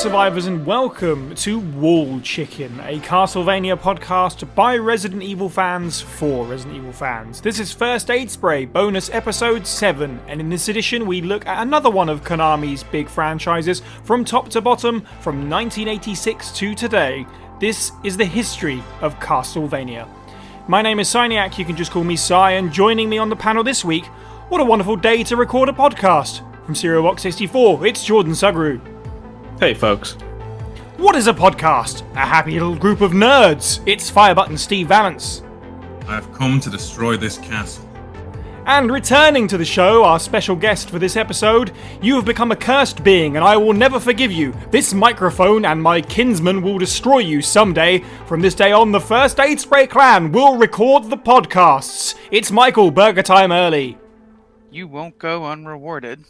survivors, and welcome to Wall Chicken, a Castlevania podcast by Resident Evil fans for Resident Evil fans. This is First Aid Spray, bonus episode 7, and in this edition we look at another one of Konami's big franchises from top to bottom from 1986 to today. This is the history of Castlevania. My name is Syniac, you can just call me Sy, and joining me on the panel this week, what a wonderful day to record a podcast. From Serial Box 64, it's Jordan Sugru. Hey folks. What is a podcast? A happy little group of nerds. It's Firebutton Steve Valance. I've come to destroy this castle. And returning to the show, our special guest for this episode, you have become a cursed being and I will never forgive you. This microphone and my kinsman will destroy you someday. From this day on, the First Aid Spray clan will record the podcasts. It's Michael, burger time early. You won't go unrewarded.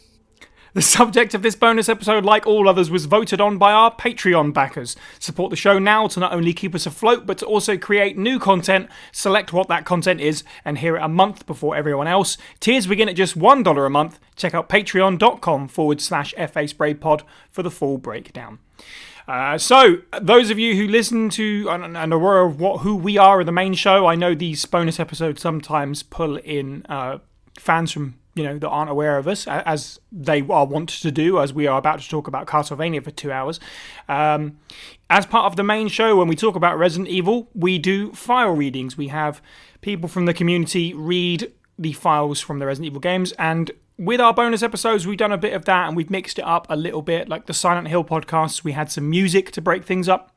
The subject of this bonus episode, like all others, was voted on by our Patreon backers. Support the show now to not only keep us afloat, but to also create new content, select what that content is, and hear it a month before everyone else. Tiers begin at just $1 a month. Check out patreon.com/FASpraypod for the full breakdown. So, those of you who listen to and are aware of who we are in the main show, I know these bonus episodes sometimes pull in fans from that aren't aware of us, as they are wont to do, as we are about to talk about Castlevania for 2 hours. As part of the main show, when we talk about Resident Evil, we do file readings. We have people from the community read the files from the Resident Evil games, and with our bonus episodes, we've done a bit of that, and we've mixed it up a little bit. Like the Silent Hill podcasts, we had some music to break things up.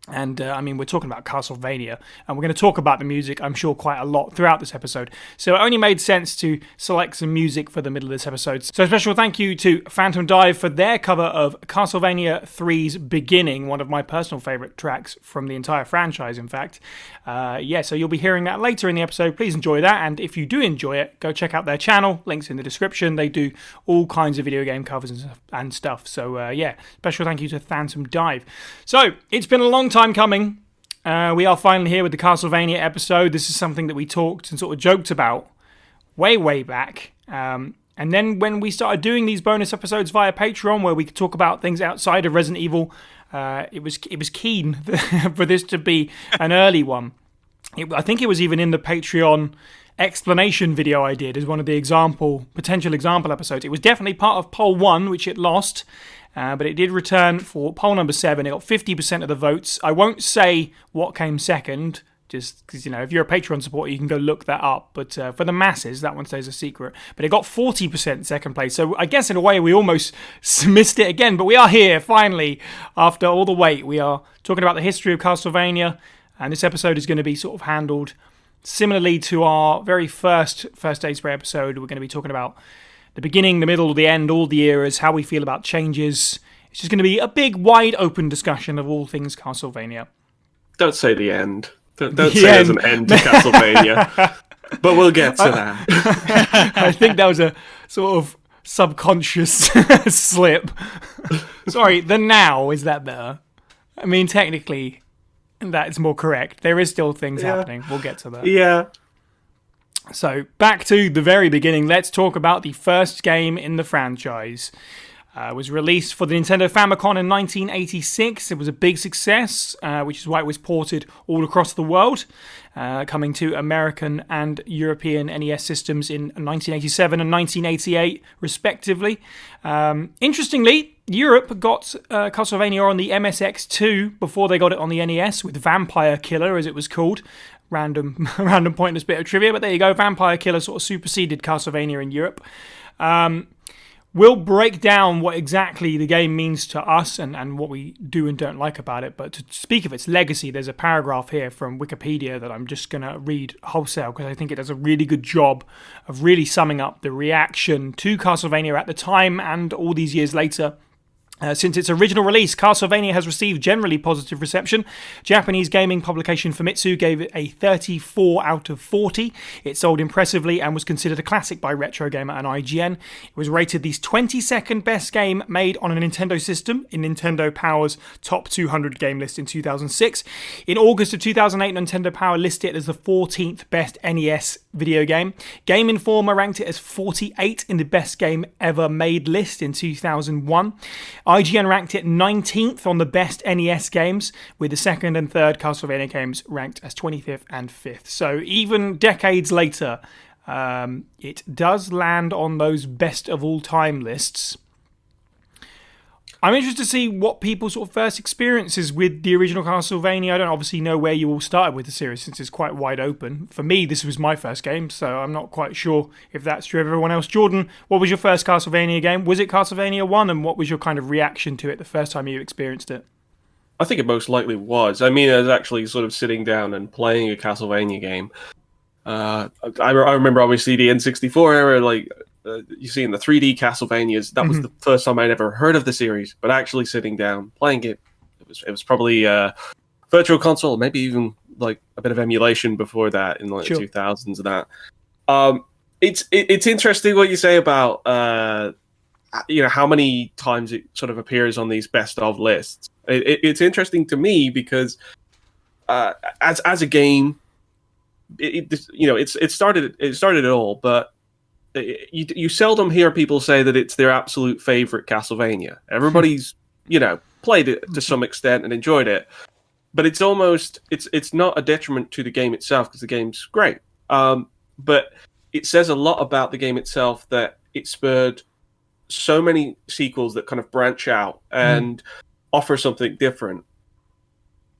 And, we're talking about Castlevania, and we're going to talk about the music, I'm sure, quite a lot throughout this episode. So it only made sense to select some music for the middle of this episode. So a special thank you to PHNTMDVE for their cover of Castlevania 3's Beginning, one of my personal favourite tracks from the entire franchise, in fact. So you'll be hearing that later in the episode. Please enjoy that, and if you do enjoy it, go check out their channel. Links in the description. They do all kinds of video game covers and stuff. So, special thank you to PHNTMDVE. So, it's been a long time coming. We are finally here with the Castlevania episode. This is something that we talked and sort of joked about way back. And then when we started doing these bonus episodes via Patreon, where we could talk about things outside of Resident Evil, it was keen for this to be an early one. I think it was even in the Patreon explanation video I did as one of the potential example episodes. It was definitely part of poll 1, which it lost. But it did return for poll number 7. It got 50% of the votes. I won't say what came second, just because, if you're a Patreon supporter, you can go look that up. But for the masses, that one stays a secret. But it got 40% second place. So I guess in a way we almost missed it again. But we are here, finally, after all the wait. We are talking about the history of Castlevania. And this episode is going to be sort of handled similarly to our very First Aid Spray episode. We're going to be talking about the beginning, the middle, the end, all the eras, how we feel about changes. It's just going to be a big, wide open discussion of all things Castlevania. Don't say the end. Don't say there's an end to Castlevania. But we'll get to that. I think that was a sort of subconscious slip. Sorry, the now, is that better? I mean, technically, that's more correct. There is still things happening. We'll get to that. Yeah. So, back to the very beginning, let's talk about the first game in the franchise. It was released for the Nintendo Famicom in 1986. It was a big success, which is why it was ported all across the world, coming to American and European NES systems in 1987 and 1988, respectively. Interestingly, Europe got Castlevania on the MSX2 before they got it on the NES with Vampire Killer, as it was called. Random pointless bit of trivia, but there you go. Vampire Killer sort of superseded Castlevania in Europe. We'll break down what exactly the game means to us and what we do and don't like about it. But to speak of its legacy, there's a paragraph here from Wikipedia that I'm just going to read wholesale because I think it does a really good job of really summing up the reaction to Castlevania at the time and all these years later. Since its original release, Castlevania has received generally positive reception. Japanese gaming publication Famitsu gave it a 34 out of 40. It sold impressively and was considered a classic by Retro Gamer and IGN. It was rated the 22nd best game made on a Nintendo system in Nintendo Power's Top 200 game list in 2006. In August of 2008, Nintendo Power listed it as the 14th best NES video game. Game Informer ranked it as 48 in the best game ever made list in 2001. IGN ranked it 19th on the best NES games, with the second and third Castlevania games ranked as 25th and 5th. So even decades later, it does land on those best of all time lists. I'm interested to see what people's sort of first experiences with the original Castlevania. I don't obviously know where you all started with the series since it's quite wide open. For me, this was my first game, so I'm not quite sure if that's true of everyone else. Jordan, what was your first Castlevania game? Was it Castlevania 1, and what was your kind of reaction to it the first time you experienced it? I think it most likely was. I mean, I was actually sort of sitting down and playing a Castlevania game. I remember obviously the N64 era, like you see in the 3D Castlevanias. That was the first time I'd ever heard of the series, but actually sitting down playing it, it was probably Virtual Console, maybe even like a bit of emulation before that in like the 2000s and that. It's interesting what you say about how many times it sort of appears on these best of lists. It's interesting to me because as a game, it started it all, but you seldom hear people say that it's their absolute favorite Castlevania. Everybody's played it to some extent and enjoyed it, but it's almost it's not a detriment to the game itself because the game's great. But it says a lot about the game itself that it spurred so many sequels that kind of branch out and offer something different.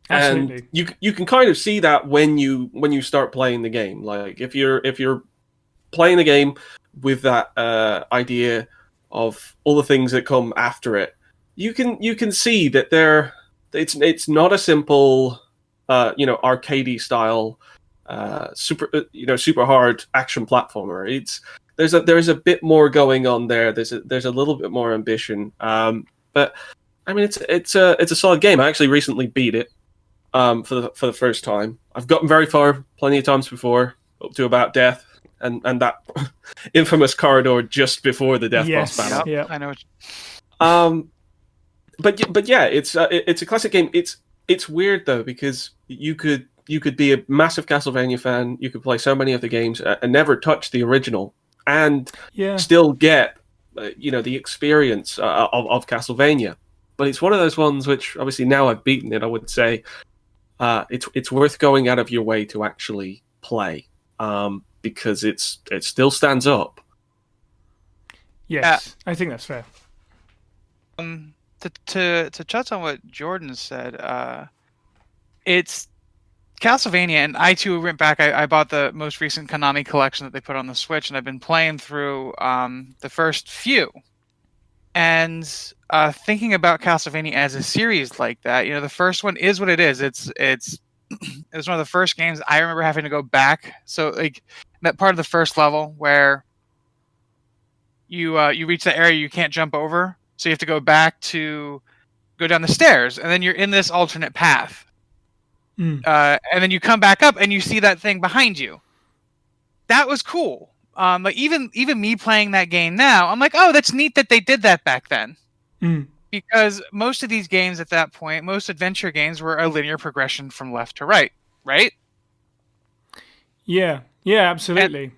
Absolutely. And you can kind of see that when you start playing the game. Like if you're playing the game with that idea of all the things that come after it, you can see that it's not a simple arcadey style super hard action platformer. There's a bit more going on there. There's a little bit more ambition. But I mean it's a solid game. I actually recently beat it for the first time. I've gotten very far plenty of times before, up to about death. And that infamous corridor just before the death boss battle. Yeah, I know. But yeah, it's a classic game. It's weird though because you could be a massive Castlevania fan. You could play so many of the games and never touch the original, and still get the experience of Castlevania. But it's one of those ones which obviously now I've beaten it. I would say it's worth going out of your way to actually play. Because it still stands up. Yes, I think that's fair. To touch on what Jordan said, it's Castlevania, and I too went back. I bought the most recent Konami collection that they put on the Switch, and I've been playing through the first few. And thinking about Castlevania as a series like that, the first one is what it is. It was one of the first games I remember having to go back. So like that part of the first level where you reach that area you can't jump over, so you have to go back to go down the stairs, and then you're in this alternate path. And then you come back up and you see that thing behind you. That was cool. Like even me playing that game now, I'm like, oh, that's neat that they did that back then. Because most of these games at that point, most adventure games were a linear progression from left to right, right? Yeah, absolutely.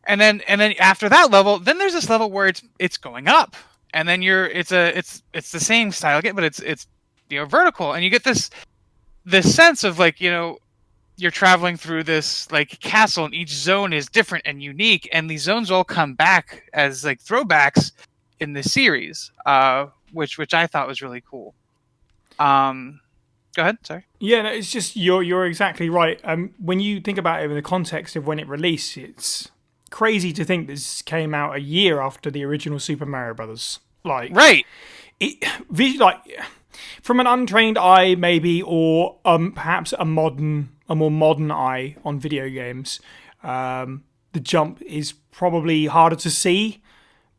And then after that level, then there's this level where it's going up, and then it's the same style again, but it's vertical, and you get this sense of like you're traveling through this like castle, and each zone is different and unique, and these zones all come back as like throwbacks in the series. Which I thought was really cool. Go ahead, sorry. Yeah, no, it's just you're exactly right. When you think about it in the context of when it released, it's crazy to think this came out a year after the original Super Mario Brothers. Like, right? From an untrained eye, maybe, or perhaps a more modern eye on video games, the jump is probably harder to see.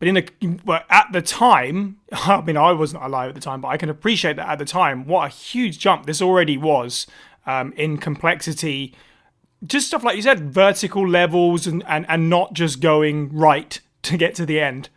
But at the time, I mean, I wasn't alive at the time, but I can appreciate that at the time, what a huge jump this already was in complexity. Just stuff like you said, vertical levels and not just going right to get to the end.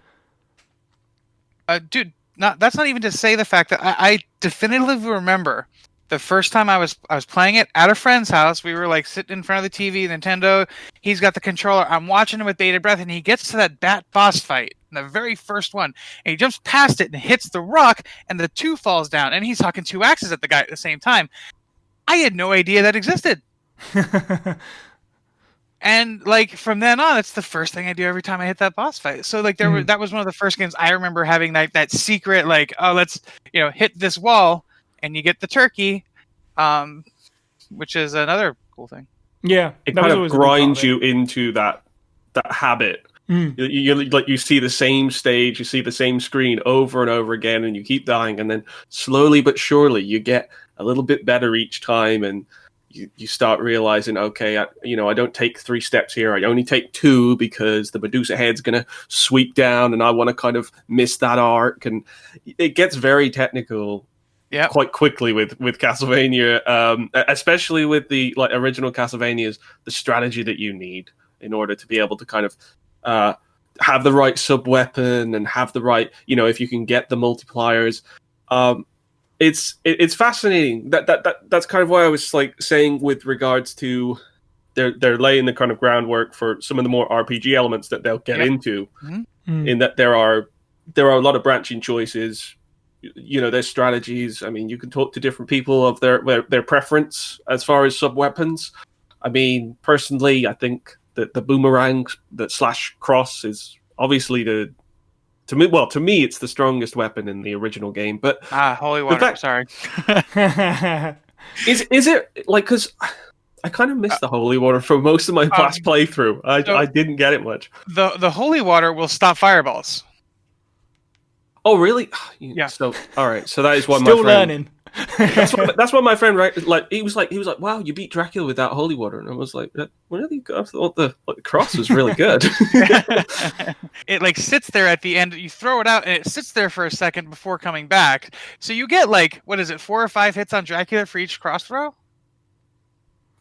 Dude, that's not even to say the fact that I definitively remember the first time I was playing it at a friend's house. We were like sitting in front of the TV, Nintendo. He's got the controller. I'm watching him with bated breath, and he gets to that boss fight. the very first one, and he jumps past it and hits the rock, and the 2 falls down, and he's hucking 2 axes at the guy at the same time. I had no idea that existed. And like from then on, it's the first thing I do every time I hit that boss fight. So like that was one of the first games I remember having that secret, like, oh, let's hit this wall and you get the turkey, which is another cool thing. Yeah, it kind of grinds you into that habit. You see the same stage, you see the same screen over and over again, and you keep dying, and then slowly but surely you get a little bit better each time, and you start realizing, okay, I don't take 3 steps here, I only take 2 because the Medusa head's going to sweep down, and I want to kind of miss that arc, and it gets very technical. Yeah, quite quickly with Castlevania, especially with the original Castlevanias, the strategy that you need in order to be able to kind of have the right sub weapon and have the right, if you can get the multipliers, it's fascinating. That's kind of why I was like saying with regards to they're laying the kind of groundwork for some of the more RPG elements that they'll get into, in that there are a lot of branching choices. There's strategies. I mean, you can talk to different people of their preference as far as sub weapons. I mean, personally, I think that the boomerang, the slash cross, is obviously to me, it's the strongest weapon in the original game. But holy water. Sorry. is it like, because I kind of missed the holy water for most of my past playthrough. I didn't get it much. The holy water will stop fireballs. Oh, really? Yeah. So, all right. So that is what still my friend... learning. that's what my friend he was like, wow, you beat Dracula without holy water, and I was like, really? I thought the cross was really good. It like sits there at the end. You throw it out, and it sits there for a second before coming back. So you get like, what is it, 4 or 5 hits on Dracula for each cross throw?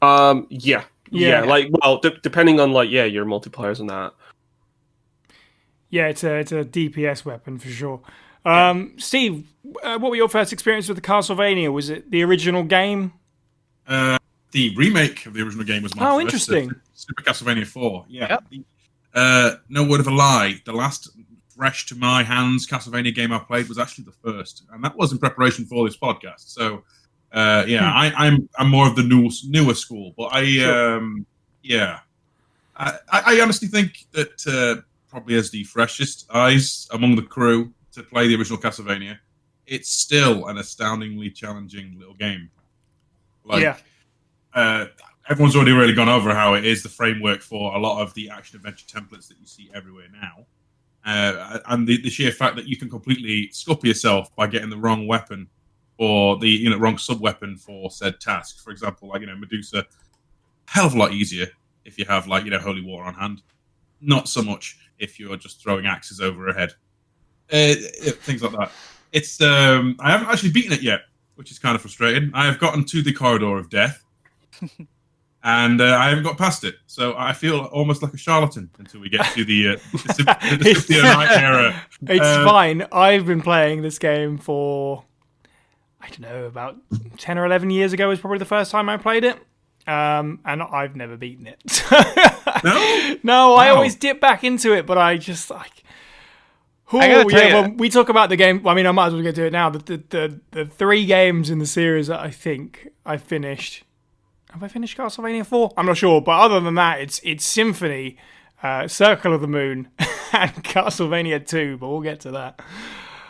Yeah. Like, well, depending on your multipliers and that. Yeah, it's a DPS weapon for sure. Steve, what were your first experience with the Castlevania? Was it the original game? The remake of the original game was my first. Oh, interesting. Super Castlevania 4. Yeah. Yep. No word of a lie. The last fresh to my hands Castlevania game I played was actually the first, and that was in preparation for this podcast. So, I'm more of the newer school, but I honestly think that probably as the freshest eyes among the crew to play the original Castlevania, it's still an astoundingly challenging little game. Everyone's already really gone over how it is the framework for a lot of the action-adventure templates that you see everywhere now. And the sheer fact that you can completely scupper yourself by getting the wrong weapon or the wrong sub-weapon for said task. For example, Medusa, hell of a lot easier if you have holy water on hand. Not so much if you're just throwing axes over her head. Things like that. It's I haven't actually beaten it yet, which is kind of frustrating. I have gotten to the corridor of death, and I haven't got past it. So I feel almost like a charlatan until we get to the Symphony era. It's fine. I've been playing this game for, I don't know, about 10 or 11 years ago was probably the first time I played it. And I've never beaten it. No, I always dip back into it, but I just like. When we talk about the game, I mean, I might as well get to it now. The 3 games in the series that I think I finished. Have I finished Castlevania 4? I'm not sure, but other than that, it's Symphony, Circle of the Moon, and Castlevania 2. But we'll get to that.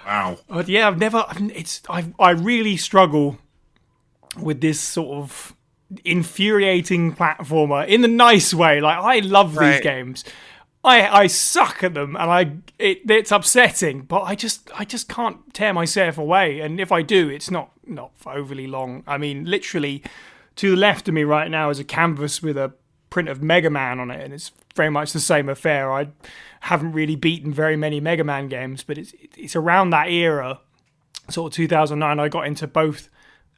Wow. But yeah, I really struggle with this sort of infuriating platformer in the nice way. Like, I love these games. I suck at them, and it's upsetting, but I just can't tear myself away. And if I do, it's not for overly long. I mean, literally, to the left of me right now is a canvas with a print of Mega Man on it, and it's very much the same affair. I haven't really beaten very many Mega Man games, but it's around that era, sort of 2009. I got into both.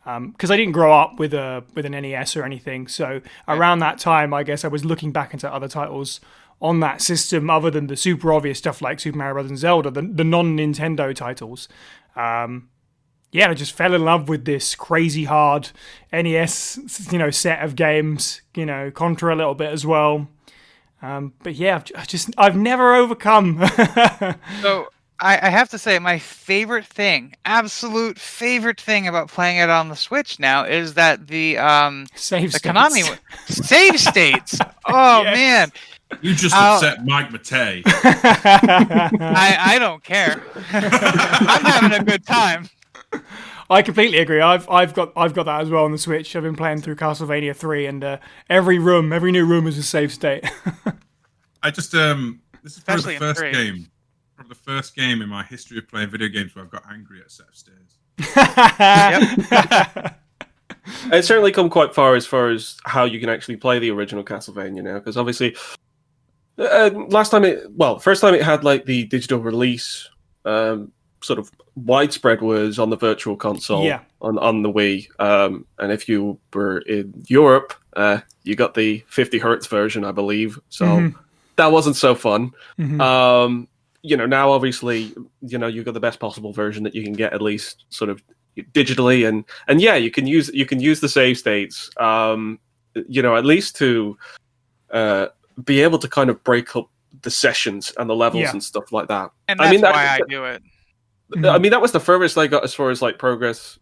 Because I didn't grow up with an NES or anything, so around that time, I guess I was looking back into other titles on that system, other than the super obvious stuff like Super Mario Bros. And Zelda, the non-Nintendo titles. I just fell in love with this crazy hard NES, set of games. Contra a little bit as well. But yeah, I've never overcome. So I have to say, my favorite thing, absolute favorite thing about playing it on the Switch now is that the Save the states. Konami save states. Oh Yes. man, You just upset Mike Matei. I don't care. I'm having a good time. I completely agree. I've got that as well on the Switch. I've been playing through Castlevania 3, and every new room is a save state. I just this is probably Especially the in first 3. game. Probably the first game in my history of playing video games where I've got angry at a set of stairs. It's certainly come quite far as how you can actually play the original Castlevania now, because obviously, first time it had like the digital release, sort of widespread was on the Virtual Console on the Wii, and if you were in Europe, you got the 50 hertz version, I believe. So that wasn't so fun. Now obviously, you've got the best possible version that you can get, at least sort of digitally, and yeah, you can use the save states, at least to be able to kind of break up the sessions and the levels and stuff like that. And that's why I do it. I mean, that was the furthest I got as far as like progress,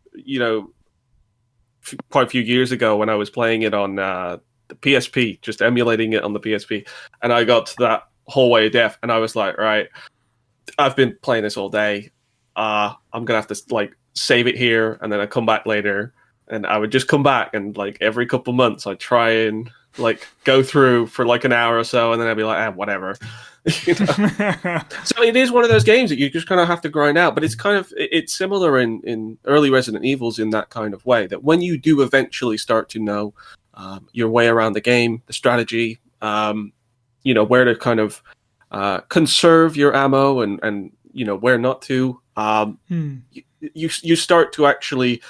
quite a few years ago when I was playing it on the PSP, just emulating it on the PSP, and I got to that whole way of death, and I was like, right, I've been playing this all day. I'm gonna have to like save it here, and then I come back later, and I would just come back, and like every couple months I'd try and like go through for like an hour or so, and then I'd be like, whatever. So it is one of those games that you just kind of have to grind out, but it's similar in early Resident Evils in that kind of way, that when you do eventually start to know your way around the game, the strategy, where to kind of conserve your ammo and where not to, you start to actually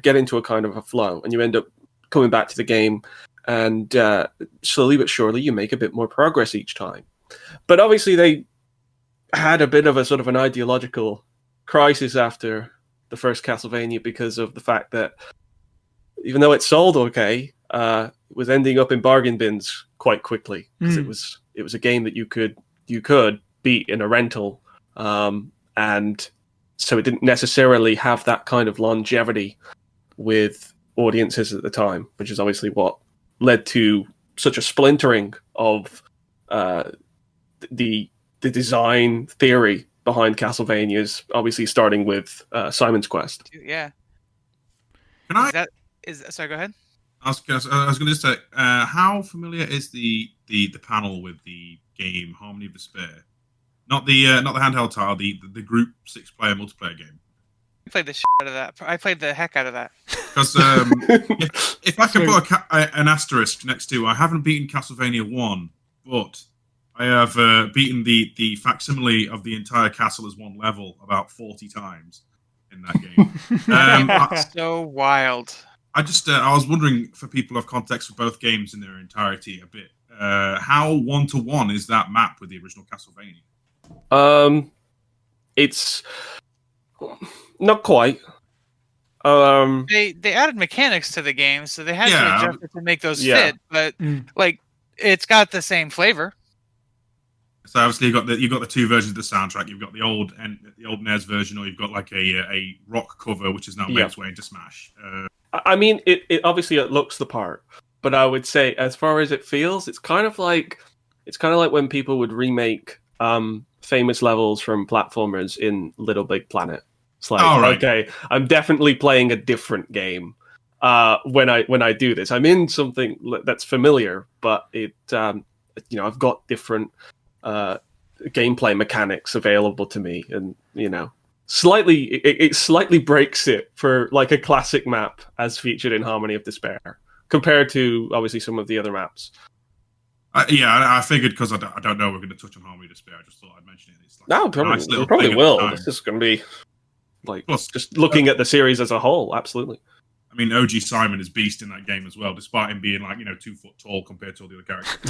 get into a kind of a flow, and you end up coming back to the game, and slowly but surely you make a bit more progress each time. But obviously they had a bit of a sort of an ideological crisis after the first Castlevania, because of the fact that even though it sold okay, it was ending up in bargain bins quite quickly, because it was a game that you could beat in a rental, and so it didn't necessarily have that kind of longevity with audiences at the time, which is obviously what led to such a splintering of the design theory behind Castlevanias, obviously starting with Simon's Quest. Yeah. Can I? Sorry, go ahead. I was going to say, how familiar is the panel with the game Harmony of Despair? Not the handheld title, the group 6-player multiplayer game. I played the shit out of that. I played the heck out of that. Because if I can put an asterisk next to, I haven't beaten Castlevania 1, but I have beaten the facsimile of the entire castle as one level about 40 times in that game. That's so wild. I was wondering, for people of context for both games in their entirety a bit, how one-to-one is that map with the original Castlevania? It's not quite. They added mechanics to the game, so they had to adjust it to make those fit, but like it's got the same flavor. So obviously you got the two versions of the soundtrack. You've got the old NES version, or you've got like a rock cover, which is now made its way into Smash. I mean, it obviously it looks the part, but I would say, as far as it feels, it's kind of like when people would remake famous levels from platformers in Little Big Planet. It's like, okay, I'm definitely playing a different game when I do this. I'm in something that's familiar, but I've got different gameplay mechanics available to me, and it slightly breaks it for like a classic map as featured in Harmony of Despair compared to obviously some of the other maps. I figured, because I don't know we're going to touch on Harmony of Despair. I just thought I'd mention it. It's like we probably will. This is going to be like, plus, just looking at the series as a whole. Absolutely. I mean, OG Simon is beast in that game as well, despite him being 2 foot tall compared to all the other characters.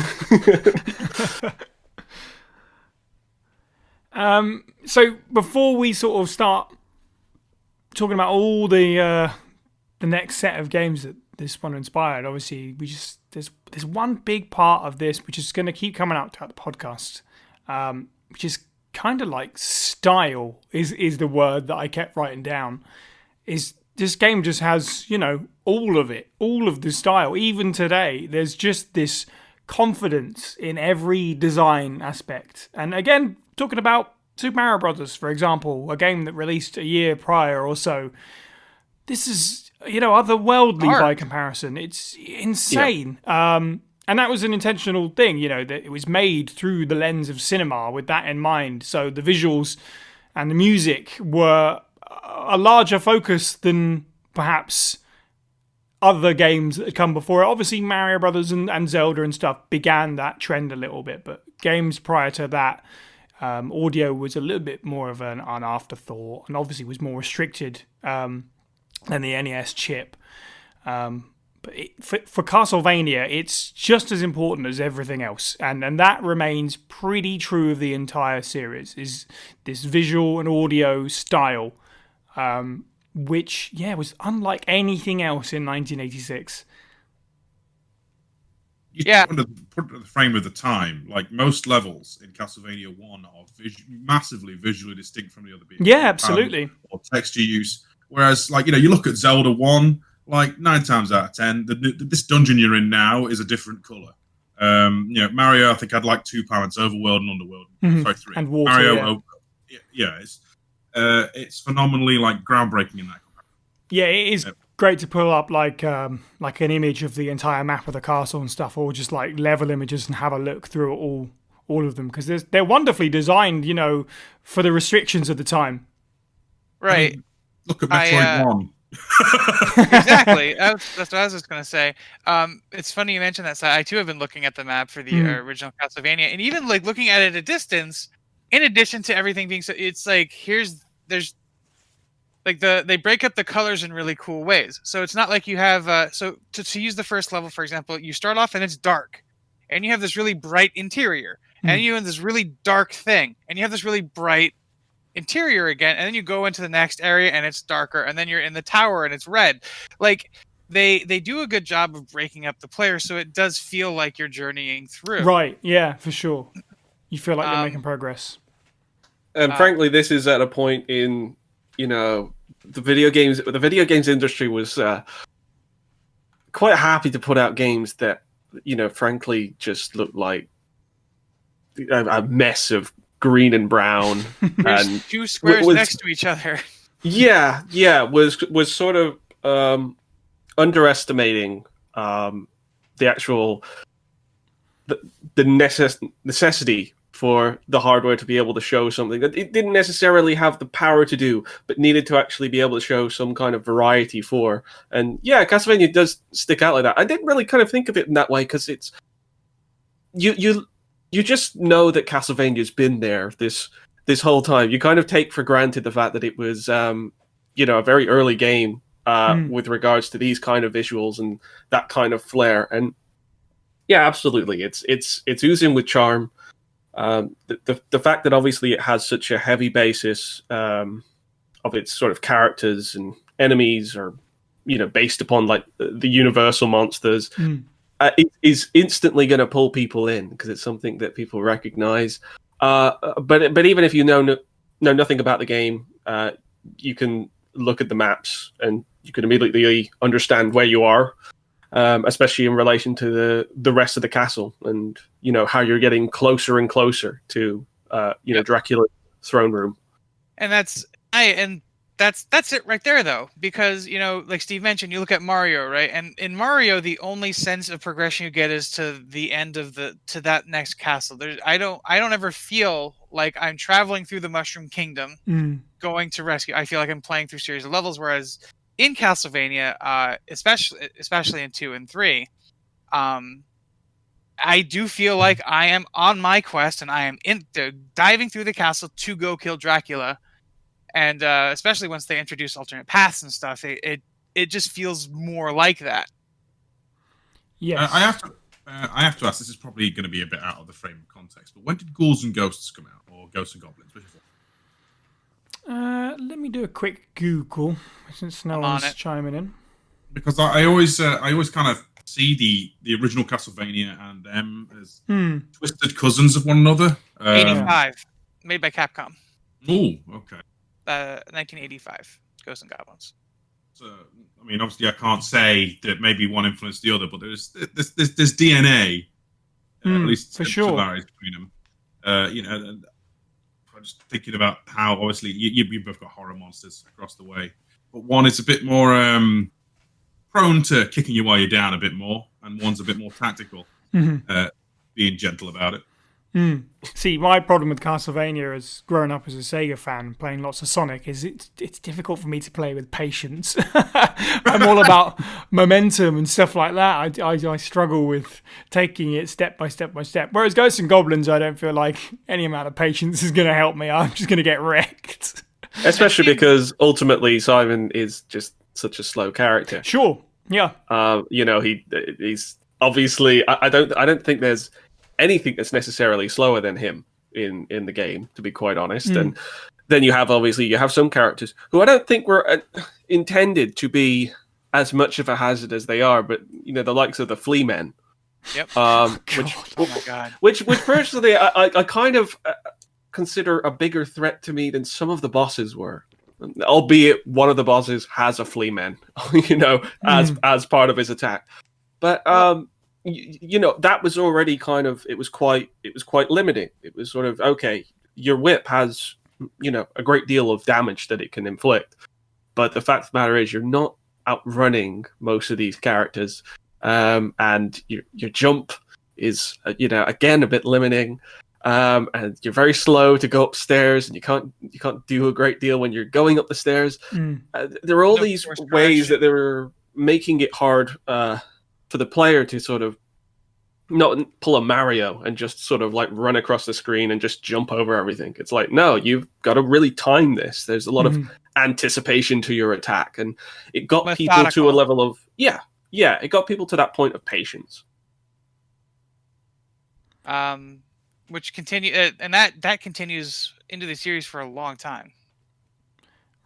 So before we sort of start talking about all the next set of games this one inspired. Obviously, there's one big part of this which is going to keep coming out throughout the podcast, which is kind of like style is the word that I kept writing down. Is this game just has, all of it, all of the style. Even today, there's just this confidence in every design aspect. And again, talking about Super Mario Brothers, for example, a game that released a year prior or so, this is, otherworldly by comparison. It's insane. Yeah. And that was an intentional thing, that it was made through the lens of cinema with that in mind. So the visuals and the music were a larger focus than perhaps other games that had come before it. Obviously, Mario Brothers and Zelda and stuff began that trend a little bit, but games prior to that, audio was a little bit more of an afterthought, and obviously was more restricted than the NES chip. But for Castlevania, it's just as important as everything else, and that remains pretty true of the entire series. Is this visual and audio style, which was unlike anything else in 1986. Yeah, put it at the frame of the time. Like most levels in Castlevania 1 are massively visually distinct from the other beats. Yeah, absolutely. Or texture use. Whereas, you look at Zelda 1, 9 times out of 10, this dungeon you're in now is a different color. Mario, I think had 2 planets, Overworld and Underworld. Mm-hmm. Sorry, 3. And water. Mario, it's phenomenally groundbreaking in that. Yeah, it is great to pull up an image of the entire map of the castle and stuff, or just level images and have a look through all of them, because they're wonderfully designed, for the restrictions of the time. Right. Look at Metroid 1. Exactly. That's what I was just going to say. It's funny you mentioned that. So I too have been looking at the map for the original Castlevania, and even looking at it at a distance. In addition to everything being so, it's there's they break up the colors in really cool ways. So it's not like you have so to use the first level, for example, you start off and it's dark, and you have this really bright interior, and you have this really dark thing, and you have this really bright interior again, and then you go into the next area and it's darker, and then you're in the tower and it's red. They do a good job of breaking up the player, so it does feel like you're journeying through. Right, yeah, for sure. You feel like you're making progress. And frankly, this is at a point in the video games industry was quite happy to put out games that frankly just looked like a mess of green and brown and two squares next to each other. Was sort of underestimating the actual the necessity for the hardware to be able to show something that it didn't necessarily have the power to do, but needed to actually be able to show some kind of variety for. And Castlevania does stick out like that. I didn't really kind of think of it in that way, because it's you just know that Castlevania's been there this whole time. You kind of take for granted the fact that it was a very early game with regards to these kind of visuals and that kind of flair. And yeah, absolutely, it's oozing with charm. The fact that obviously it has such a heavy basis of its sort of characters and enemies, or based upon the universal monsters, it is instantly going to pull people in, because it's something that people recognize. But even if you know nothing about the game, you can look at the maps and you can immediately understand where you are. Especially in relation to the rest of the castle, and how you're getting closer and closer to Dracula's throne room. And that's it right there, though, because like Steve mentioned, you look at Mario, right? And in Mario, the only sense of progression you get is to the end of to that next castle. I don't ever feel like I'm traveling through the Mushroom Kingdom, going to rescue. I feel like I'm playing through a series of levels, whereas in Castlevania, especially in 2 and 3, I do feel like I am on my quest, and I am diving through the castle to go kill Dracula. And especially once they introduce alternate paths and stuff, it just feels more like that. Yes. I have to ask. This is probably going to be a bit out of the frame of context, but when did Ghouls and Ghosts come out, or Ghosts and Goblins? Let me do a quick Google, since no one's chiming in. because I always kind of see the original Castlevania and them as twisted cousins of one another. 85, made by Capcom. Oh, okay. 1985, Ghosts and Goblins. So, I mean, obviously, I can't say that maybe one influenced the other, but there's DNA, at least for sure, between them. I'm just thinking about how obviously you both got horror monsters across the way, but one is a bit more prone to kicking you while you're down a bit more, and one's a bit more tactical, being gentle about it. See, my problem with Castlevania as growing up as a Sega fan, playing lots of Sonic, is it's difficult for me to play with patience. I'm all about momentum and stuff like that. I struggle with taking it step by step by step. Whereas Ghosts and Goblins, I don't feel like any amount of patience is going to help me. I'm just going to get wrecked. Especially because ultimately Simon is just such a slow character. Sure, yeah. He's obviously. I don't think there's anything that's necessarily slower than him in the game, to be quite honest. And then you have some characters who I don't think were intended to be as much of a hazard as they are, but the likes of the Flea Men. Yep. Which personally I kind of consider a bigger threat to me than some of the bosses were, albeit one of the bosses has a Flea Man, as part of his attack. But that was already kind of it was quite limiting. It was sort of, okay, your whip has a great deal of damage that it can inflict, but the fact of the matter is you're not outrunning most of these characters, and your jump is again a bit limiting, and you're very slow to go upstairs, and you can't do a great deal when you're going up the stairs. There are all these ways that they were making it hard for the player to sort of not pull a Mario and just sort of like run across the screen and just jump over everything. It's like, no, you've got to really time this. There's a lot of anticipation to your attack, and it got people to a level of it got people to that point of patience. Which continue and that continues into the series for a long time.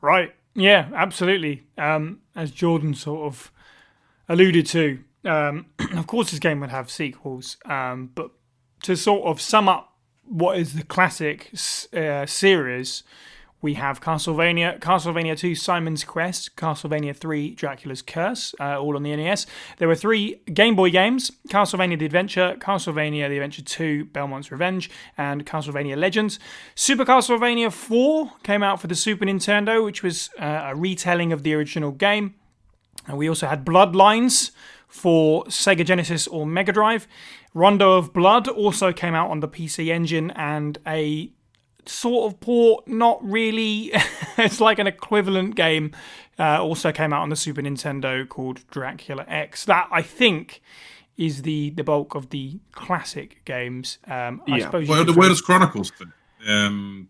Right. Yeah, absolutely. As Jordan sort of alluded to, of course this game would have sequels, but to sort of sum up what is the classic series, we have Castlevania 2 Simon's Quest, Castlevania 3 Dracula's Curse, all on the NES. There were 3 Game Boy games, Castlevania The Adventure, Castlevania The Adventure 2 Belmont's Revenge, and Castlevania Legends. Super Castlevania 4 came out for the Super Nintendo, which was a retelling of the original game. And we also had Bloodlines for Sega Genesis or Mega Drive. Rondo of Blood also came out on the PC Engine, and a sort of port, not really, it's like an equivalent game, also came out on the Super Nintendo called Dracula X. That, I think, is the bulk of the classic games. I suppose. Where does Chronicles fit? The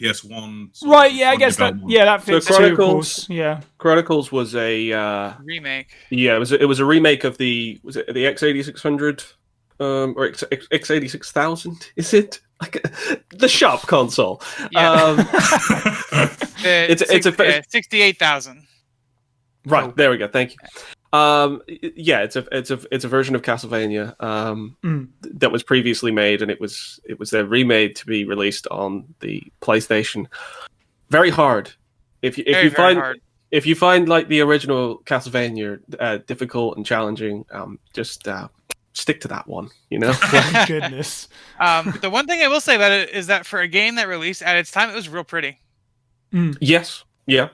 PS1. Right, yeah, I guess that fits so too, of course. Yeah. Chronicles was a remake. Yeah, it was a remake of the X8600 or X86000. Is it like the shop console? Yeah. It's a 68,000. Right, there we go. Thank you. It's a version of Castlevania that was previously made, and it was then remade to be released on the PlayStation. Very hard. If you find like the original Castlevania difficult and challenging, just stick to that one. Oh, goodness. The one thing I will say about it is that for a game that released at its time, it was real pretty. Yes. Yeah.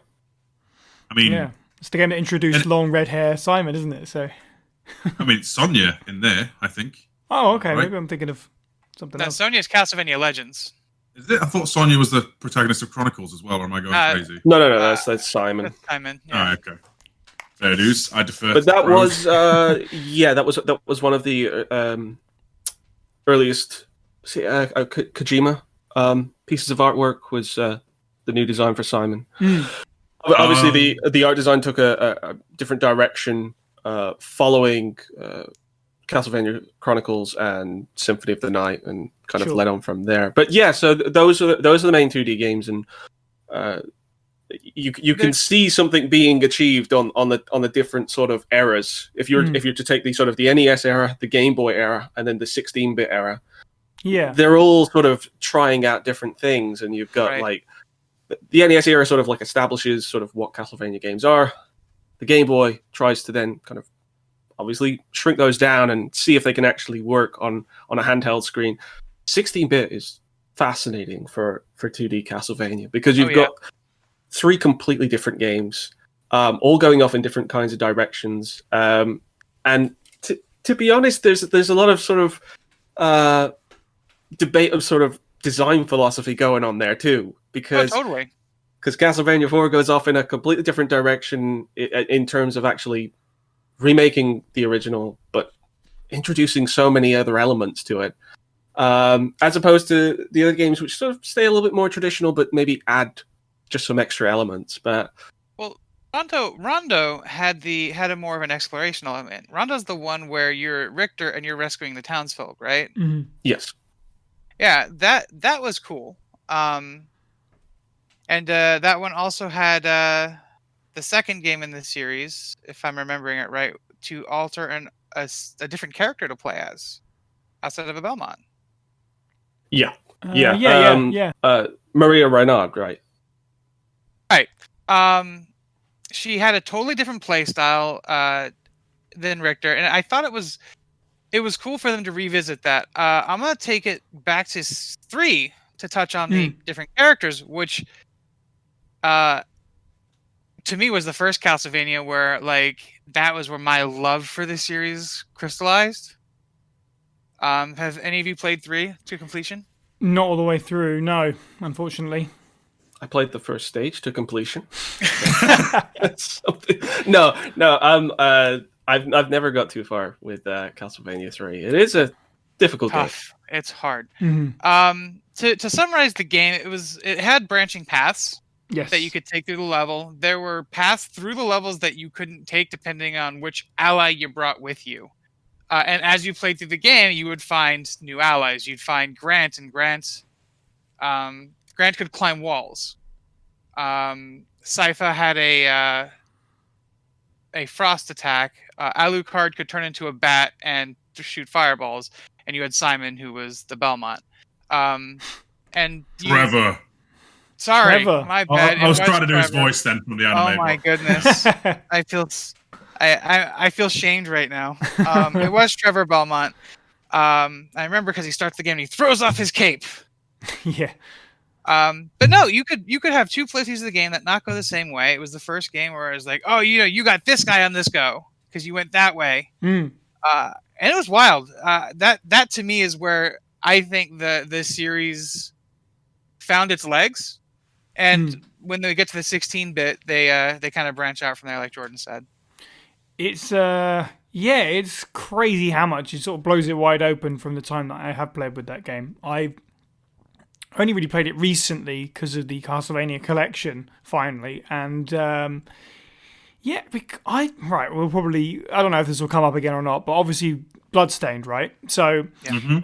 I mean. Yeah. It's the game that introduced long red hair Simon, isn't it? So, I mean, it's Sonya in there, I think. Oh, okay. Right? Maybe I'm thinking of something else. Sonya's Castlevania Legends. Is it? I thought Sonya was the protagonist of Chronicles as well, or am I going crazy? No. That's Simon. That's Simon. Yeah. Oh, okay. Fair dues. I defer. But that was, that was one of the earliest Kojima pieces of artwork. Was the new design for Simon. Obviously, the art design took a different direction following Castlevania Chronicles and Symphony of the Night, and kind of led on from there. But yeah, so those are the main 2D games, and you can see something being achieved on the different sort of eras. If you're to take the sort of the NES era, the Game Boy era, and then the 16-bit era, they're all sort of trying out different things. And you've got like the NES era sort of like establishes sort of what Castlevania games are. The Game Boy tries to then kind of obviously shrink those down and see if they can actually work on a handheld screen. 16-bit is fascinating for 2D Castlevania because you've got 3 completely different games, all going off in different kinds of directions. And to be honest, there's a lot of sort of debate of sort of design philosophy going on there too, because Castlevania 4 goes off in a completely different direction in terms of actually remaking the original, but introducing so many other elements to it. As opposed to the other games, which sort of stay a little bit more traditional, but maybe add just some extra elements. But Rondo had a more of an exploration element. Rondo's the one where you're Richter and you're rescuing the townsfolk, right? Mm-hmm. Yes. Yeah, that was cool. And that one also had the second game in the series, if I'm remembering it right, to alter a different character to play as outside of a Belmont. Yeah. Maria Reynard, right? Right. She had a totally different play style than Richter, and I thought it was cool for them to revisit that. I'm gonna take it back to 3 to touch on the different characters, which to me was the first Castlevania where that was where my love for the series crystallized. Have any of you played 3 to completion? Not all the way through, no, unfortunately. I played the first stage to completion. No. I've never got too far with Castlevania 3. It is a difficult game. It's hard. Mm-hmm. To summarize the game, it had branching paths. Yes. That you could take through the level. There were paths through the levels that you couldn't take depending on which ally you brought with you. And as you played through the game, you would find new allies. You'd find Grant, and Grant could climb walls. Sypha had a frost attack. Alucard could turn into a bat and shoot fireballs. And you had Simon, who was the Belmont. Trevor. Sorry, Trevor. my bad. I was trying to do his voice then from the anime. Oh my goodness, I feel shamed right now. It was Trevor Belmont. I remember because he starts the game and he throws off his cape. Yeah. But no, you could have 2 playthroughs of the game that not go the same way. It was the first game where it was like, oh, you got this guy on this go because you went that way. And it was wild. That to me is where I think the series found its legs. And when they get to the 16-bit, they kind of branch out from there, like Jordan said. It's it's crazy how much it sort of blows it wide open from the time that I have played with that game. I only really played it recently because of the Castlevania collection, finally, and we'll probably, I don't know if this will come up again or not, but obviously Bloodstained, right? So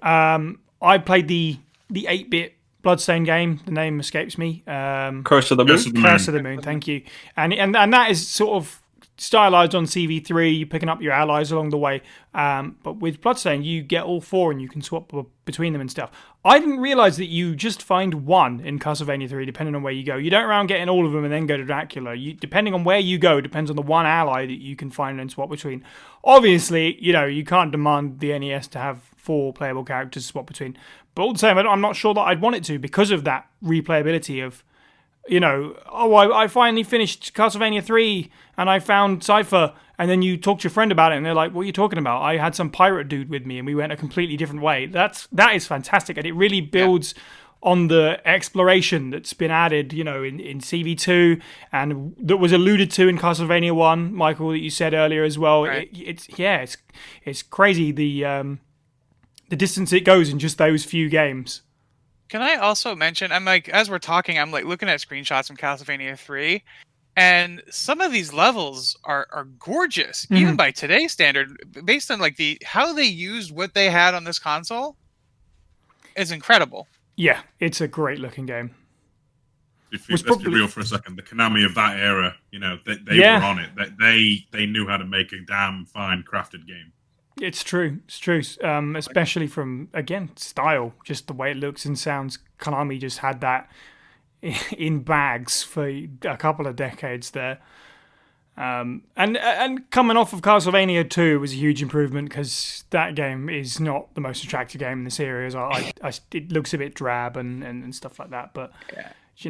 I played the 8-bit Bloodstained game. The name escapes me. Curse of the Moon. Curse of the Moon. Thank you. And that is sort of stylized on CV3. You're picking up your allies along the way. But with Bloodstained, you get all 4 and you can swap between them and stuff. I didn't realize that you just find 1 in Castlevania 3, depending on where you go. You don't round getting all of them and then go to Dracula. Depending on where you go, depends on the 1 ally that you can find and swap between. Obviously, you can't demand the NES to have 4 playable characters to swap between. But all the same, I'm not sure that I'd want it to because of that replayability of, I finally finished Castlevania 3 and I found Sypha, and then you talk to your friend about it and they're like, what are you talking about? I had some pirate dude with me and we went a completely different way. That is fantastic, and it really builds on the exploration that's been added, in CV2 and that was alluded to in Castlevania 1, Michael, that you said earlier as well. Right. It's crazy the distance it goes in just those few games. Can I also mention, as we're talking, I'm looking at screenshots from Castlevania 3, and some of these levels are gorgeous, even by today's standard, based on how they used what they had on this console. Is incredible. Yeah, it's a great looking game. let's be real for a second. The Konami of that era, they were on it. They knew how to make a damn fine crafted game. It's true. It's true. Especially from, again, style, just the way it looks and sounds. Konami just had that in bags for a couple of decades there. And coming off of Castlevania 2 was a huge improvement because that game is not the most attractive game in the series. It looks a bit drab and stuff like that. But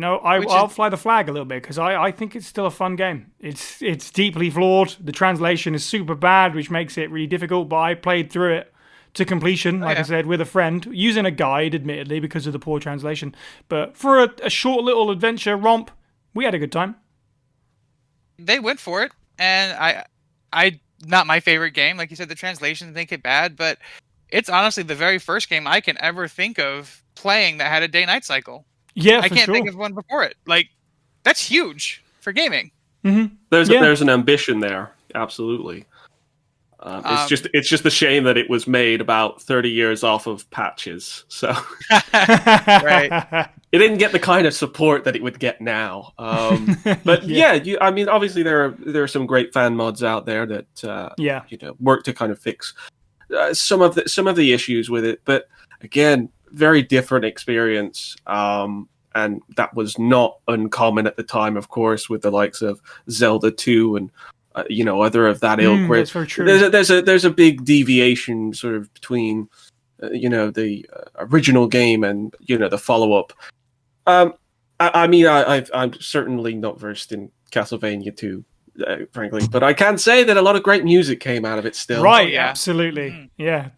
I'll fly the flag a little bit because I think it's still a fun game. It's deeply flawed. The translation is super bad, which makes it really difficult. But I played through it to completion, I said, with a friend, using a guide, admittedly, because of the poor translation. But for a short little adventure romp, we had a good time. They went for it, and I not my favorite game. Like you said, the translations make it bad, but it's honestly the very first game I can ever think of playing that had a day-night cycle. Yeah, I can't think of one before it. Like, that's huge for gaming. Mm-hmm. There's an ambition there, absolutely. It's just a shame that it was made about 30 years off of patches. So right. It didn't get the kind of support that it would get now. But obviously there are some great fan mods out there that work to kind of fix some of the issues with it. But again, very different experience. And that was not uncommon at the time, of course, with the likes of Zelda 2 and other of that ilk. That's very true. There's a big deviation sort of between the original game and the follow up. I'm certainly not versed in Castlevania 2, frankly, but I can say that a lot of great music came out of it still. Right, absolutely. Yeah,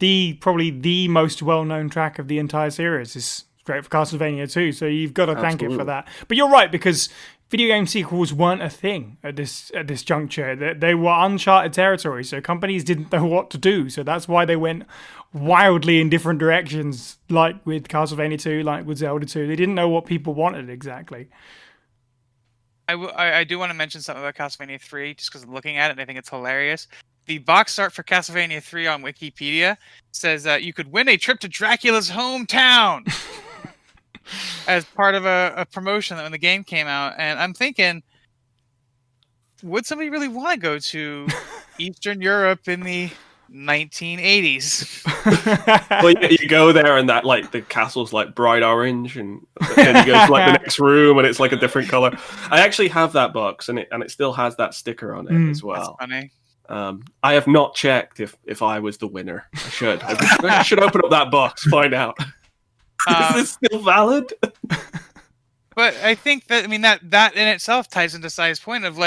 probably the most well-known track of the entire series is straight for Castlevania 2, so you've got to thank it for that. But you're right, because video game sequels weren't a thing at this juncture. They were uncharted territory, so companies didn't know what to do. So that's why they went wildly in different directions, like with Castlevania 2, like with Zelda 2. They didn't know what people wanted exactly. I do want to mention something about Castlevania 3, just because I'm looking at it and I think it's hilarious. The box art for Castlevania 3 on Wikipedia says you could win a trip to Dracula's hometown as part of a promotion when the game came out. And I'm thinking, would somebody really want to go to Eastern Europe in the 1980s? Well, you go there and that the castle's bright orange, and then you go to the next room and it's a different color. I actually have that box and it still has that sticker on it as well. That's funny. I have not checked if I was the winner. I should. I should open up that box, find out. Is this still valid? But I think that that in itself ties into Sai's point of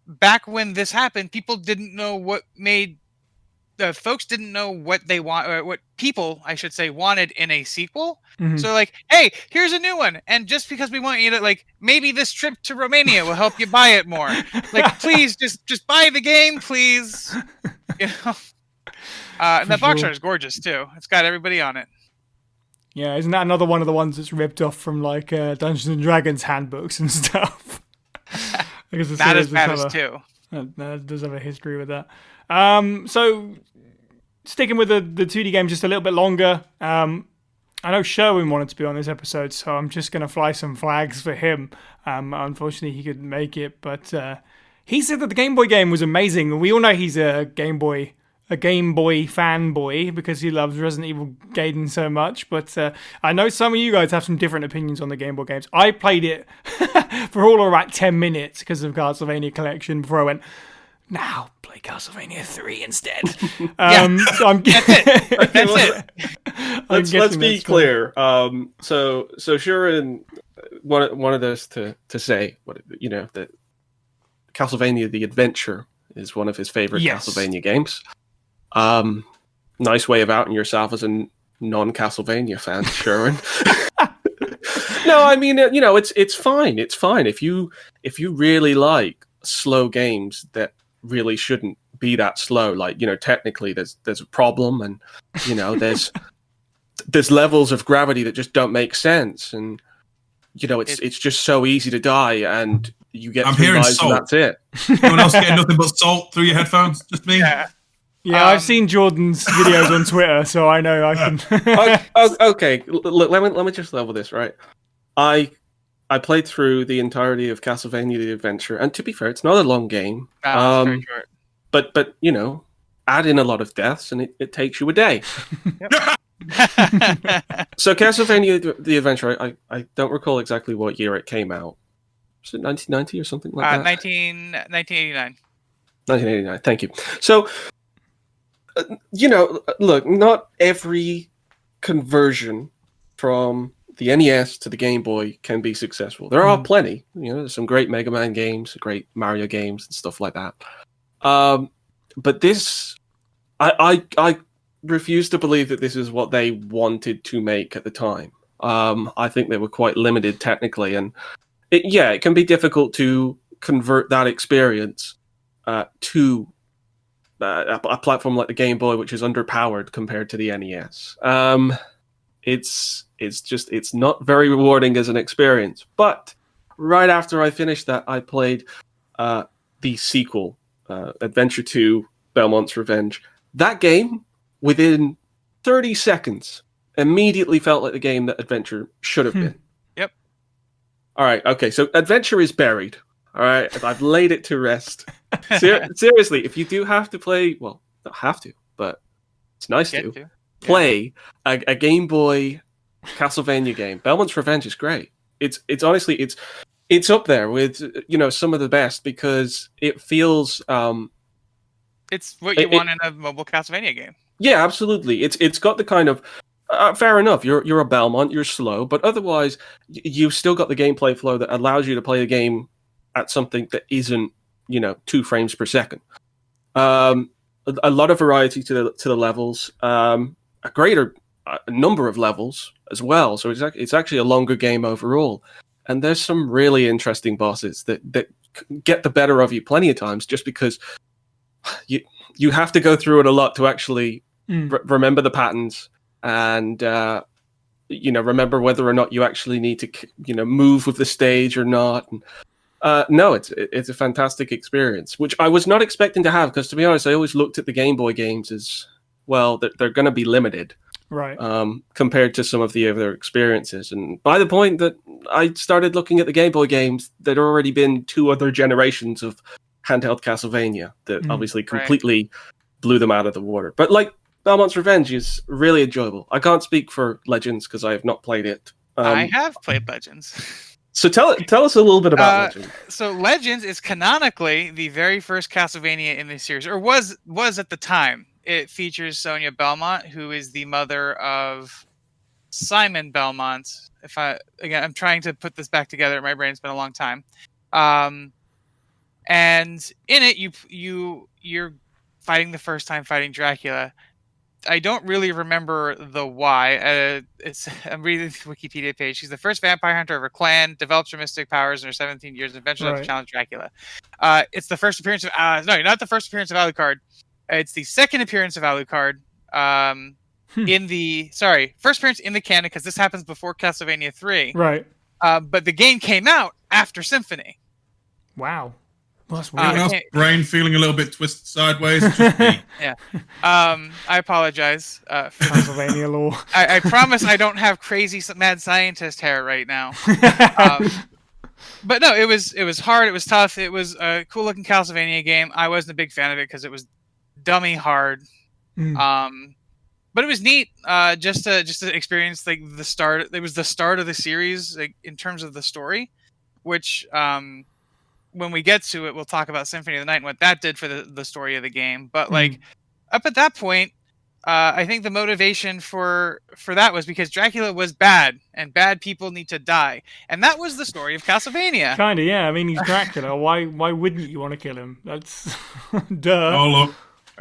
back when this happened, people didn't know what made folks didn't know what they want, or what people, I should say, wanted in a sequel. Mm-hmm. So hey, here's a new one, and just because we want you to maybe this trip to Romania will help you buy it more. Please just buy the game, please. And that box art is gorgeous too. It's got everybody on it. Yeah, isn't that another one of the ones that's ripped off from Dungeons and Dragons handbooks and stuff? That is bad as too. That does have a history with that. So sticking with the 2D game just a little bit longer. I know Sherwin wanted to be on this episode, so I'm just going to fly some flags for him. Unfortunately, he couldn't make it, but he said that the Game Boy game was amazing. And we all know he's a Game Boy fanboy because he loves Resident Evil Gaiden so much. But I know some of you guys have some different opinions on the Game Boy games. I played it for all of about 10 minutes because of Castlevania Collection before I went, now play Castlevania 3 instead. So I'm that's it. Let's be clear. So Shuren wanted us to say that Castlevania the Adventure is one of his favorite Castlevania games. Nice way of outing yourself as a non-Castlevania fan, Shuren. No, I mean it's fine. It's fine if you really like slow games that really shouldn't be that slow. Technically there's a problem, and there's levels of gravity that just don't make sense, and it's just so easy to die, and you get 3 lives and that's it. Anyone else getting nothing but salt through your headphones? Just me? Yeah, I've seen Jordan's videos on Twitter, so I know I can. Okay, let me just level this, right? I I played through the entirety of Castlevania: The Adventure, and to be fair, it's not a long game. It's very short. But you know, add in a lot of deaths, and it takes you a day. So Castlevania: The Adventure, I don't recall exactly what year it came out. Was it 1990 or something like that? 1989. 1989. Thank you. So, you know, look, not every conversion from the NES to the Game Boy can be successful. There are plenty. You know, there's some great Mega Man games, great Mario games, and stuff like that. But this, I refuse to believe that this is what they wanted to make at the time. I think they were quite limited technically, and it can be difficult to convert that experience to a platform like the Game Boy, which is underpowered compared to the NES. It's not very rewarding as an experience. But right after I finished that, I played the sequel, Adventure 2: Belmont's Revenge. That game, within 30 seconds, immediately felt like the game that Adventure should have been. Yep. All right, okay, so Adventure is buried. All right, I've laid it to rest. Seriously, if you do have to play, well, not have to, but it's nice to play a Game Boy Castlevania game. Belmont's Revenge is great. It's honestly it's up there with, you know, some of the best, because it feels it's what you want in a mobile Castlevania game. Yeah, absolutely. It's got the kind of fair enough. You're a Belmont. You're slow, but otherwise you've still got the gameplay flow that allows you to play the game at something that isn't, you know, 2 frames per second. A lot of variety to the levels. A greater number of levels as well. So it's actually a longer game overall. And there's some really interesting bosses that get the better of you plenty of times, just because you have to go through it a lot to actually remember the patterns and you know, remember whether or not you actually need to, you know, move with the stage or not. And, no, it's a fantastic experience, which I was not expecting to have, because, to be honest, I always looked at the Game Boy games as, well, they're going to be limited, right? Compared to some of the other experiences. And by the point that I started looking at the Game Boy games, there'd already been 2 other generations of handheld Castlevania that obviously completely blew them out of the water. But like, Belmont's Revenge is really enjoyable. I can't speak for Legends because I have not played it. I have played Legends. So tell us a little bit about Legends. So Legends is canonically the very first Castlevania in the series, or was at the time. It features Sonia Belmont, who is the mother of Simon Belmont. I'm trying to put this back together. My brain's been a long time. And in it, you're fighting the first time fighting Dracula. I don't really remember the why. I'm reading the Wikipedia page. She's the first vampire hunter of her clan, develops her mystic powers in her 17 years, and eventually has to challenge Dracula. It's the first appearance of... no, not the first appearance of Alucard. It's the second appearance of Alucard. First appearance in the canon, because this happens before Castlevania 3. Right. But the game came out after Symphony. Wow. Well, that's weird. Anyone else brain feeling a little bit twisted sideways? Yeah. I apologize. For Pennsylvania law. I promise I don't have crazy mad scientist hair right now. But no, it was hard. It was tough. It was a cool looking Castlevania game. I wasn't a big fan of it because it was dummy hard. But it was neat. Just to experience like the start. It was the start of the series, like, in terms of the story, which when we get to it, we'll talk about Symphony of the Night and what that did for the story of the game. But like up at that point, I think the motivation for that was because Dracula was bad, and bad people need to die, and that was the story of Castlevania. Kinda, yeah. I mean, he's Dracula. Why wouldn't you want to kill him? That's duh. Oh look,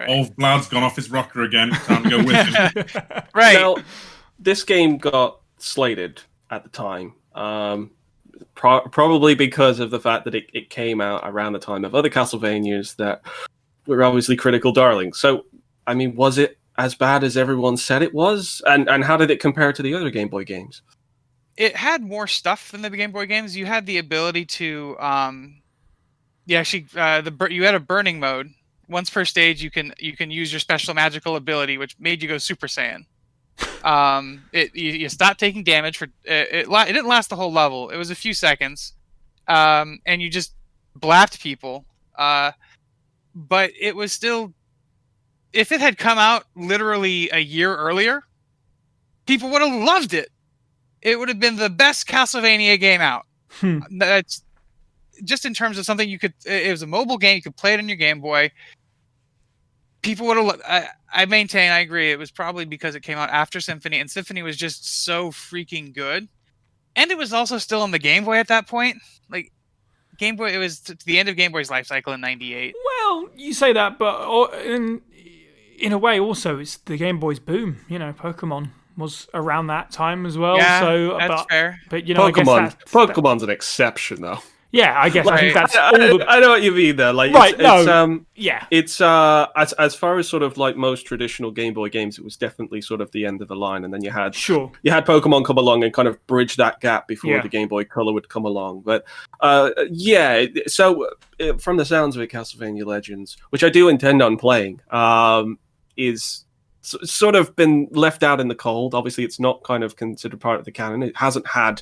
old Vlad's gone off his rocker again. Time to go with him. Right. Now, this game got slated at the time. Probably because of the fact that it came out around the time of other Castlevanias that were obviously critical darlings. So, I mean, was it as bad as everyone said it was? And how did it compare to the other Game Boy games? It had more stuff than the Game Boy games. You had the ability to, you had a burning mode. Once per stage, you can use your special magical ability, which made you go Super Saiyan. You stopped taking damage for it didn't last the whole level. It was a few seconds, and you just blapped people. But it was still, if it had come out literally a year earlier, people would have loved it. It would have been the best Castlevania game out. That's just in terms of something you could. It was a mobile game. You could play it on your Game Boy. People would have. I maintain. I agree. It was probably because it came out after Symphony, and Symphony was just so freaking good. And it was also still on the Game Boy at that point. Like Game Boy, it was to the end of Game Boy's life cycle in '98. Well, you say that, but in a way, also it's the Game Boy's boom. You know, Pokemon was around that time as well. Yeah, so that's fair. But you know, Pokemon's an exception, though. Yeah, I guess I think that's all the. I know what you mean there. Like, right? It's as far as sort of like most traditional Game Boy games, it was definitely sort of the end of the line, and then you had Pokemon come along and kind of bridge that gap before the Game Boy Color would come along. But so from the sounds of it, Castlevania Legends, which I do intend on playing, is sort of been left out in the cold. Obviously, it's not kind of considered part of the canon. It hasn't had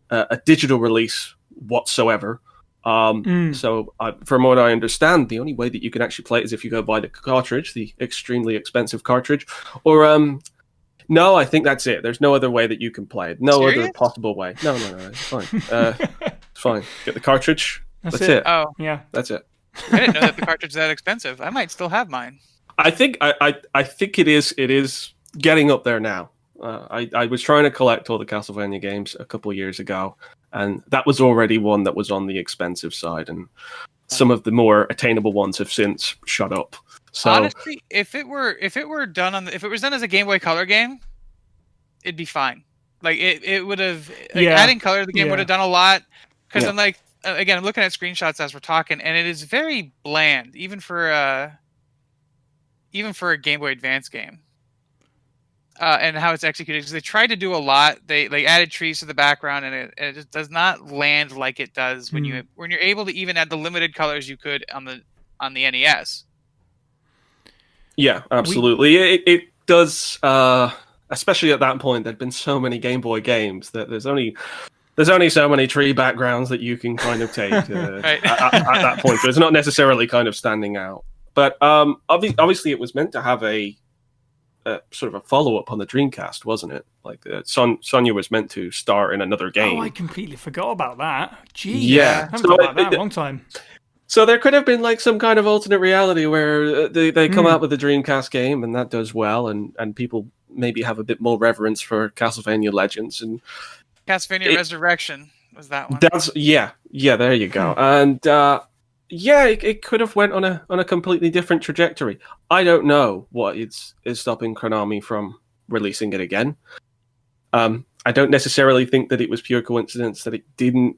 a digital release whatsoever. So from what I understand, the only way that you can actually play it is if you go buy the cartridge, the extremely expensive cartridge, or no, I think that's it. There's no other way that you can play it. No other possible way. No, it's fine. It's fine. Get the cartridge. That's it. Oh, yeah, that's it. I didn't know that the cartridge is that expensive. I might still have mine. I think it is getting up there now. I was trying to collect all the Castlevania games a couple of years ago, and that was already one that was on the expensive side, and some of the more attainable ones have since shut up. So honestly, if it were done if it was done as a Game Boy Color game, it'd be fine. Like it would have adding color to the game would have done a lot. Because I'm like, again, I'm looking at screenshots as we're talking, and it is very bland, even for a Game Boy Advance game. And how it's executed, because they tried to do a lot. They added trees to the background, and it just does not land like it does when you're able to even add the limited colors you could on the NES. Yeah, absolutely. It does, especially at that point. There'd been so many Game Boy games that there's only so many tree backgrounds that you can kind of take at that point. So it's not necessarily kind of standing out. But obviously, it was meant to have a sort of a follow-up on the Dreamcast, wasn't it? Like Sonya was meant to star in another game. Oh, I completely forgot about that. Gee, yeah, I haven't thought about that in a long time. So there could have been like some kind of alternate reality where they come out with a Dreamcast game and that does well, and people maybe have a bit more reverence for Castlevania Legends and Castlevania Resurrection was that one. That's yeah. There you go. And it could have went on a completely different trajectory. I don't know what is stopping Konami from releasing it again. I don't necessarily think that it was pure coincidence that it didn't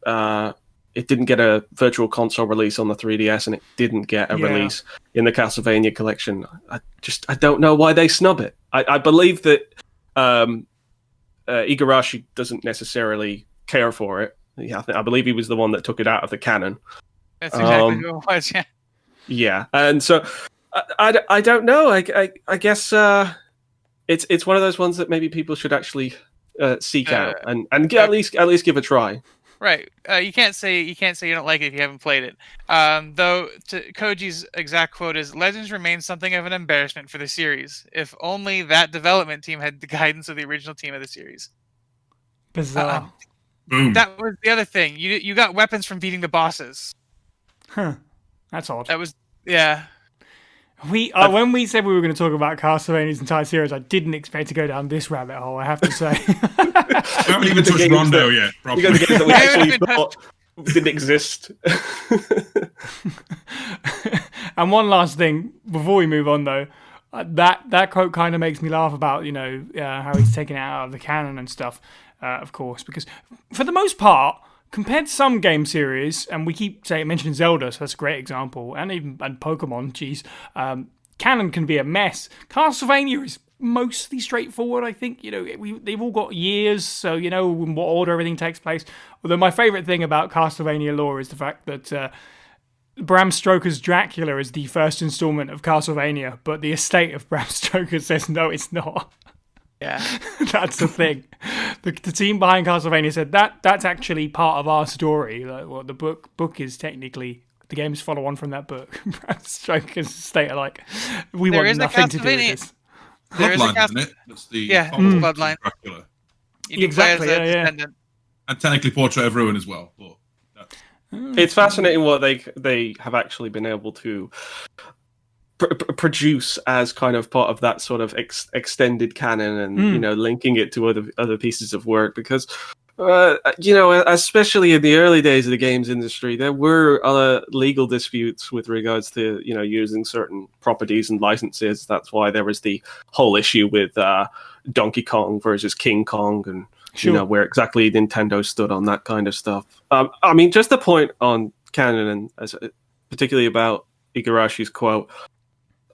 get a virtual console release on the 3DS and it didn't get a release in the Castlevania collection. I don't know why they snub it. I believe that Igarashi doesn't necessarily care for it. I believe he was the one that took it out of the canon. That's exactly who it was, yeah. Yeah, and so I don't know. I guess it's one of those ones that maybe people should actually seek out and at least give a try. Right. You can't say you don't like it if you haven't played it. Though Koji's exact quote is, "Legends remains something of an embarrassment for the series. If only that development team had the guidance of the original team of the series." Bizarre. That was the other thing. You got weapons from beating the bosses. Huh. That's odd. That was when we said we were going to talk about Castlevania's entire series, I didn't expect to go down this rabbit hole, I have to say. We haven't even touched Rondo yet, probably. You got the games that we actually thought didn't exist. And one last thing, before we move on though, that quote kind of makes me laugh about, how he's taken it out of the canon and stuff, of course, because for the most part, compared to some game series, and we keep mentioning Zelda, so that's a great example, and Pokemon, canon can be a mess. Castlevania is mostly straightforward, I think. They've all got years, so in what order everything takes place. Although my favourite thing about Castlevania lore is the fact that Bram Stoker's Dracula is the first installment of Castlevania, but the estate of Bram Stoker says no, it's not. Yeah. That's the thing. The team behind Castlevania said that's actually part of our story. Like, well, the book is technically the games follow on from that book. Strokers state like we There want is a nothing to do with Castlevania- this. There is a Bloodline, isn't it? That's the Yeah, follow-up it's to Bloodline. Dracula. You do Exactly, play as a yeah. descendant. And technically Portrait of Ruin as well. But that's... It's fascinating what they have actually been able to produce as kind of part of that sort of extended canon, and linking it to other pieces of work, because especially in the early days of the games industry, there were other legal disputes with regards to using certain properties and licenses. That's why there was the whole issue with Donkey Kong versus King Kong, and where exactly Nintendo stood on that kind of stuff. I mean, just the point on canon, and particularly about Igarashi's quote.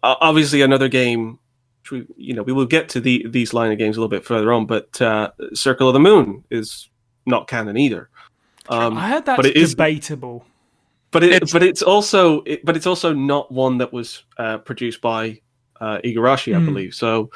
Obviously, another game. We will get to these line of games a little bit further on, but Circle of the Moon is not canon either. I heard that's debatable. But it's also not one that was produced by Igarashi, I believe. So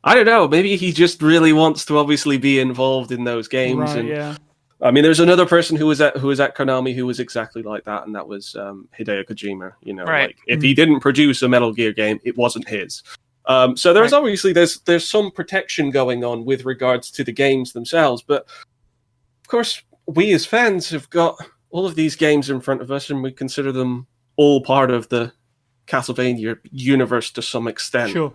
I don't know. Maybe he just really wants to obviously be involved in those games. Right, and yeah. I mean, there's another person who was at Konami who was exactly like that, and that was Hideo Kojima. Right. Like if he didn't produce a Metal Gear game, it wasn't his. So there's obviously there's some protection going on with regards to the games themselves, but of course we as fans have got all of these games in front of us, and we consider them all part of the Castlevania universe to some extent. Sure.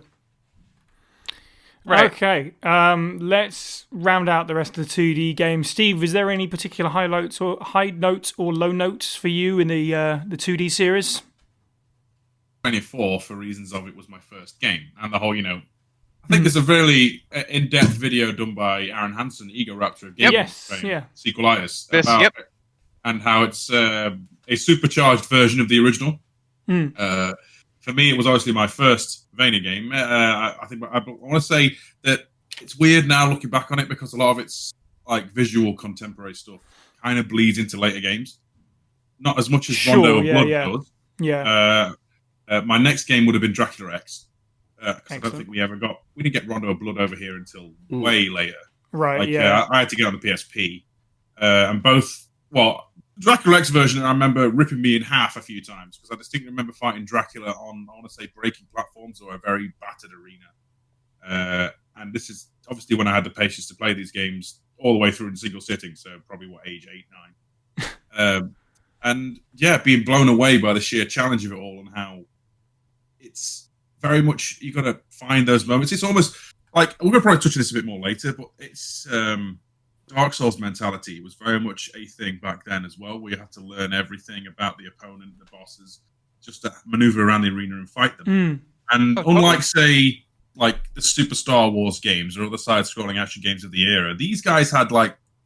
Right. Okay, let's round out the rest of the 2D games. Steve, is there any particular high notes or low notes for you in the 2D series? 24 for reasons of it was my first game, and the whole I think there's a really in-depth video done by Aaron Hansen, Ego Raptor of GameBoy, Sequelitis, about it, and how it's a supercharged version of the original. For me, it was obviously my first Vania game. I think I want to say that it's weird now looking back on it, because a lot of it's like visual contemporary stuff kind of bleeds into later games. Not as much as Rondo of Blood does. Yeah. My next game would have been Dracula X. Because I don't think we didn't get Rondo of Blood over here until way later. Right, I had to get on the PSP. And Dracula X version, I remember ripping me in half a few times, because I distinctly remember fighting Dracula on, I want to say, breaking platforms or a very battered arena. And this is obviously when I had the patience to play these games all the way through in single sitting, so probably age 8, 9. And being blown away by the sheer challenge of it all, and how it's very much, you got to find those moments. It's almost like, we're going to probably touch on this a bit more later, but it's Dark Souls mentality was very much a thing back then as well, where you had to learn everything about the opponent, the bosses, just to maneuver around the arena and fight them. And unlike, say, like the Super Star Wars games or other side-scrolling action games of the era, these guys had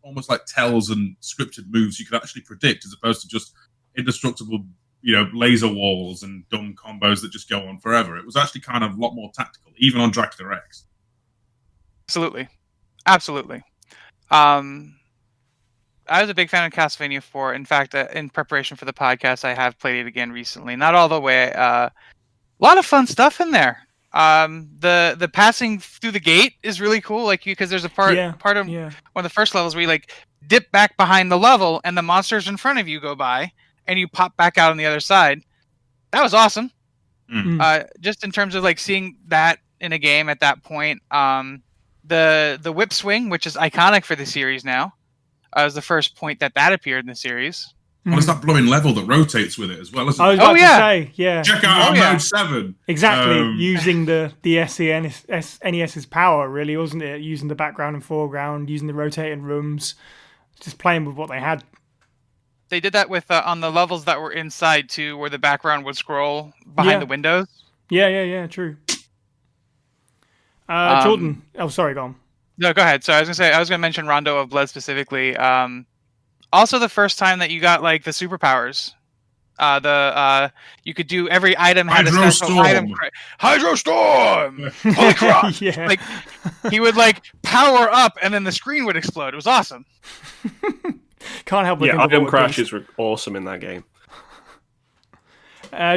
almost like tells and scripted moves you could actually predict, as opposed to just indestructible, laser walls and dumb combos that just go on forever. It was actually kind of a lot more tactical, even on Dracula X. Absolutely. I was a big fan of Castlevania 4. In fact, in preparation for the podcast, I have played it again recently. Not all the way. A lot of fun stuff in there. The passing through the gate is really cool, because there's a part of one of the first levels where you dip back behind the level and the monsters in front of you go by and you pop back out on the other side. That was awesome. Just in terms of seeing that in a game at that point. The whip swing, which is iconic for the series now, was the first point that appeared in the series. Well, it's that blowing level that rotates with it as well, isn't it? I was about to say, yeah. Check out Mode 7. Exactly, using the NES's power, really, wasn't it? Using the background and foreground, using the rotating rooms, just playing with what they had. They did that with on the levels that were inside, too, where the background would scroll behind the windows. Yeah, true. Jordan. Oh, sorry, go on. No, go ahead. So I was going to mention Rondo of Blood specifically. Also, the first time that you got the superpowers, you could do every item had a special item. Hydrostorm! Holy crap! Yeah. He would power up, and then the screen would explode. It was awesome. Can't help but think item crashes were awesome in that game.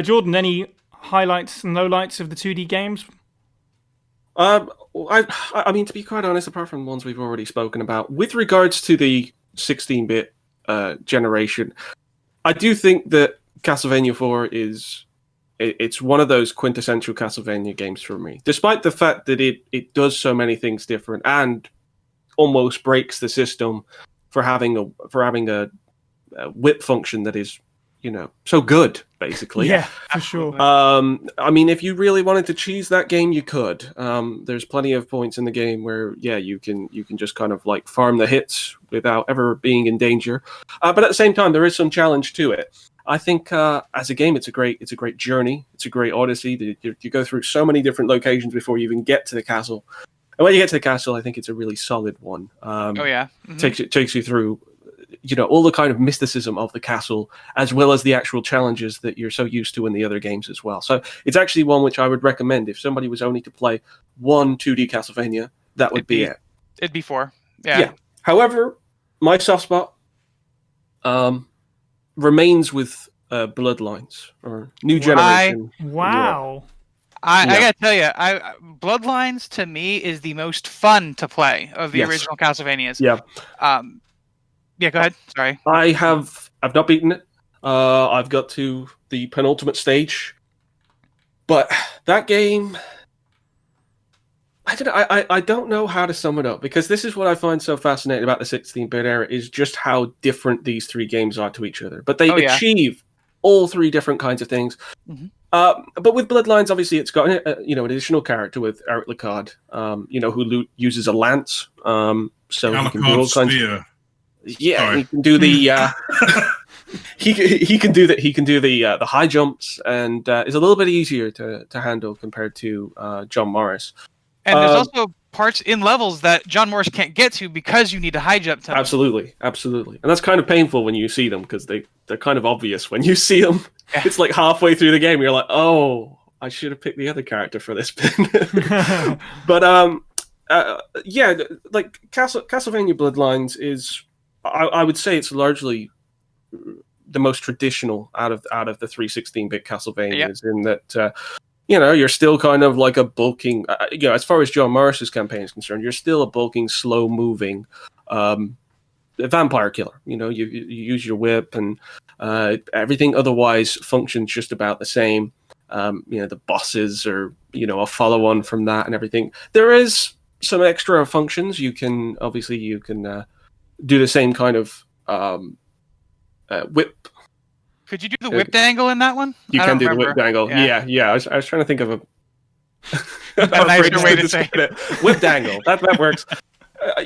Jordan, any highlights and lowlights of the 2D games? I mean, to be quite honest, apart from the ones we've already spoken about, with regards to the 16-bit generation, I do think that Castlevania 4 it's one of those quintessential Castlevania games for me. Despite the fact that it does so many things different and almost breaks the system for having a whip function that is, so good, basically. Yeah, for sure. I mean, if you really wanted to cheese that game, you could. There's plenty of points in the game where, you can just kind of like farm the hits without ever being in danger. But at the same time, there is some challenge to it. I think as a game, it's a great journey. It's a great odyssey. You go through so many different locations before you even get to the castle. And when you get to the castle, I think it's a really solid one. Takes you through all the kind of mysticism of the castle, as well as the actual challenges that you're so used to in the other games as well. So it's actually one which I would recommend if somebody was only to play one 2D Castlevania. That would be it. It'd be 4. Yeah. However, my soft spot remains with Bloodlines or New Generation. Wow. I gotta tell you, Bloodlines to me is the most fun to play of the original Castlevanias. Yeah. Yeah, go ahead. Sorry. I've not beaten it. I've got to the penultimate stage, but that game, I don't know how to sum it up, because this is what I find so fascinating about the 16-bit era is just how different these three games are to each other. But they achieve all three different kinds of things. Mm-hmm. But with Bloodlines, obviously, it's got an additional character with Eric Lecard, who uses a lance, so he can do all kinds of. Yeah, he can do the he can do the high jumps, and is a little bit easier to handle compared to John Morris. And there's also parts in levels that John Morris can't get to because you need to high jump to them. Absolutely, and that's kind of painful when you see them, because they're kind of obvious when you see them. Yeah. It's like halfway through the game, you're like, oh, I should have picked the other character for this bit. But like Castlevania Bloodlines is. I would say it's largely the most traditional out of the 316-bit Castlevanias, in that you're still kind of like a bulking, as far as John Morris's campaign is concerned, you're still a bulking, slow-moving vampire killer. You use your whip, and everything otherwise functions just about the same. The bosses are a follow-on from that and everything. There is some extra functions. You can do the same kind of whip. Could you do the whip dangle in that one? You can do the whip dangle. Yeah. I was trying to think of a nicer way to say it. Whip dangle. That works.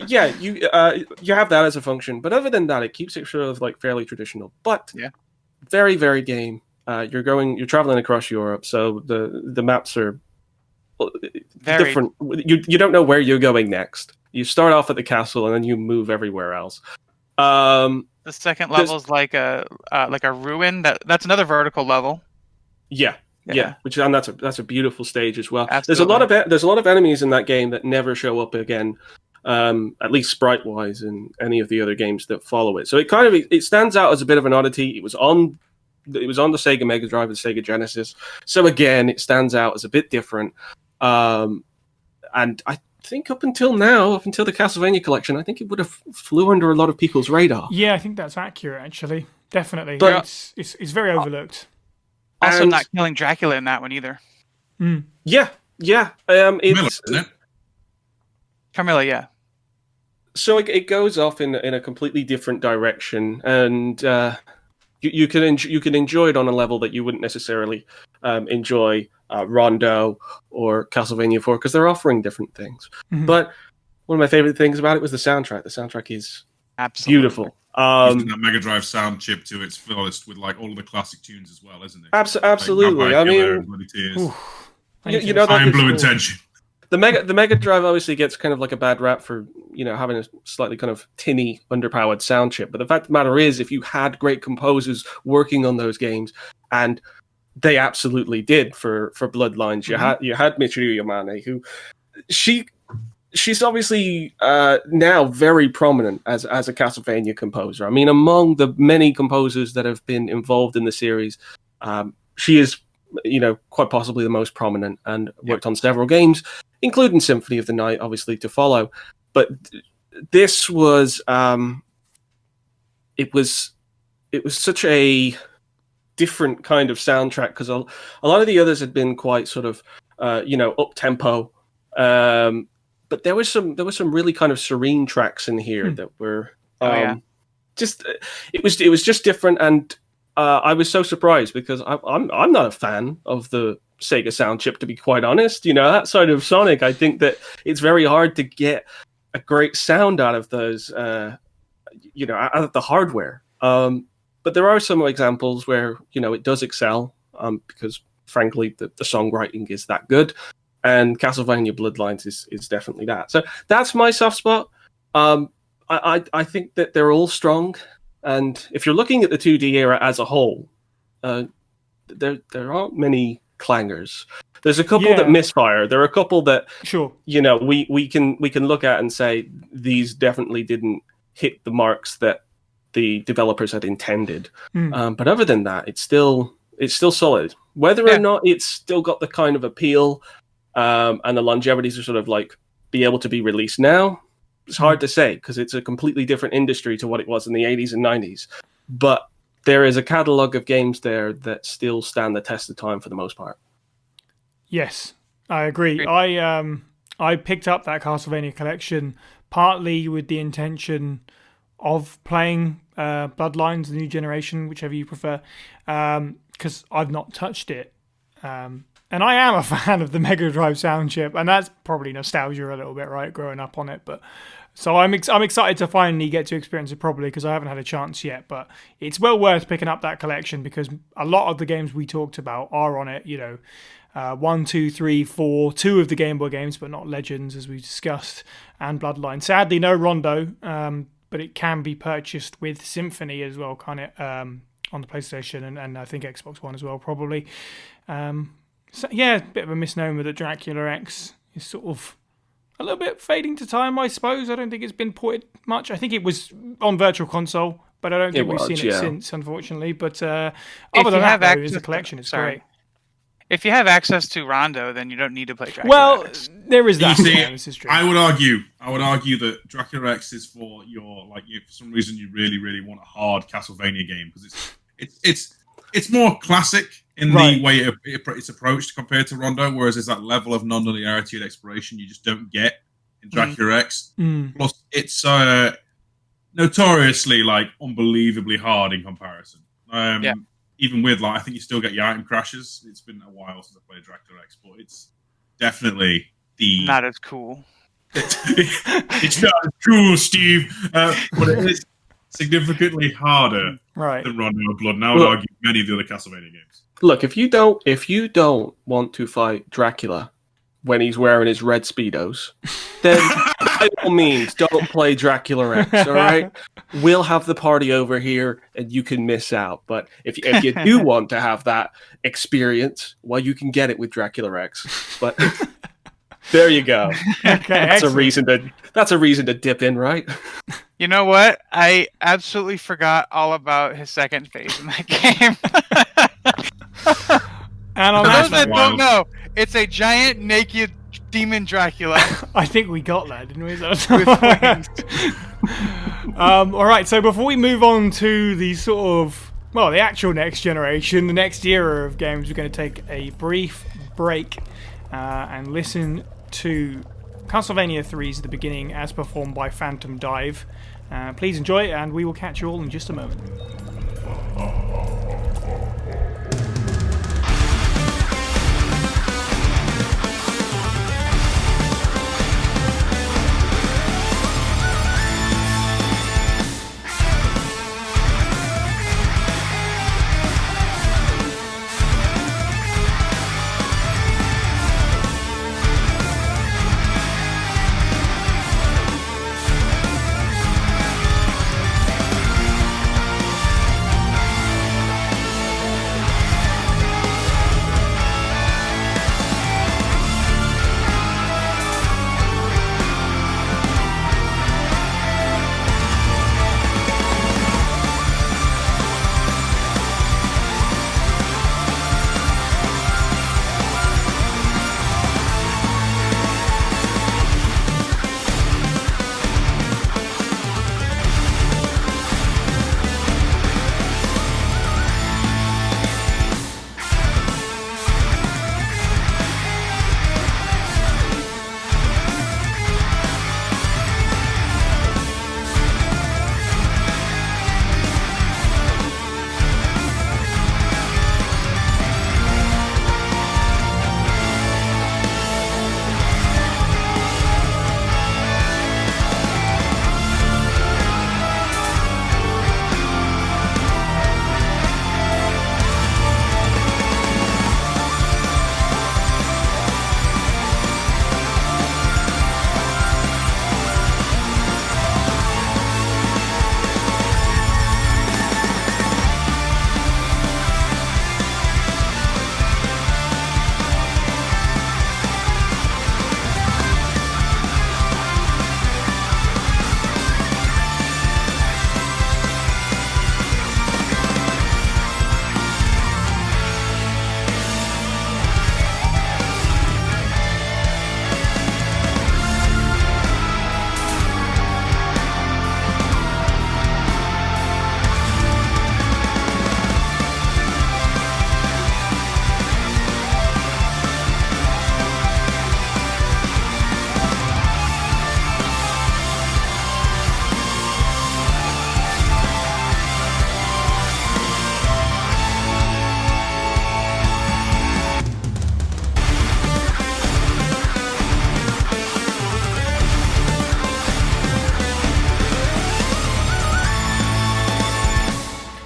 You have that as a function, but other than that, it keeps it sort of like fairly traditional. But very, very game. You're traveling across Europe, so the maps are very different. You don't know where you're going next. You start off at the castle, and then you move everywhere else. The second level is like a ruin. That's another vertical level. Yeah. That's a beautiful stage as well. Absolutely. There's a lot of enemies in that game that never show up again, at least sprite wise, in any of the other games that follow it. So it stands out as a bit of an oddity. It was on the Sega Mega Drive and Sega Genesis, so again it stands out as a bit different. And I think up until the Castlevania collection, I think it would have flew under a lot of people's radar. Yeah, I think that's accurate, actually. Definitely. But it's very overlooked. Also not killing Dracula in that one either. Mm. Yeah. It's Carmilla, yeah. So it goes off in a completely different direction, and you can enjoy it on a level that you wouldn't necessarily enjoy Rondo or Castlevania 4, because they're offering different things. Mm-hmm. But one of my favorite things about it was the soundtrack. The soundtrack is beautiful. Using that Mega Drive sound chip to its fullest with like all of the classic tunes as well, isn't it? Absolutely. Like, Bloody Tears. Iron Blue Intention. The Mega Drive obviously gets kind of like a bad rap for having a slightly kind of tinny, underpowered sound chip. But the fact of the matter is, if you had great composers working on those games, and they absolutely did for Bloodlines, you had Michiru Yamane, who she's obviously now very prominent as a Castlevania composer. I mean, among the many composers that have been involved in the series, she is quite possibly the most prominent, and worked on several games, including Symphony of the Night, obviously, to follow. But this was, it was such a different kind of soundtrack, because a lot of the others had been quite sort of, up tempo. But there was some really kind of serene tracks in here that were just it was just different, and I was so surprised, because I'm not a fan of the Sega sound chip, to be quite honest. That side of Sonic, I think that it's very hard to get a great sound out of those, out of the hardware. But there are some examples where it does excel, because frankly the songwriting is that good, and Castlevania Bloodlines is definitely that. So that's my soft spot. I think that they're all strong, and if you're looking at the 2D era as a whole, there aren't many clangers. There's a couple that misfire. There are a couple that we can look at and say these definitely didn't hit the marks that the developers had intended. But other than that, it's still solid. Whether or not it's still got the kind of appeal and the longevity to sort of like be able to be released now, it's hard to say, because it's a completely different industry to what it was in the 80s and 90s. But there is a catalogue of games there that still stand the test of time for the most part. Yes, I agree. I picked up that Castlevania collection partly with the intention of playing Bloodlines, the new generation, whichever you prefer, because I've not touched it. And I am a fan of the Mega Drive sound chip, and that's probably nostalgia a little bit, right, growing up on it. But so I'm excited to finally get to experience it properly, because I haven't had a chance yet. But it's well worth picking up that collection, because a lot of the games we talked about are on it. 1, 2, 3, 4, 2 of the Game Boy games, but not Legends, as we discussed, and Bloodline. Sadly, no Rondo, but it can be purchased with Symphony as well, can't it? On the PlayStation and I think Xbox One as well, probably. So, yeah, a bit of a misnomer that Dracula X is sort of a little bit fading to time, I suppose. I don't think it's been ported much. I think it was on Virtual Console, but I don't think we've seen it since, unfortunately. But other than that, though, as a collection, it's great. If you have access to Rondo, then you don't need to play Dracula X. Well, there is that. This is true. I would argue that Dracula X is for your, like, if for some reason you really, really want a hard Castlevania game, because it's more classic in the way it's approached compared to Rondo, whereas there's that level of non-linearity and exploration you just don't get in Dracula X. Plus, it's notoriously, like, unbelievably hard in comparison. Even with, like, I think you still get your item crashes. It's been a while since I played Dracula X, but it's definitely not as cool. It's not as cool, Steve, but it is significantly harder than Rondo of Blood, and I would argue many of the other Castlevania games. Look, if you don't want to fight Dracula when he's wearing his red Speedos, then by all means, don't play Dracula X, all right? We'll have the party over here, and you can miss out. But if you do want to have that experience, well, you can get it with Dracula X. But there you go. Okay, that's a reason to dip in, right? You know what? I absolutely forgot all about his second phase in that game. And for those that don't know, it's a giant naked demon Dracula. I think we got that, didn't we? All right, so before we move on to the the actual next generation, the next era of games, we're going to take a brief break and listen to Castlevania 3's The Beginning as performed by Phantom Dive. Please enjoy it, and we will catch you all in just a moment.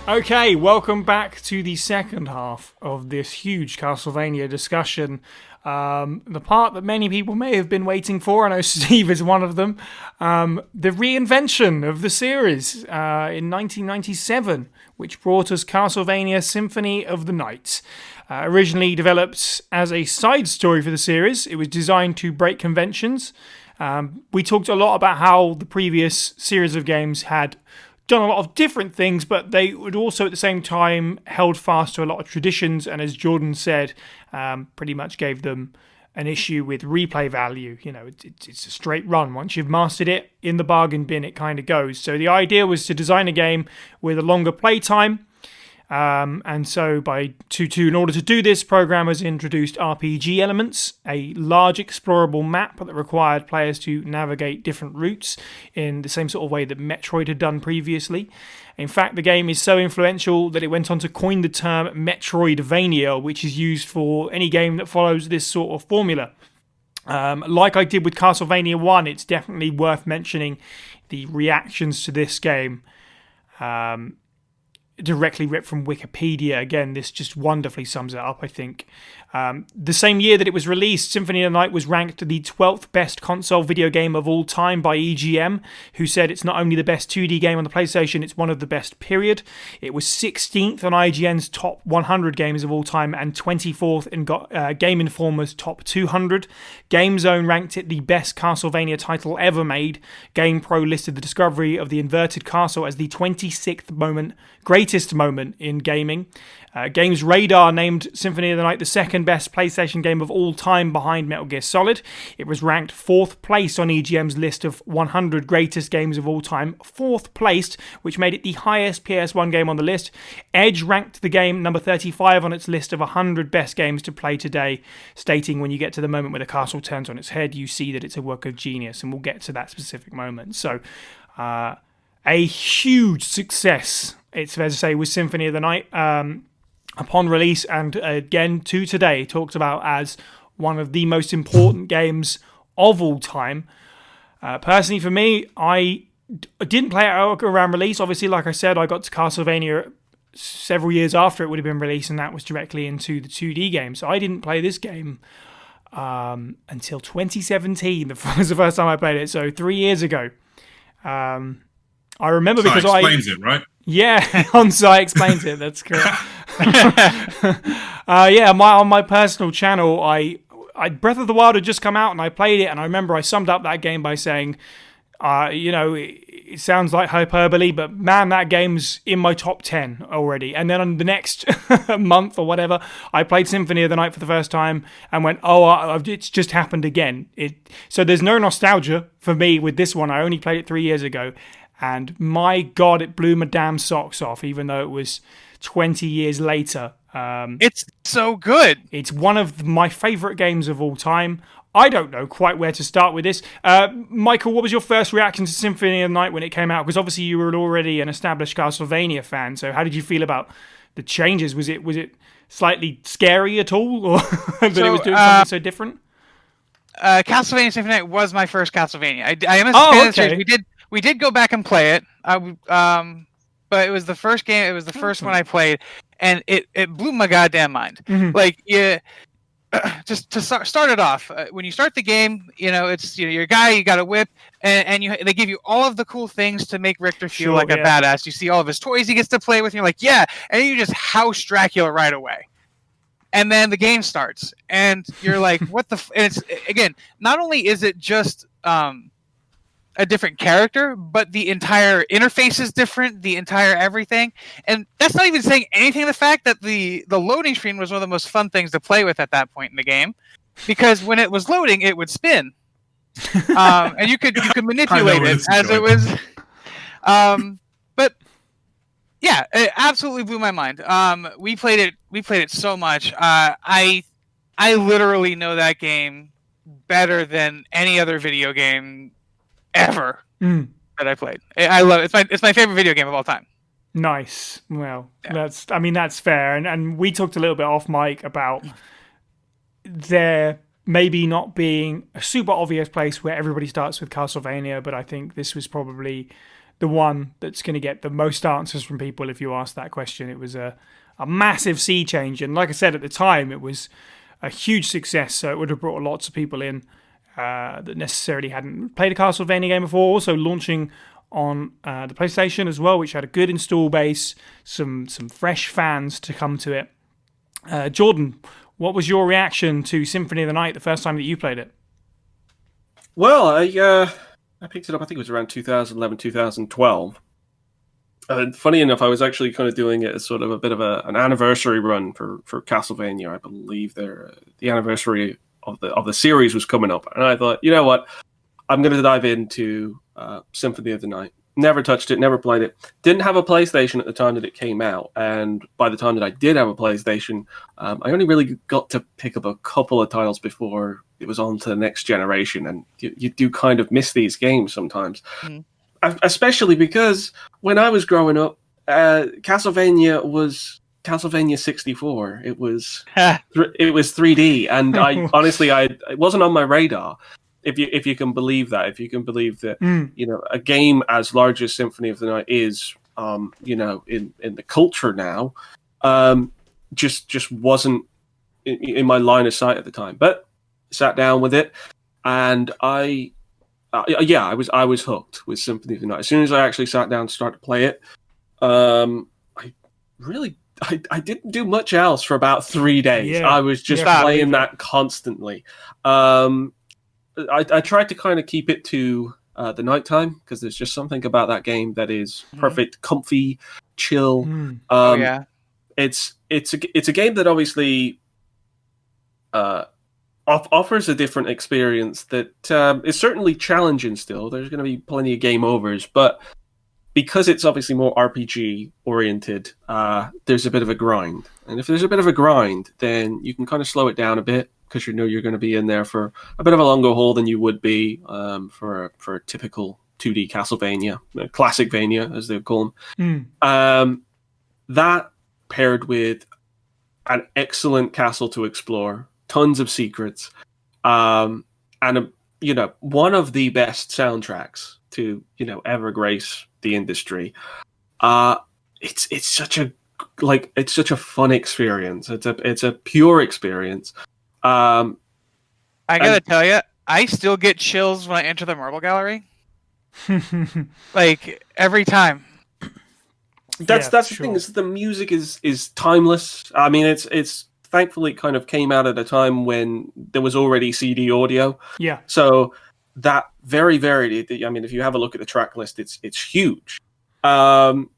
Okay, welcome back to the second half of this huge Castlevania discussion. The part that many people may have been waiting for, I know Steve is one of them, the reinvention of the series in 1997, which brought us Castlevania Symphony of the Night. Originally developed as a side story for the series, it was designed to break conventions. We talked a lot about how the previous series of games had done a lot of different things, but they would also at the same time held fast to a lot of traditions, and as Jordan said, pretty much gave them an issue with replay value. You know, it's a straight run. Once you've mastered it, in the bargain bin it kind of goes. So the idea was to design a game with a longer play time. And so in order to do this, programmers introduced RPG elements, a large explorable map that required players to navigate different routes in the same sort of way that Metroid had done previously. In fact, the game is so influential that it went on to coin the term Metroidvania, which is used for any game that follows this sort of formula. Like I did with Castlevania 1, it's definitely worth mentioning the reactions to this game. Directly ripped from Wikipedia. Again, this just wonderfully sums it up, I think. The same year that it was released, Symphony of the Night was ranked the 12th best console video game of all time by EGM, who said it's not only the best 2D game on the PlayStation, it's one of the best, period. It was 16th on IGN's top 100 games of all time and 24th in Game Informer's top 200. GameZone ranked it the best Castlevania title ever made. GamePro listed the discovery of the inverted castle as the 26th greatest moment in gaming. Games Radar named Symphony of the Night the second best PlayStation game of all time behind Metal Gear Solid. It was ranked 4th place on EGM's list of 100 greatest games of all time, 4th placed, which made it the highest PS1 game on the list. Edge ranked the game number 35 on its list of 100 best games to play today, stating when you get to the moment where the castle turns on its head, you see that it's a work of genius, and we'll get to that specific moment. So, a huge success, it's fair to say, with Symphony of the Night. Upon release, and again to today, talked about as one of the most important games of all time. Personally, for me, I didn't play it around release. Obviously, like I said, I got to Castlevania several years after it would have been released, and that was directly into the 2D game. So I didn't play this game until 2017. That was the first time I played it, so 3 years ago. I remember so because explains it, right? Yeah, On-Site explains it. That's correct. On my personal channel, I Breath of the Wild had just come out, and I played it, and I remember I summed up that game by saying, it sounds like hyperbole, but man, that game's in my top 10 already. And then on the next month or whatever, I played Symphony of the Night for the first time and went, it's just happened again. So there's no nostalgia for me with this one. I only played it 3 years ago. And my God, it blew my damn socks off, even though it was 20 years later. It's so good. It's one of my favourite games of all time. I don't know quite where to start with this. Michael, what was your first reaction to Symphony of the Night when it came out? Because obviously you were already an established Castlevania fan. So how did you feel about the changes? Was it slightly scary at all, or that it was doing something so different? Castlevania Symphony of the Night was my first Castlevania. I am a fan of the series. We did go back and play it, but it was the first game. It was the first one I played, and it blew my goddamn mind. Mm-hmm. Like, just to start it off, when you start the game, it's you're a guy, you got a whip, and they give you all of the cool things to make Richter feel like a badass. You see all of his toys he gets to play with, and you're like, yeah, and then you just house Dracula right away. And then the game starts, and you're like, what the? And it's, again, not only is it just a different character, but the entire interface is different, the entire everything. And that's not even saying anything to the fact that the loading screen was one of the most fun things to play with at that point in the game, because when it was loading, it would spin. And you could manipulate it as it was. But yeah, it absolutely blew my mind. We played it so much. I literally know that game better than any other video game ever that I played. I love it. It's my favorite video game of all time. Nice. Well, that's fair. And we talked a little bit off mic about there maybe not being a super obvious place where everybody starts with Castlevania, but I think this was probably the one that's going to get the most answers from people if you ask that question. It was a massive sea change, and like I said at the time, it was a huge success. So it would have brought lots of people in that necessarily hadn't played a Castlevania game before. Also launching on the PlayStation as well, which had a good install base, some fresh fans to come to it. Jordan, what was your reaction to Symphony of the Night the first time that you played it? Well, I picked it up, I think it was around 2011, 2012. And funny enough, I was actually kind of doing it as sort of a bit of an anniversary run for Castlevania. I believe the anniversary of the series was coming up. And I thought, you know what? I'm going to dive into Symphony of the Night. Never touched it, never played it. Didn't have a PlayStation at the time that it came out. And by the time that I did have a PlayStation, I only really got to pick up a couple of titles before it was on to the next generation. And you do kind of miss these games sometimes. Especially because when I was growing up, Castlevania was Castlevania 64. It was 3D, and I honestly, it wasn't on my radar. If you can believe that, if you can believe that, a game as large as Symphony of the Night is, in the culture now, just wasn't in my line of sight at the time. But sat down with it, and I was hooked with Symphony of the Night. As soon as I actually sat down to start to play it, I didn't do much else for about 3 days. Yeah. I was just playing that constantly. I tried to kind of keep it to the nighttime because there's just something about that game that is perfect, comfy, chill. It's a game that obviously offers a different experience that is certainly challenging still. There's going to be plenty of game overs, but because it's obviously more RPG oriented, there's a bit of a grind. And if there's a bit of a grind, then you can kind of slow it down a bit because you know you're going to be in there for a bit of a longer haul than you would be for a typical 2D Castlevania, Classicvania as they call them. That paired with an excellent castle to explore, tons of secrets, and one of the best soundtracks to ever grace the industry. It's such a fun experience. It's a pure experience. I gotta tell you, I still get chills when I enter the Marble Gallery. Like every time. That's the thing, is the music is timeless. I mean, it's thankfully kind of came out at a time when there was already CD audio. Yeah. So that very varied. I mean, if you have a look at the track list, it's huge. And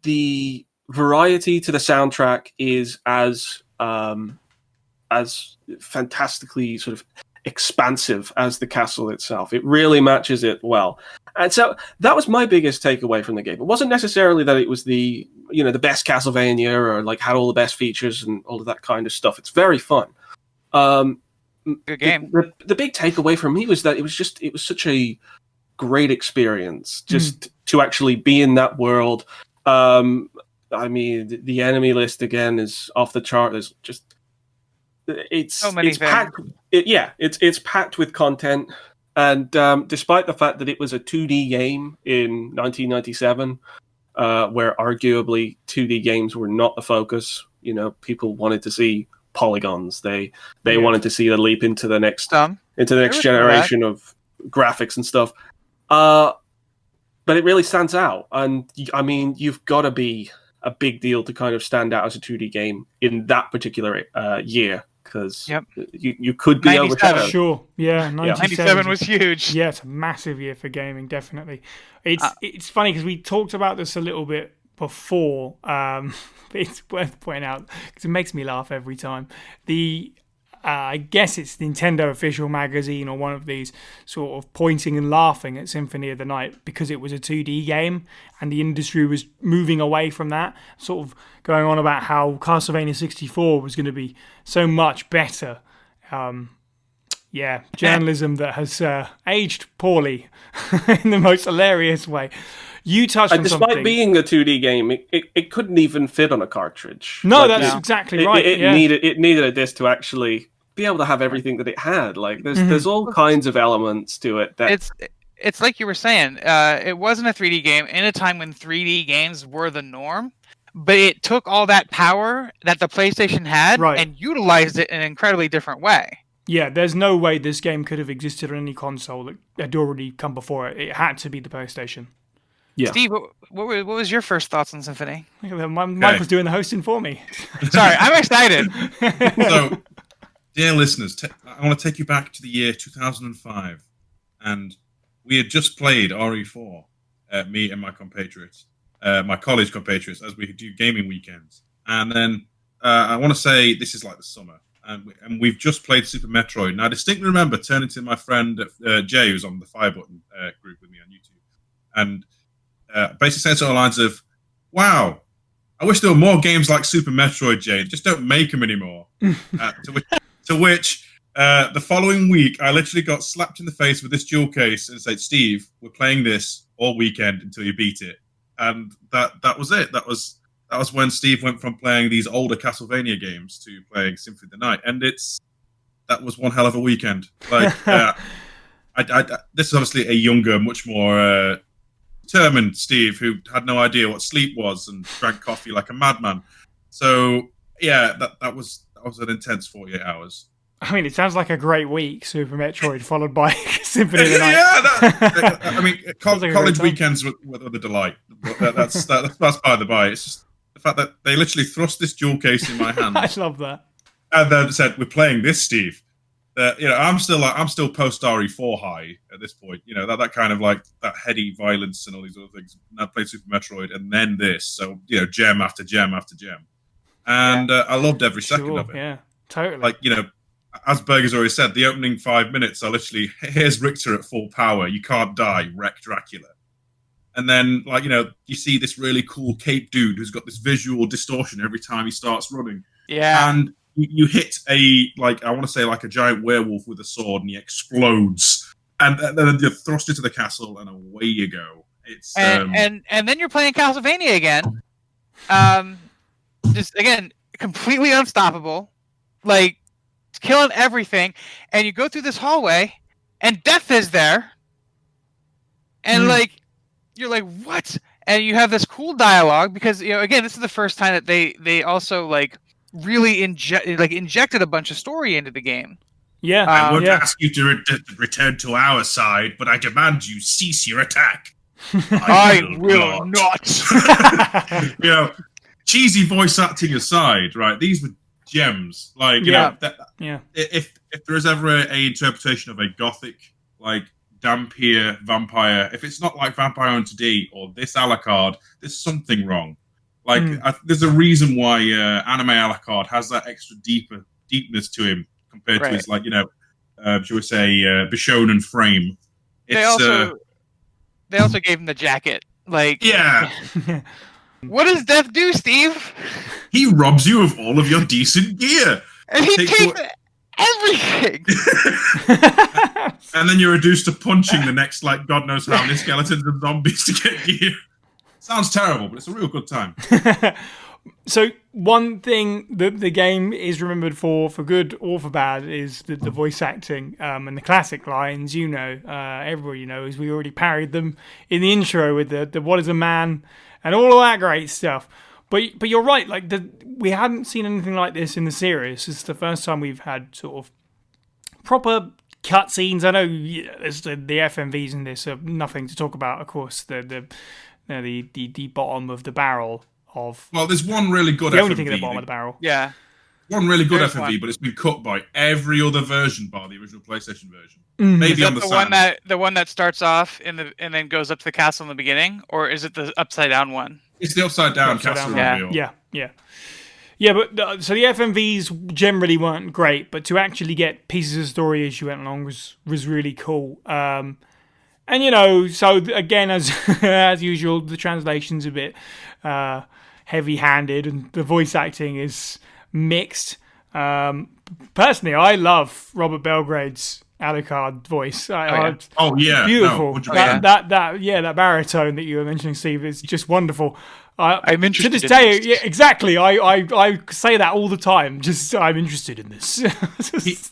the variety to the soundtrack is as fantastically sort of expansive as the castle itself. It really matches it well. And so that was my biggest takeaway from the game. It wasn't necessarily that it was the best Castlevania or like had all the best features and all of that kind of stuff. It's very fun. Good game. The big takeaway for me was that it was such a great experience just to actually be in that world. I mean, the enemy list again is off the chart. There's just it's packed. It's packed with content, and despite the fact that it was a 2D game in 1997, where arguably 2D games were not the focus, people wanted to see polygons. They wanted to see the leap into the next generation of graphics and stuff. But it really stands out, and I mean, you've got to be a big deal to kind of stand out as a 2D game in that particular year, because you could be overshadowed. Sure, yeah, 97 was huge. Yeah, it's a massive year for gaming, definitely. It's funny because we talked about this a little bit before. It's worth pointing out because it makes me laugh every time. I guess it's Nintendo Official Magazine or one of these sort of pointing and laughing at Symphony of the Night because it was a 2D game and the industry was moving away from that, sort of going on about how Castlevania 64 was going to be so much better. Journalism that has aged poorly in the most hilarious way. You touched on something. Despite being a 2D game, it couldn't even fit on a cartridge. No, that's exactly right. It needed a disc to actually be able to have everything that it had. Like there's all kinds of elements to it that it's like you were saying. It wasn't a 3D game in a time when 3D games were the norm, but it took all that power that the PlayStation had Right. and utilized it in an incredibly different way. Yeah, there's no way this game could have existed on any console that had already come before it. It had to be the PlayStation. Yeah. Steve, what was your first thoughts on Symphony? Look at that, Mike was doing the hosting for me. Sorry, I'm excited. So, dear listeners, I want to take you back to the year 2005, and we had just played RE4, me and my compatriots, my college compatriots, as we do gaming weekends. And then I want to say this is like the summer, and we've just played Super Metroid. And I distinctly remember turning to my friend Jay, who's on the Fire Button group with me on YouTube, and basically saying something along the lines of, "Wow, I wish there were more games like Super Metroid, Jay. Just don't make them anymore." To which the following week, I literally got slapped in the face with this jewel case and said, "Steve, we're playing this all weekend until you beat it." And that was it. That was when Steve went from playing these older Castlevania games to playing Symphony of the Night, and that was one hell of a weekend. Like, this is obviously a younger, much more determined Steve who had no idea what sleep was and drank coffee like a madman. So yeah, that was an intense 48 hours. I mean, it sounds like a great week, Super Metroid, followed by Symphony of the Night. Yeah, I mean, Sounds like a college great time. weekends were the delight. That's by the by. It's just the fact that they literally thrust this jewel case in my hand I love that. and then said, "We're playing this, Steve." I'm still post RE4 high at this point. That kind of like that heady violence and all these other things. And I played Super Metroid and then this, so gem after gem after gem, and I loved every second of it. Yeah, totally. Like as Berger's already said, the opening 5 minutes are literally, here's Richter at full power. You can't die. Wreck Dracula. And then, you see this really cool cape dude who's got this visual distortion every time he starts running. Yeah. And you hit I want to say like a giant werewolf with a sword, and he explodes. And then you're thrust into the castle, and away you go. It's and then you're playing Castlevania again. Just again, completely unstoppable. Like, killing everything, and you go through this hallway, and death is there, and you're like, what? And you have this cool dialogue because again, this is the first time that they also really injected a bunch of story into the game. Yeah, I won't ask you to return to our side, but I demand you cease your attack. I will not. Cheesy voice acting aside, right? These were gems. If there is ever a interpretation of a gothic Dampier vampire, if it's not like Vampire Hunter D or this Alucard, there's something wrong. There's a reason why anime Alucard has that extra deepness to him compared to his shall we say Bishonen frame. They also gave him the jacket. Yeah. What does Death do, Steve? He robs you of all of your decent gear. And he takes everything. And then you're reduced to punching the next, God knows how many skeletons and zombies to get gear. Sounds terrible, but it's a real good time. So one thing that the game is remembered for good or for bad, is the voice acting and the classic lines. Everybody knows. We already parried them in the intro with the "What is a man?" and all of that great stuff. But you're right. We hadn't seen anything like this in the series. It's the first time we've had sort of proper cutscenes. I know there's the FMVs in this are nothing to talk about. Of course, the bottom of the barrel of. Well, there's one really good. The FMV, only thing at the bottom of the barrel. Yeah. One really good There's FMV, one. but it's been cut by every other version bar the original PlayStation version. Maybe Is on that the the one that starts off and then goes up to the castle in the beginning, or is it the upside down one? It's the upside down Upside castle down. reveal. Yeah, but so the FMVs generally weren't great, but to actually get pieces of story as you went along was really cool. And so again, as usual, the translation's a bit heavy-handed, and the voice acting is mixed. Personally, I love Robert Belgrade's Alucard voice. Oh yeah, beautiful. No, 100%. That baritone that you were mentioning, Steve, is just wonderful. I'm interested. To this in day, this. yeah, exactly. I say that all the time. Just I'm interested in this.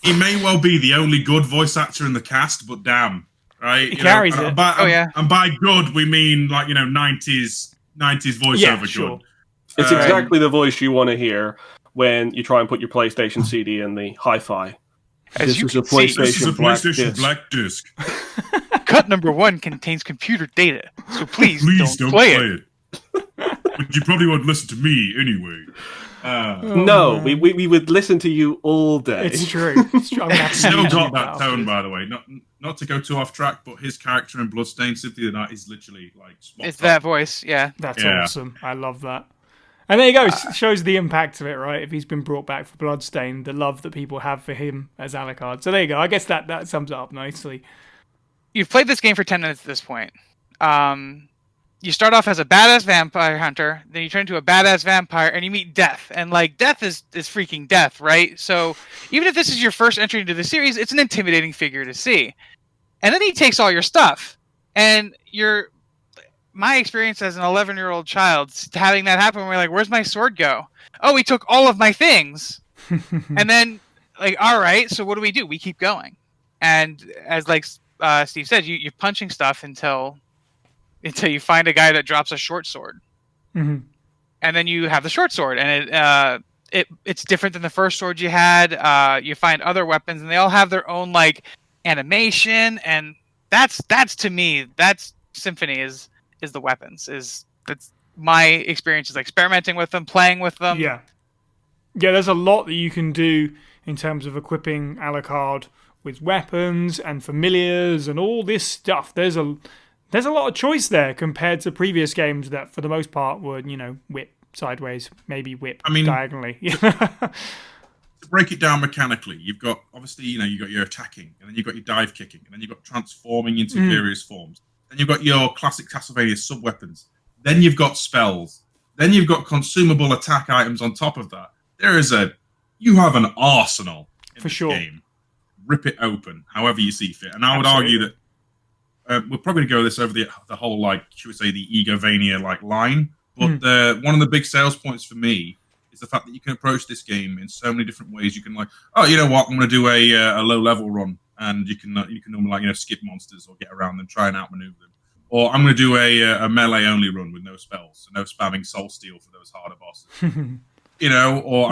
He may well be the only good voice actor in the cast, but damn, right? He carries it. And by good, we mean like 90s voiceover sure. good. It's exactly the voice you want to hear when you try and put your PlayStation CD in the hi-fi. This is a PlayStation Black Disc. Cut number 1 contains computer data, so please don't play it. But you probably won't listen to me anyway. We would listen to you all day. It's true. Still got that tone, by the way. Not to go too off track, but his character in Bloodstained Symphony of the Night is literally like. It's that voice, yeah. That's awesome. I love that. And there you go. Shows the impact of it, right? If he's been brought back for Bloodstained, the love that people have for him as Alucard. So there you go. I guess that sums it up nicely. You've played this game for 10 minutes at this point. You start off as a badass vampire hunter, then you turn into a badass vampire, and you meet Death. And, like, Death is freaking Death, right? So even if this is your first entry into the series, it's an intimidating figure to see. And then he takes all your stuff. And my experience as an 11-year-old child, having that happen, we're like, where's my sword go? Oh, he took all of my things. And then, like, all right, so what do? We keep going. And as, like, Steve said, you're punching stuff until you find a guy that drops a short sword. Mm-hmm. And then you have the short sword, and it's different than the first sword you had. You find other weapons, and they all have their own, like, animation, and that's to me, that's Symphony is the weapons. That's my experience is experimenting with them, playing with them. Yeah, there's a lot that you can do in terms of equipping Alucard with weapons and familiars and all this stuff. There's a lot of choice there compared to previous games that, for the most part, would whip sideways, maybe whip diagonally. To break it down mechanically, you've got obviously you got your attacking, and then you've got your dive kicking, and then you've got transforming into various forms. Then you've got your classic Castlevania sub-weapons. Then you've got spells. Then you've got consumable attack items on top of that. You have an arsenal in this game. Rip it open, however you see fit. And I would argue that we're probably going to go this over the whole, should we say, the Egovania line. But one of the big sales points for me is the fact that you can approach this game in so many different ways. You can you know what, I'm going to do a low level run. And you can normally skip monsters or get around them, try and outmaneuver them. Or I'm going to do a melee only run with no spells, so no spamming Soul Steel for those harder bosses. Or I'm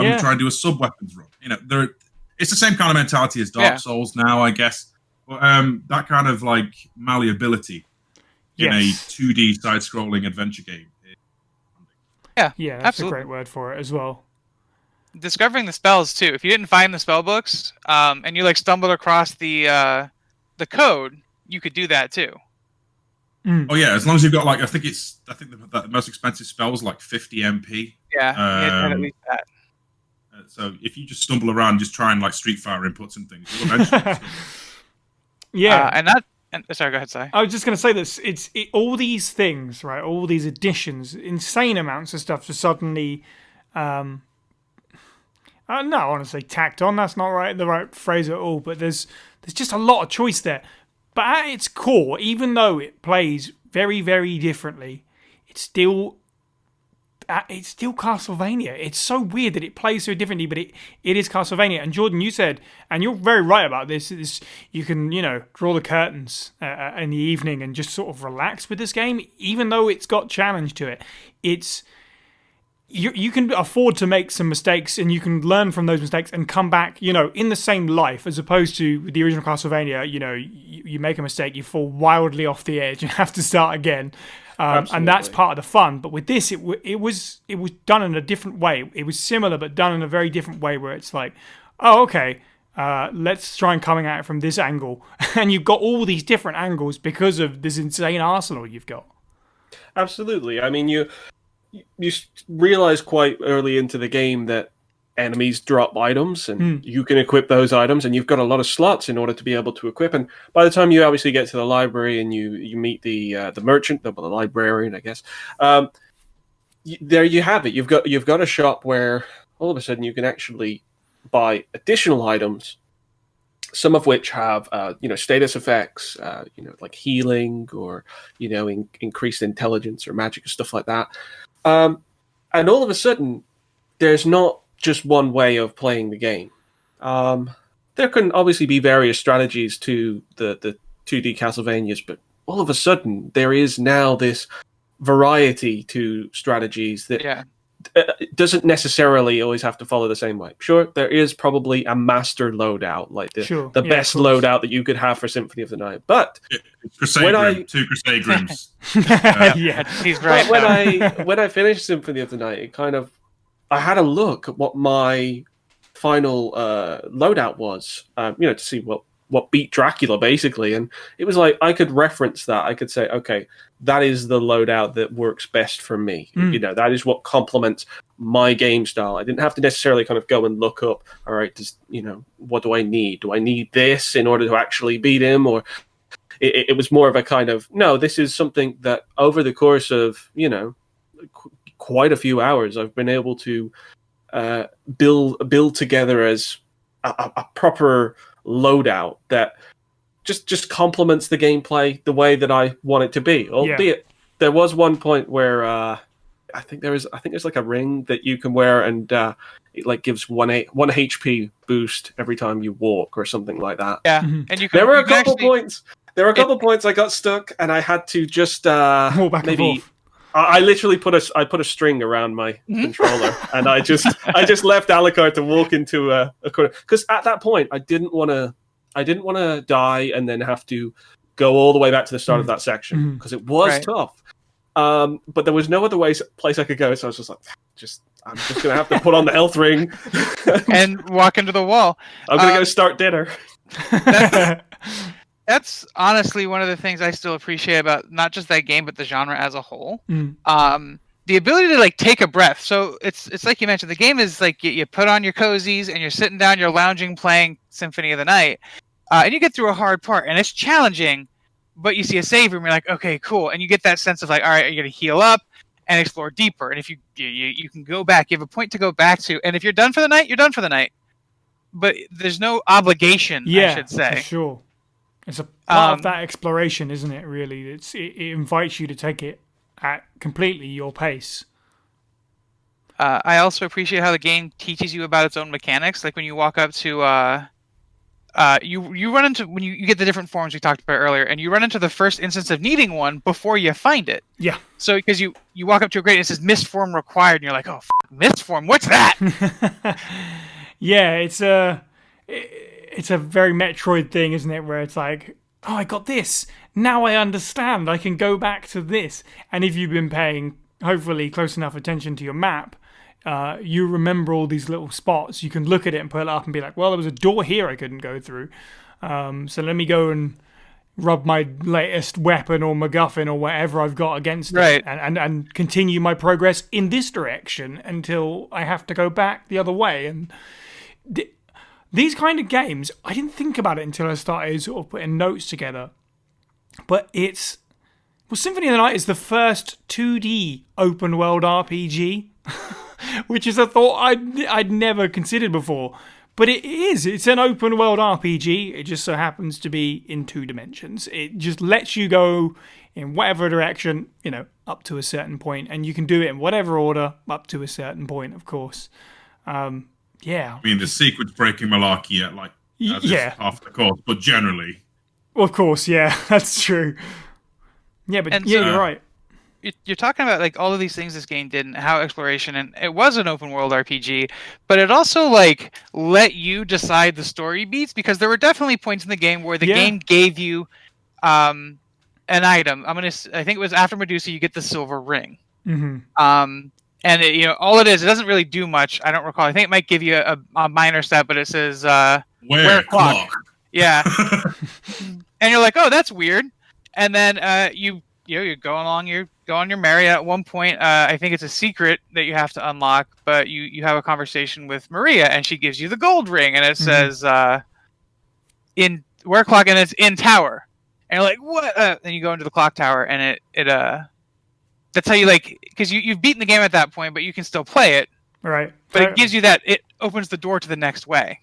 going to try and do a sub weapons run. It's the same kind of mentality as Dark Souls now, I guess. But that kind of malleability in a 2D side scrolling adventure game. Yeah, that's a great word for it as well. Discovering the spells too. If you didn't find the spell books, and you stumbled across the code, you could do that too. Oh yeah, as long as you've got I think the most expensive spell was 50 MP. Yeah, at least that. So if you just stumble around, just try and Street Fighter inputs and things, you'll eventually. Sorry, go ahead, Si. I was just going to say this. It's all these things, right? All these additions, insane amounts of stuff to suddenly. I want to say tacked on. That's not the right phrase at all. But there's just a lot of choice there. But at its core, even though it plays very, very differently, it's still Castlevania. It's so weird that it plays so differently, but it is Castlevania. And Jordan, you said, and you're very right about this, is you can draw the curtains in the evening and just sort of relax with this game, even though it's got challenge to it. It's you can afford to make some mistakes, and you can learn from those mistakes and come back, in the same life, as opposed to the original Castlevania. You make a mistake, you fall wildly off the edge and have to start again. And that's part of the fun. But with this, it was done in a different way. It was similar, but done in a very different way, where it's let's try and coming at it from this angle. And you've got all these different angles because of this insane arsenal you've got. Absolutely. I mean, you realize quite early into the game that enemies drop items, and you can equip those items, and you've got a lot of slots in order to be able to equip. And by the time you obviously get to the library and you meet the merchant, the librarian, I guess, there you have it. You've got a shop where all of a sudden you can actually buy additional items, some of which have status effects, like healing or increased intelligence or magic or stuff like that. And all of a sudden, there's not just one way of playing the game. There can obviously be various strategies to 2D Castlevanias, but all of a sudden there is now this variety to strategies that doesn't necessarily always have to follow the same way. Sure, there is probably a master loadout, like the best loadout that you could have for Symphony of the Night. But two Crusade Grims. He's right. But when I finished Symphony of the Night, it kind of, I had a look at what my final loadout was, to see what beat Dracula, basically. And it was like, I could reference that. I could say, okay, that is the loadout that works best for me. That is what complements my game style. I didn't have to necessarily kind of go and look up, all right, what do I need? Do I need this in order to actually beat him? Or it was more of a kind of, no, this is something that over the course of, quite a few hours, I've been able to build together as a proper loadout that just complements the gameplay the way that I want it to be. Albeit there was one point where I think there's like a ring that you can wear, and it like gives one HP boost every time you walk or something like that. Yeah, and there were a couple points. There were a couple points I got stuck, and I had to just maybe. I literally put a string around my controller, and I just left Alucard to walk into a corner, because at that point I didn't want to die and then have to go all the way back to the start of that section, because it was tough. But there was no other place I could go, so I was just like, I'm just gonna have to put on the health ring and walk into the wall. I'm gonna go start dinner. That's honestly one of the things I still appreciate about not just that game, but the genre as a whole. The ability to like take a breath. So it's like you mentioned, the game is like you put on your cozies and you're sitting down, you're lounging, playing Symphony of the Night, and you get through a hard part, and it's challenging, but you see a save room, you're like, okay, cool, and you get that sense of like, all right, you're gonna heal up and explore deeper, and if you can go back, you have a point to go back to, and if you're done for the night, you're done for the night. But there's no obligation, I should say. For sure. It's a part of that exploration, isn't it, really? It invites you to take it at completely your pace. I also appreciate how the game teaches you about its own mechanics. Like when you walk up to... you run into... When you get the different forms we talked about earlier, and you run into the first instance of needing one before you find it. Yeah. So because you walk up to a grate and it says mist form required, and you're like, oh, mist form, what's that? Yeah, it's a very Metroid thing, isn't it? Where it's like, oh, I got this. Now I understand. I can go back to this. And if you've been paying, hopefully, close enough attention to your map, you remember all these little spots. You can look at it and pull it up and be like, well, there was a door here I couldn't go through. So let me go and rub my latest weapon or MacGuffin or whatever I've got against it and continue my progress in this direction until I have to go back the other way. And these kind of games, I didn't think about it until I started sort of putting notes together. But Symphony of the Night is the first 2D open world RPG, which is a thought I'd never considered before. But it is. It's an open world RPG. It just so happens to be in 2 dimensions. It just lets you go in whatever direction, up to a certain point, and you can do it in whatever order up to a certain point, of course. Yeah. I mean, the sequence breaking malarkey at half the course, but generally. Well, of course, yeah, that's true. Yeah, but you're right. You're talking about like all of these things this game did and how exploration, and it was an open world RPG, but it also like let you decide the story beats, because there were definitely points in the game where the game gave you an item. I think it was after Medusa you get the silver ring. Mm-hmm. And all it is, it doesn't really do much. I don't recall. I think it might give you a minor stat, but it says wear clock. Yeah. And you're like, oh, that's weird. And then you go along, you go on your merry. At one point, I think it's a secret that you have to unlock, but you have a conversation with Maria, and she gives you the gold ring, and it says in wear clock, and it's in tower. And you're like, what? Then you go into the clock tower, and it that's how you because you've beaten the game at that point, but you can still play it. Right. But it gives you it opens the door to the next way.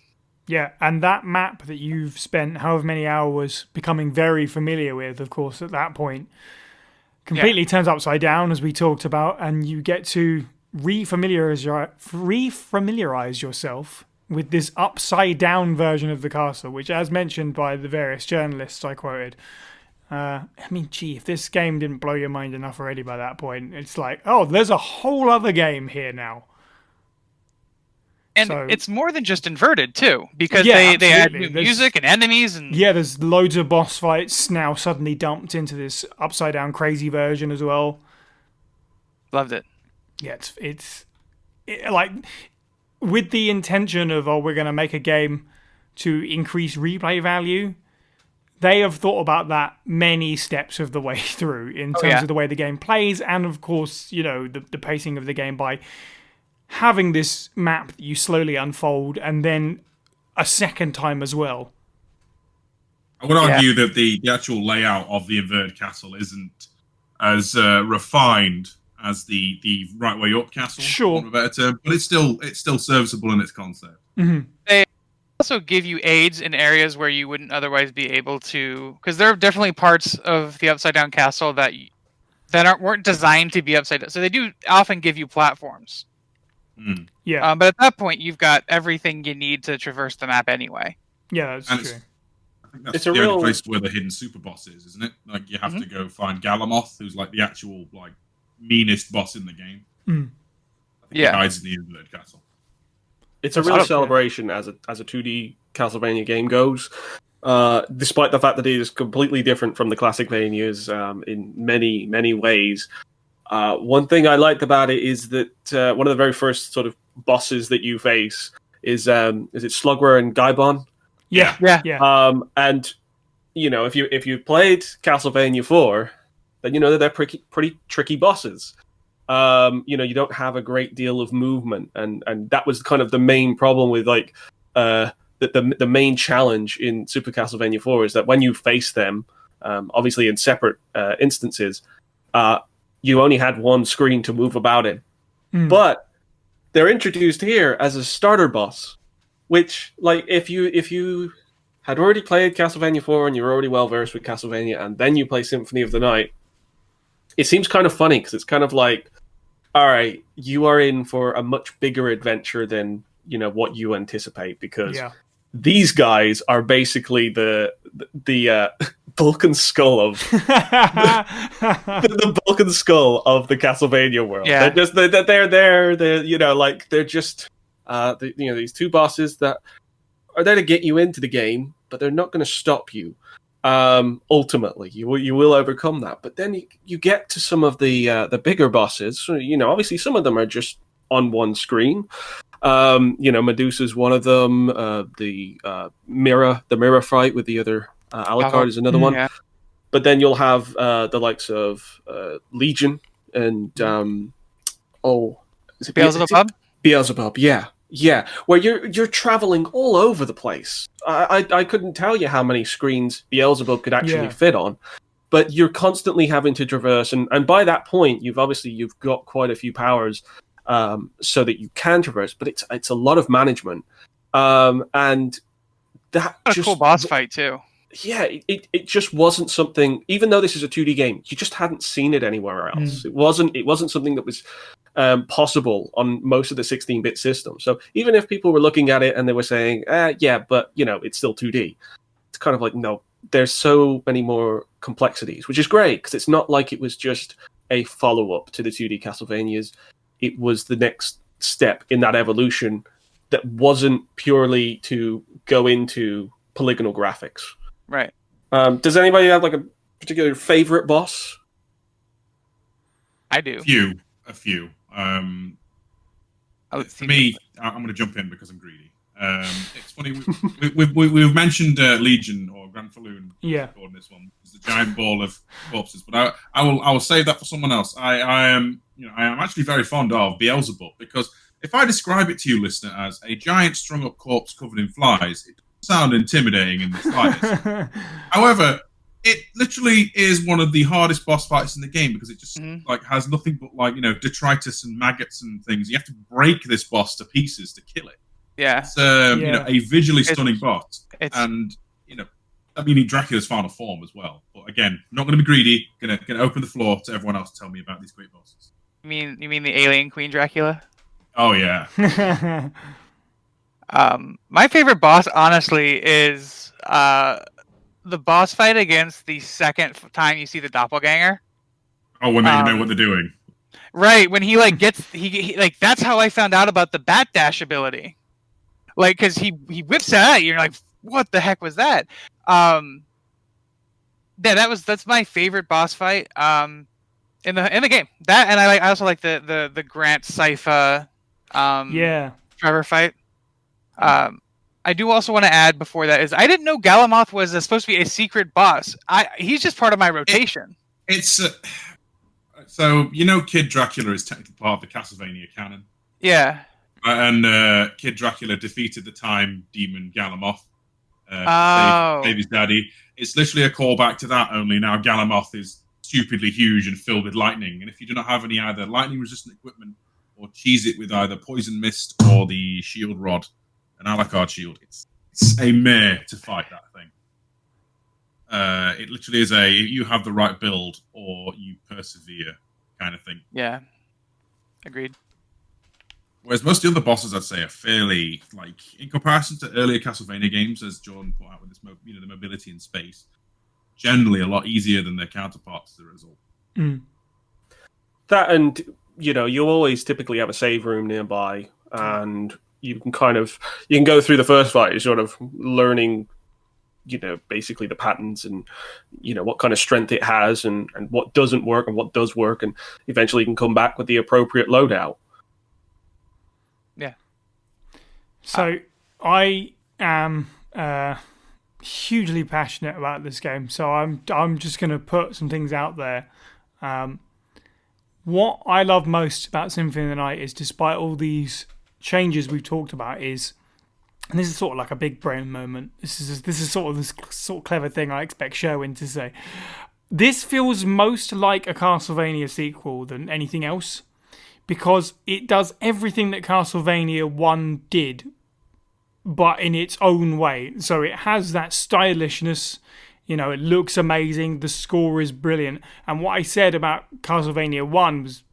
Yeah, and that map that you've spent however many hours becoming very familiar with, of course, at that point, completely turns upside down, as we talked about, and you get to re-familiarize yourself with this upside down version of the castle, which, as mentioned by the various journalists I quoted, I mean, gee, if this game didn't blow your mind enough already by that point, it's like, oh, there's a whole other game here now. And So- it's more than just inverted too, because Yeah, they add absolutely. new There's- music and enemies and Yeah, there's loads of boss fights now suddenly dumped into this upside down crazy version as well. loved it. Yeah, it's like with the intention of, oh, we're going to make a game to increase replay value. They have thought about that many steps of the way through in terms of the way the game plays, and of course, you know, the pacing of the game by having this map that you slowly unfold, and then a second time as well. I would argue that the actual layout of the inverted castle isn't as refined as the right way up castle, Sure. for want of a better term, but it's still serviceable in its concept. Mm-hmm. Also give you aids in areas where you wouldn't otherwise be able to, because there are definitely parts of the upside down castle that weren't designed to be upside down. So they do often give you platforms. Mm. Yeah, But at that point, you've got everything you need to traverse the map anyway. yeah, that's And true. I think that's It's a the real- only place where the hidden super boss is, isn't it? Like, you have to go find Galamoth, who's like the actual like meanest boss in the game. Mm. I think he hides in the inverted castle. It's a real celebration as a 2D Castlevania game goes, despite the fact that it is completely different from the classic Vanias in many ways. One thing I liked about it is that one of the very first sort of bosses that you face is it Slugger and Gaibon? Yeah. And you know, if you played Castlevania 4, then you know that they're pretty tricky bosses. You know, you don't have a great deal of movement, and that was kind of the main problem with like the main challenge in Super Castlevania 4 is that when you face them, obviously in separate instances, you only had one screen to move about in. But they're introduced here as a starter boss, which, like, if you had already played Castlevania 4 and you're already well versed with Castlevania, and then you play Symphony of the Night, it seems kind of funny because it's kind of like, all right, you are in for a much bigger adventure than, you know, what you anticipate, because these guys are basically the bulk and skull of the bulk and skull of the Castlevania world. Yeah. They're you know, like, they're just you know, these two bosses that are there to get you into the game, but they're not going to stop you. Ultimately, you will overcome that. But then you get to some of the bigger bosses. So, you know, obviously some of them are just on one screen. You know, Medusa's one of them. The mirror fight with the other Alucard is another one. Yeah. But then you'll have the likes of Legion and is it Beelzebub? Beelzebub, yeah, where you're traveling all over the place. I couldn't tell you how many screens Beelzebub could actually fit on, but you're constantly having to traverse, and by that point, you've got quite a few powers, so that you can traverse. But it's a lot of management, and that A cool boss fight too. Yeah, it just wasn't something. Even though this is a 2D game, you just hadn't seen it anywhere else. It wasn't something that was possible on most of the 16-bit systems. So even if people were looking at it and they were saying, yeah, but you know, it's still 2D, it's kind of like, no, there's so many more complexities, which is great because it's not like it was just a follow-up to the 2D Castlevanias. It was the next step in that evolution that wasn't purely to go into polygonal graphics. Right. Does anybody have like a particular favorite boss? I do. A few. Oh, For me, I'm going to jump in because I'm greedy. It's funny, we've mentioned Legion or Grand Falloon on this one. It's the giant ball of corpses, but I will save that for someone else. I am actually very fond of Beelzebub, because if I describe it to you, listener, as a giant strung up corpse covered in flies, it doesn't sound intimidating in the slightest. However, it literally is one of the hardest boss fights in the game because it just like has nothing but, like, you know, detritus and maggots and things. You have to break this boss to pieces to kill it. Yeah. It's you know, a visually stunning boss. And, you know, I mean, Dracula's final form as well. But again, not going to be greedy. Gonna open the floor to everyone else to tell me about these great bosses. You mean the alien Queen Dracula? Oh yeah. My favorite boss, honestly, is the boss fight against the second time you see the doppelganger. Oh, when they know what they're doing. Right, when he like gets he like that's how I found out about the bat dash ability. Like, because he whips it at you, you're like, what the heck was that? Yeah, that's my favorite boss fight. In the game. That, and I also like the Grant Sypha Trevor fight. I do also want to add before that is I didn't know Galamoth was supposed to be a secret boss. He's just part of my rotation. It's so Kid Dracula is technically part of the Castlevania canon. Yeah. And Kid Dracula defeated the time demon Galamoth to save his daddy. It's literally a callback to that, only now Galamoth is stupidly huge and filled with lightning. And if you do not have any either lightning-resistant equipment or cheese it with either poison mist or the shield rod, an Alucard shield, it's a mare to fight that thing. It literally is you have the right build or you persevere kind of thing. Yeah, agreed. Whereas most of the other bosses, I'd say, are fairly, like, in comparison to earlier Castlevania games, as Jordan put out with this, the mobility in space, generally a lot easier than their counterparts as a result. Mm. That, and you'll always typically have a save room nearby, and you can go through the first fight, sort of learning, basically the patterns and what kind of strength it has and what doesn't work and what does work, and eventually you can come back with the appropriate loadout. Yeah. So I am hugely passionate about this game, so I'm just going to put some things out there. What I love most about Symphony of the Night is, despite all these changes we've talked about, and this is sort of like a big brain moment. This is sort of clever thing I expect Sherwin to say. This feels most like a Castlevania sequel than anything else, because it does everything that Castlevania 1 did, but in its own way. So it has that stylishness, it looks amazing, the score is brilliant. And what I said about Castlevania 1 was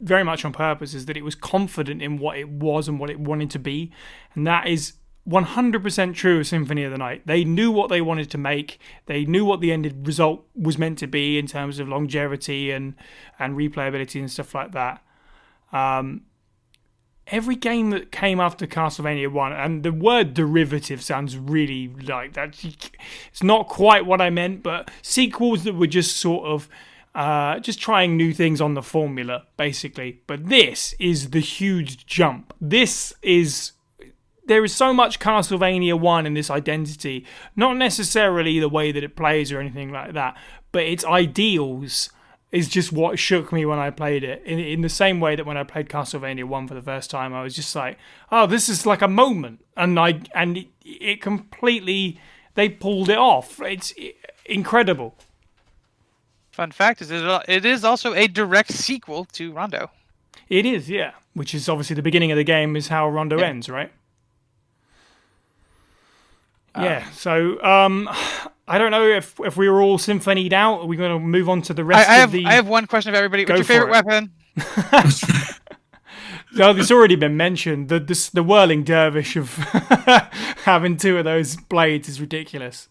very much on purpose, is that it was confident in what it was and what it wanted to be. And that is 100% true of Symphony of the Night. They knew what they wanted to make. They knew what the end result was meant to be in terms of longevity and replayability and stuff like that. Every game that came after Castlevania 1, and the word derivative sounds really like that. It's not quite what I meant, but sequels that were just sort of just trying new things on the formula, basically. But this is the huge jump. There is so much Castlevania 1 in this identity, not necessarily the way that it plays or anything like that, but its ideals is just what shook me when I played it. In the same way that when I played Castlevania 1 for the first time, I was just like, oh, this is like a moment. And it completely, they pulled it off. It's incredible. Fun fact is it is also a direct sequel to Rondo. It is, yeah. Which is obviously the beginning of the game is how Rondo ends, right? Yeah, so I don't know if we were all symphonied out. Are we going to move on to the rest of the... I have one question of everybody. What's your favorite weapon? No, it's already been mentioned. The whirling dervish of having two of those blades is ridiculous.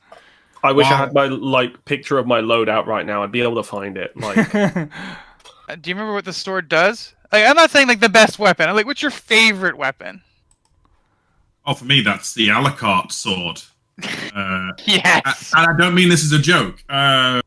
I wish I had my picture of my loadout right now. I'd be able to find it. Do you remember what the sword does? I'm not saying the best weapon. I'm what's your favorite weapon? Oh, for me, that's the Alucard sword. Yes. And I don't mean this as a joke. The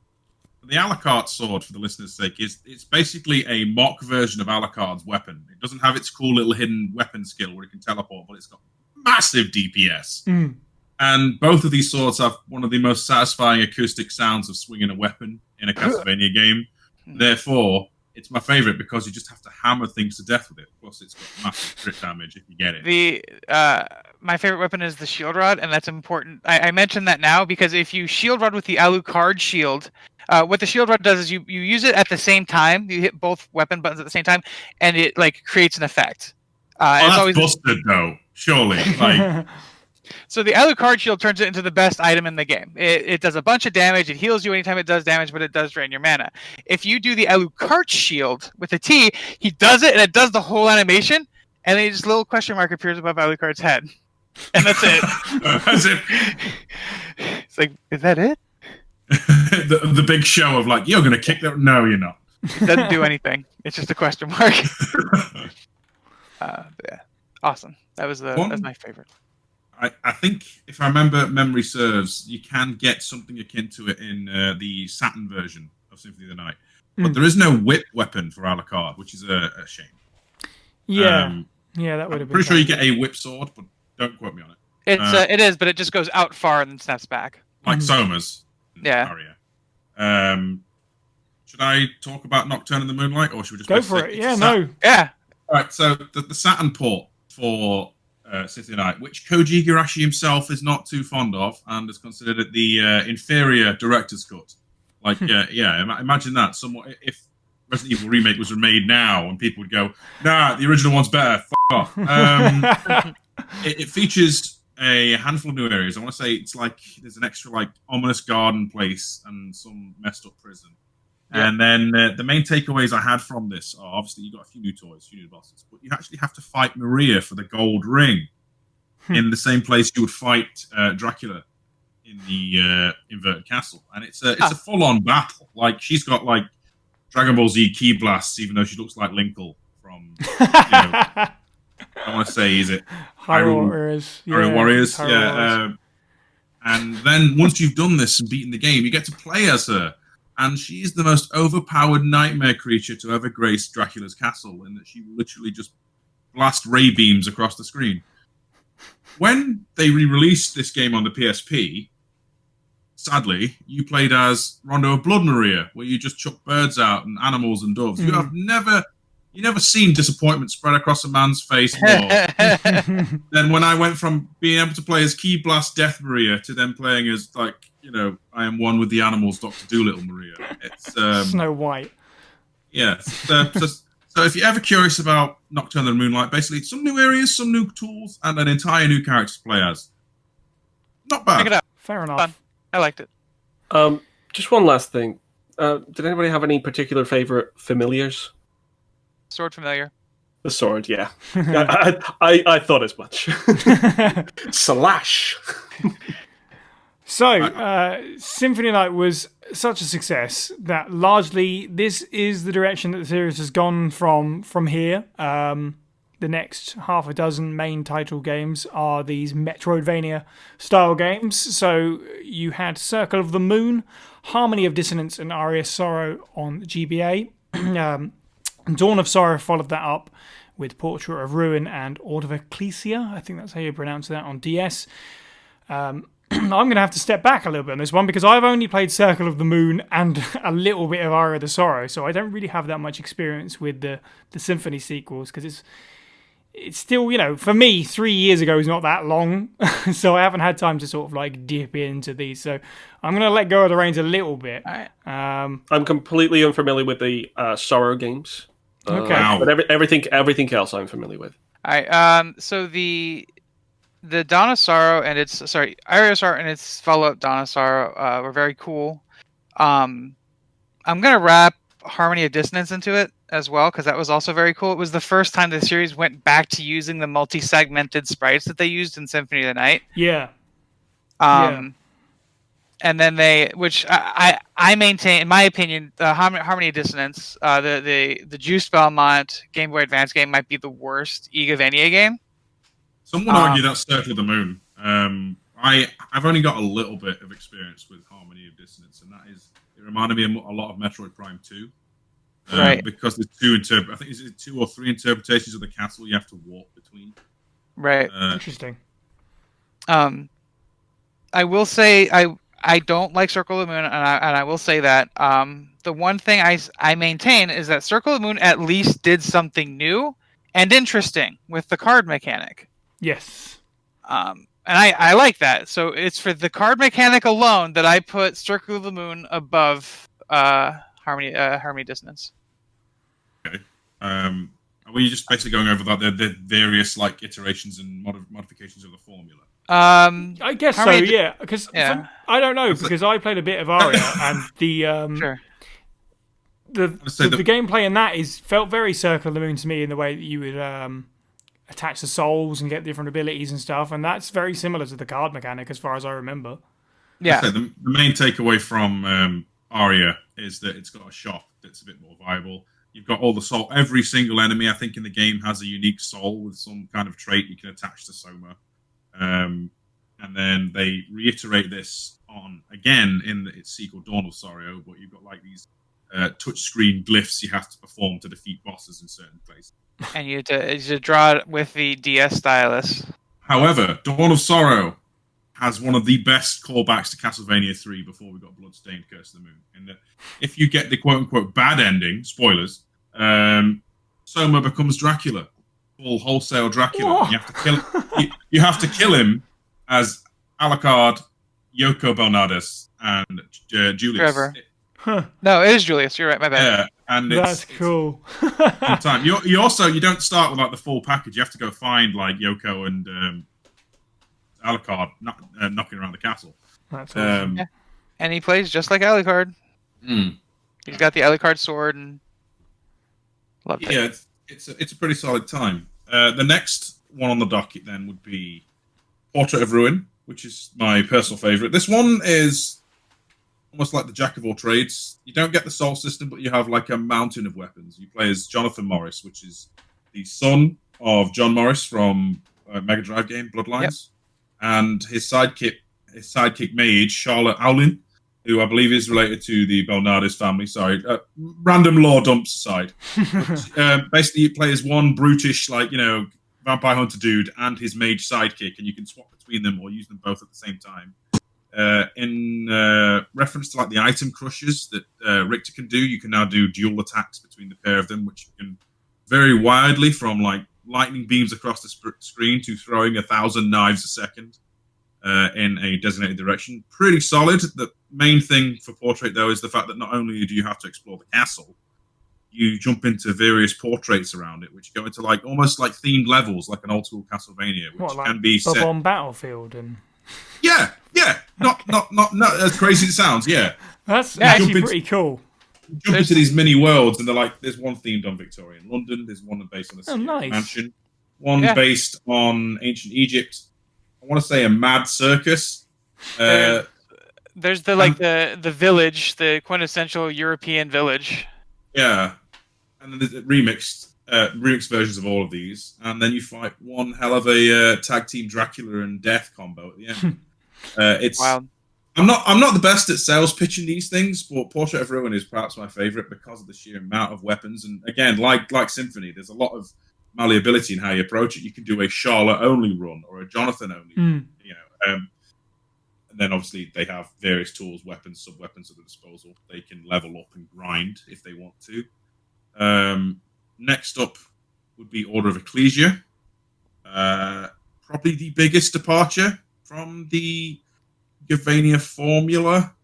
Alucard sword, for the listeners' sake, it's basically a mock version of Alucard's weapon. It doesn't have its cool little hidden weapon skill where it can teleport, but it's got massive DPS. Mm. And both of these swords have one of the most satisfying acoustic sounds of swinging a weapon in a Castlevania game. Therefore, it's my favorite because you just have to hammer things to death with it. Plus, it's got massive crit damage if you get it. My favorite weapon is the shield rod, and that's important. I mentioned that now because if you shield rod with the Alucard shield, what the shield rod does is you use it at the same time. You hit both weapon buttons at the same time, and it creates an effect. That's always busted, though. Surely, So the Alucard shield turns it into the best item in the game. It does a bunch of damage. It heals you anytime it does damage, but it does drain your mana. If you do the Alucard shield with a T, he does it, and it does the whole animation, and then just a little question mark appears above Alucard's head. And that's it. As if It's like, is that it? the big show of like, you're going to kick that. No, you're not. It doesn't do anything. It's just a question mark. Yeah, awesome. That's my favorite. I think, if I remember memory serves, you can get something akin to it in the Saturn version of Symphony of the Night. But there is no whip weapon for Alucard, which is a shame. Yeah, that would have been. Pretty sure you get a whip sword, but don't quote me on it. It is, but it just goes out far and then snaps back. Like Soma's. Yeah. Should I talk about Nocturne in the Moonlight, or should we just go for it? Yeah, no. Yeah. All right. So the Saturn port for Symphony of the Night, which Koji Igarashi himself is not too fond of, and is considered it the inferior director's cut. Like, imagine that. Somewhat, if Resident Evil Remake was remade now, and people would go, "Nah, the original one's better." F off. It features a handful of new areas. I want to say it's like there's an extra like ominous garden place and some messed up prison. Yeah. And then the main takeaways I had from this are obviously you got a few new toys, a few new bosses, but you actually have to fight Maria for the gold ring in the same place you would fight Dracula in the inverted castle, and it's a full-on battle. Like she's got like Dragon Ball Z key blasts, even though she looks like Linkle from. I want to say, is it Hyrule Warriors? Hyrule Warriors, yeah. And then once you've done this and beaten the game, you get to play as her. And she's the most overpowered nightmare creature to ever grace Dracula's castle, in that she will literally just blast ray beams across the screen. When they re-released this game on the PSP, sadly, you played as Rondo of Blood Maria, where you just chuck birds out and animals and doves. You have never seen disappointment spread across a man's face more. Then when I went from being able to play as Key Blast Death Maria to then playing as like, I am one with the animals, Dr. Dolittle Maria. It's Snow White. Yeah. So if you're ever curious about Nocturne and the Moonlight, basically some new areas, some new tools, and an entire new character to play as. Not bad. Check it out. Fair enough. Fun. I liked it. Just one last thing. Did anybody have any particular favorite familiars? Sword familiar. The sword, yeah. I thought as much. Slash. So, Symphony of the Night was such a success that largely this is the direction that the series has gone from here. The next half a dozen main title games are these Metroidvania style games. So you had Circle of the Moon, Harmony of Dissonance, and Aria of Sorrow on GBA. Dawn of Sorrow followed that up with Portrait of Ruin and Order of Ecclesia. I think that's how you pronounce that on DS. I'm going to have to step back a little bit on this one because I've only played Circle of the Moon and a little bit of Aria of the Sorrow, so I don't really have that much experience with the Symphony sequels because it's still, for me, 3 years ago is not that long, so I haven't had time to sort of like dip into these. So I'm going to let go of the reins a little bit. All right. I'm completely unfamiliar with the Sorrow games. Okay. But everything else I'm familiar with. All right. So the Dawn of Sorrow and Aria of Sorrow and its follow-up Dawn of Sorrow were very cool. I'm gonna wrap Harmony of Dissonance into it as well because that was also very cool. It was the first time the series went back to using the multi-segmented sprites that they used in Symphony of the Night. Yeah. And then which I maintain, in my opinion, the Harmony of Dissonance, the Juice Belmont Game Boy Advance game might be the worst Igavania game. Some would argue that's Circle of the Moon. I've only got a little bit of experience with Harmony of Dissonance, and it reminded me a lot of Metroid Prime 2. Right. Because there's I think is it 2 or 3 interpretations of the castle you have to walk between. Right. Interesting. I will say I don't like Circle of the Moon, and I will say that the one thing I maintain is that Circle of the Moon at least did something new and interesting with the card mechanic. Yes. And I like that. So it's for the card mechanic alone that I put Circle of the Moon above Harmony Dissonance. Okay. Were you just basically going over the various like iterations and modifications of the formula? I guess so, yeah. Because I don't know because I played a bit of Aria and the sure. The gameplay in that felt very Circle of the Moon to me in the way that you would attach the souls and get different abilities and stuff, and that's very similar to the card mechanic as far as I remember. Yeah. So the main takeaway from Aria is that it's got a shop that's a bit more viable. You've got all the soul. Every single enemy, I think, in the game has a unique soul with some kind of trait you can attach to Soma. And then they reiterate this again in its sequel, Dawn of Sorrow, but you've got like these touchscreen glyphs you have to perform to defeat bosses in certain places. And you have to draw it with the DS stylus. However, Dawn of Sorrow has one of the best callbacks to Castlevania 3 before we got Bloodstained Curse of the Moon. In that, if you get the quote-unquote bad ending, spoilers, Soma becomes Dracula. Full wholesale Dracula. You have to kill him as Alucard, Yoko Bernardus, and Julius. Trevor. No, it is Julius. You're right. My bad. Yeah, and That's cool. It's time. You don't start with like the full package. You have to go find like Yoko and Alucard knocking around the castle. That's awesome. Yeah. And he plays just like Alucard. He's got the Alucard sword and loved it. Yeah, it's a pretty solid time. The next one on the docket then would be Portrait of Ruin, which is my personal favorite. This one is almost like the jack of all trades. You don't get the soul system, but you have like a mountain of weapons. You play as Jonathan Morris, which is the son of John Morris from Mega Drive game Bloodlines, and his sidekick mage Charlotte Owlin, who I believe is related to the Bernardus family. Sorry, random lore dumps aside. Basically, you play as one brutish, vampire hunter dude and his mage sidekick, and you can swap between them or use them both at the same time. In reference to like the item crushes that Richter can do, you can now do dual attacks between the pair of them, which can vary widely from like lightning beams across the screen to throwing 1,000 knives a second in a designated direction. Pretty solid. The main thing for Portrait, though, is the fact that not only do you have to explore the castle, you jump into various portraits around it, which go into like almost like themed levels, like an old school Castlevania, which can be set on Battlefield and. Yeah, not as crazy as it sounds. Yeah, that's actually pretty cool. Jump into these mini worlds, and they're like, there's one themed on Victorian London, there's one based on a mansion, one based on ancient Egypt. I want to say a mad circus. There's the village, the quintessential European village. Yeah, and then there's remixed versions of all of these, and then you fight one hell of a tag team Dracula and Death combo at the end. It's wild. I'm not the best at sales pitching these things, but Portrait of Ruin is perhaps my favorite because of the sheer amount of weapons. And again, like Symphony, there's a lot of malleability in how you approach it. You can do a Charlotte only run or a Jonathan only run, and then obviously they have various tools, weapons, sub-weapons at their disposal. They can level up and grind if they want to. Next up would be Order of Ecclesia. Probably the biggest departure from the Castlevania formula.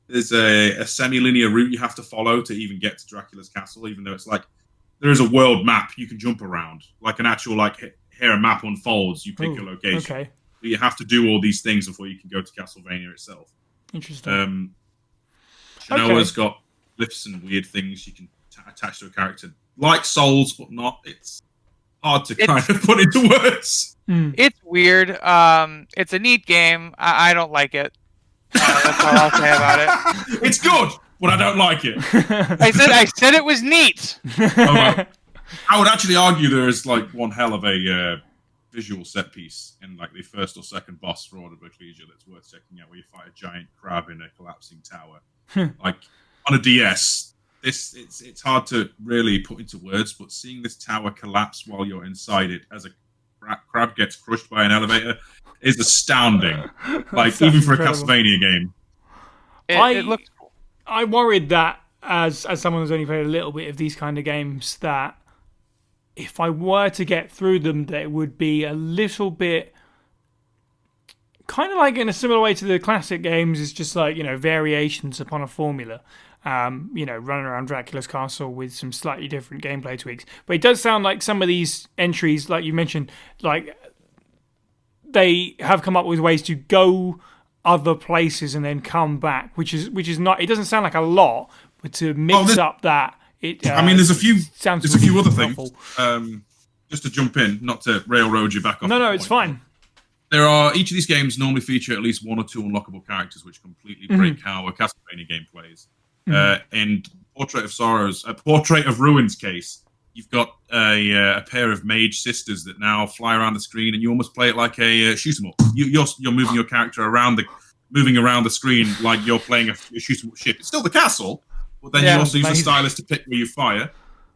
There's a semi-linear route you have to follow to even get to Dracula's castle, even though it's like there is a world map you can jump around, like an actual here a map unfolds. You pick a location. Okay. But you have to do all these things before you can go to Castlevania itself. Interesting. Shanoa's got glyphs and weird things you can attach to a character, like souls, but not. It's hard to kind of put into words. It's weird. It's a neat game. I don't like it. That's all I'll say about it. It's good, but I don't like it. I said it was neat. I would actually argue there is like one hell of a visual set piece in like the first or second boss for Order of Ecclesia that's worth checking out, where you fight a giant crab in a collapsing tower. Like on a DS, it's hard to really put into words, but seeing this tower collapse while you're inside it as a crab gets crushed by an elevator is astounding. Like even for a Castlevania game. It looks cool. I worried that as someone who's only played a little bit of these kind of games, that if I were to get through them, that it would be a little bit kind of like in a similar way to the classic games. It's just like, variations upon a formula. Running around Dracula's castle with some slightly different gameplay tweaks. But it does sound like some of these entries, like you mentioned, like they have come up with ways to go other places and then come back, which is not. It doesn't sound like a lot, but to mix up that. There's a few other things. just to jump in, not to railroad you back off. No, it's fine. Each of these games normally feature at least one or two unlockable characters, which completely break how a Castlevania game plays. In Portrait of Sorrows, Portrait of Ruin's case, you've got a pair of mage sisters that now fly around the screen, and you almost play it like a shoot 'em up. You're moving your character moving around the screen like you're playing a shoot 'em up ship. It's still the castle, but then you also use the stylus to pick where you fire.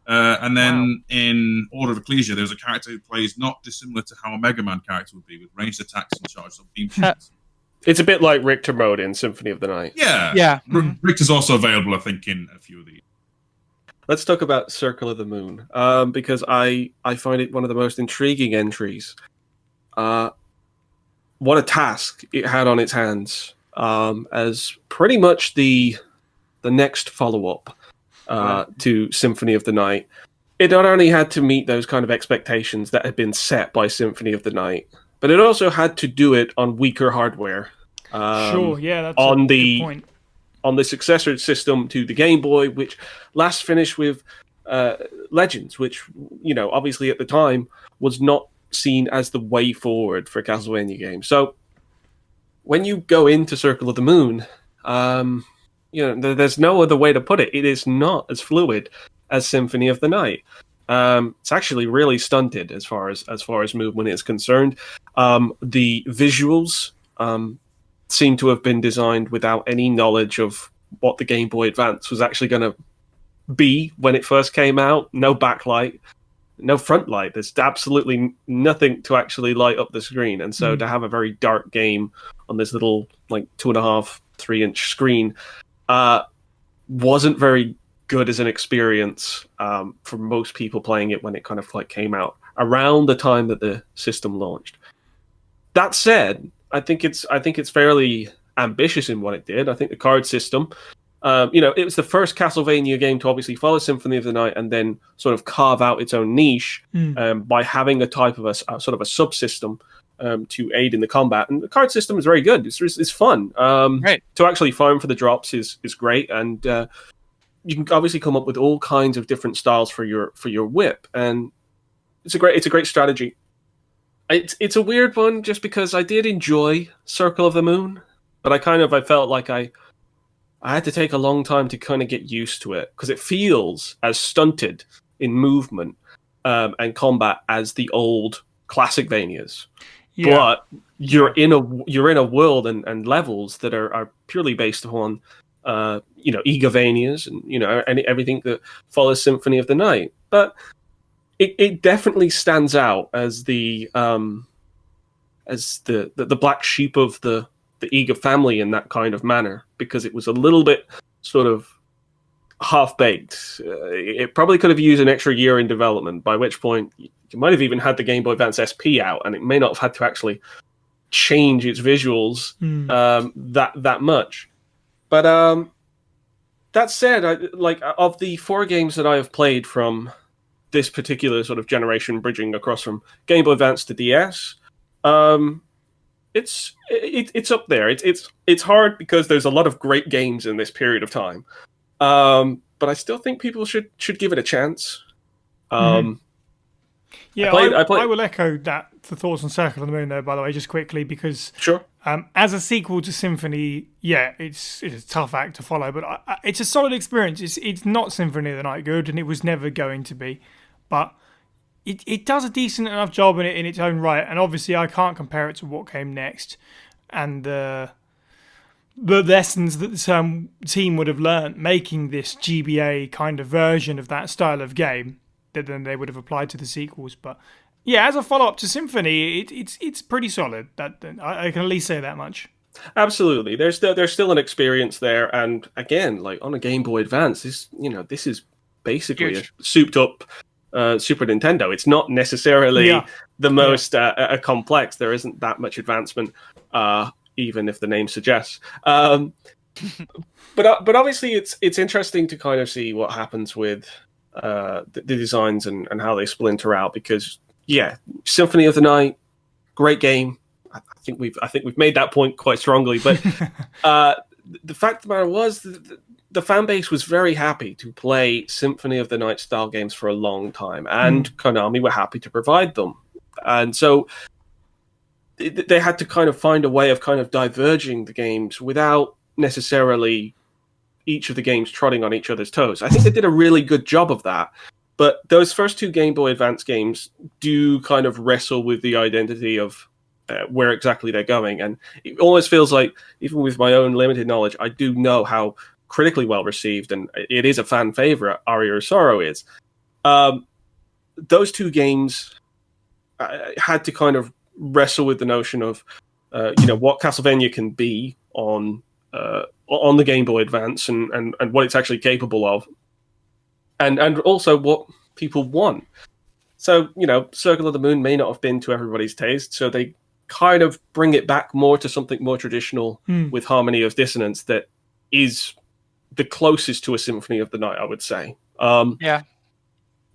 And then in Order of Ecclesia, there's a character who plays not dissimilar to how a Mega Man character would be, with ranged attacks and charges of beam shoots. It's a bit like Richter mode in Symphony of the Night. Yeah. Richter's also available, I think, in a few of these. Let's talk about Circle of the Moon, because I find it one of the most intriguing entries. What a task it had on its hands, as pretty much the next follow-up to Symphony of the Night. It not only had to meet those kind of expectations that had been set by Symphony of the Night, but it also had to do it on weaker hardware. That's a good point. On the successor system to the Game Boy, which last finished with Legends, which, obviously at the time was not seen as the way forward for Castlevania games. So when you go into Circle of the Moon, there's no other way to put it. It is not as fluid as Symphony of the Night. It's actually really stunted as far as movement is concerned. The visuals seem to have been designed without any knowledge of what the Game Boy Advance was actually going to be when it first came out. No backlight, no front light. There's absolutely nothing to actually light up the screen. And so to have a very dark game on this little 2.5, 3-inch screen wasn't very good as an experience for most people playing it when it kind of came out around the time that the system launched. That said, I think it's fairly ambitious in what it did. I think the card system, it was the first Castlevania game to obviously follow Symphony of the Night and then sort of carve out its own niche by having a type of a sort of a subsystem to aid in the combat. And the card system is very good. It's fun. Right. To actually farm for the drops is great, and you can obviously come up with all kinds of different styles for your whip, and it's a great strategy. It's a weird one just because I did enjoy Circle of the Moon, but I felt like I had to take a long time to kind of get used to it because it feels as stunted in movement and combat as the old classic Vanias. Yeah. But you're in a world and levels that are purely based upon Egavanias and everything that follows Symphony of the Night. But it definitely stands out as the black sheep of the Ega family in that kind of manner, because it was a little bit sort of half-baked. It probably could have used an extra year in development, by which point you might have even had the Game Boy Advance SP out, and it may not have had to actually change its visuals that much. But that said, of the 4 games that I have played from this particular sort of generation, bridging across from Game Boy Advance to DS, it's up there. It's hard because there's a lot of great games in this period of time, but I still think people should give it a chance. Yeah, I will echo that. The thoughts on Circle of the Moon, though, by the way, just quickly, because sure. As a sequel to Symphony, it's a tough act to follow, but it's a solid experience. It's not Symphony of the Night good, and it was never going to be, but it does a decent enough job in its own right. And obviously, I can't compare it to what came next, and the lessons that the team would have learnt making this GBA kind of version of that style of game that then they would have applied to the sequels. But yeah, as a follow-up to Symphony, it's pretty solid. That I can at least say that much. Absolutely, there's still an experience there, and again, on a Game Boy Advance, this is basically a souped-up Super Nintendo. It's not necessarily the most complex. There isn't that much advancement, even if the name suggests. But obviously, it's interesting to kind of see what happens with the designs and how they splinter out, because Symphony of the Night, great game. I think we've made that point quite strongly. But the fact of the matter was, the the fan base was very happy to play Symphony of the Night style games for a long time, and Konami were happy to provide them. And so they had to kind of find a way of kind of diverging the games without necessarily each of the games trotting on each other's toes. I think they did a really good job of that. But those first two Game Boy Advance games do kind of wrestle with the identity of where exactly they're going. And it almost feels like, even with my own limited knowledge, I do know how critically well received, and it is a fan favorite, Aria of Sorrow is. Those two games had to kind of wrestle with the notion of, what Castlevania can be on the Game Boy Advance and what it's actually capable of. And also what people want. So, Circle of the Moon may not have been to everybody's taste, so they kind of bring it back more to something more traditional with Harmony of Dissonance that is the closest to a Symphony of the Night, I would say. Yeah.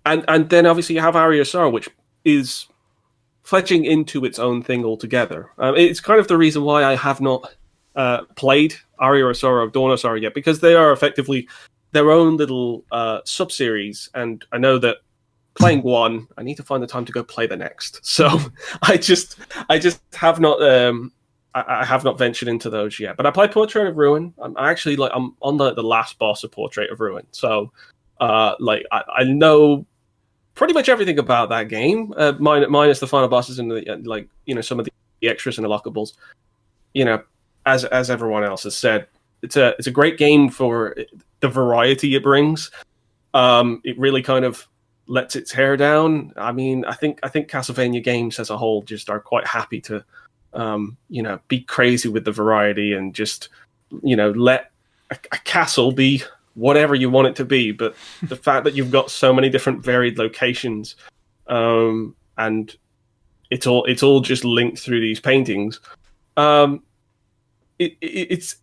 And then obviously you have Aria of Sorrow, which is fledging into its own thing altogether. It's kind of the reason why I have not played Aria of Sorrow, Dawn of Sorrow yet, because they are effectively their own little sub-series, and I know that playing one, I need to find the time to go play the next. So I just have not I have not ventured into those yet. But I played Portrait of Ruin. I'm on the last boss of Portrait of Ruin. So I know pretty much everything about that game, minus the final bosses and some of the extras and the lockables. As everyone else has said, it's a great game for the variety it brings. It really kind of lets its hair down. I mean, I think Castlevania games as a whole just are quite happy to, be crazy with the variety and just, let a castle be whatever you want it to be. But the fact that you've got so many different varied locations, and it's all just linked through these paintings. It's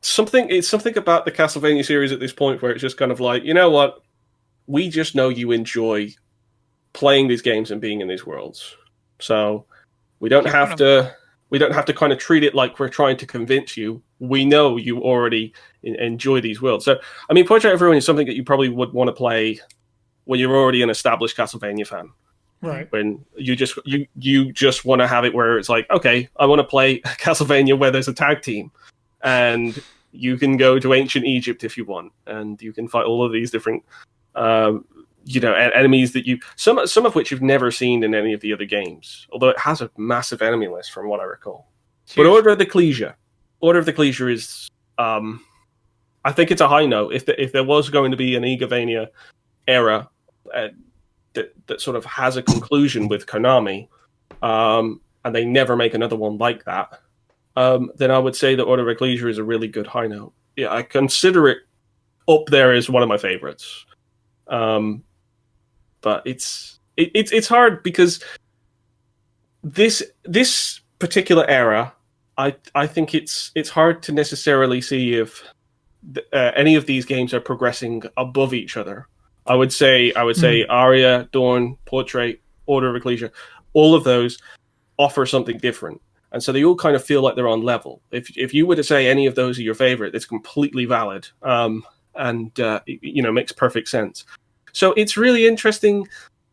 something about the Castlevania series at this point where it's just kind of like, you know what? We just know you enjoy playing these games and being in these worlds. So we don't have to kind of treat it like we're trying to convince you. We know you already enjoy these worlds. So, I mean, Portrait of Ruin is something that you probably would want to play when you're already an established Castlevania fan. Right. When you just want to have it where it's like, okay, I want to play Castlevania where there's a tag team, and you can go to ancient Egypt if you want, and you can fight all of these different, enemies that some of which you've never seen in any of the other games. Although it has a massive enemy list from what I recall. Huge. But Order of the Ecclesia is, I think it's a high note. If there was going to be an Igavania era that sort of has a conclusion with Konami, and they never make another one like that, then I would say that Order of Ecclesia is a really good high note. Yeah, I consider it up there as one of my favorites. But it's hard because this particular era, I think it's hard to necessarily see if any of these games are progressing above each other. I would say Aria, Dawn, Portrait, Order of Ecclesia, all of those offer something different. And so they all kind of feel like they're on level. If you were to say any of those are your favorite, it's completely valid. Makes perfect sense. So it's really interesting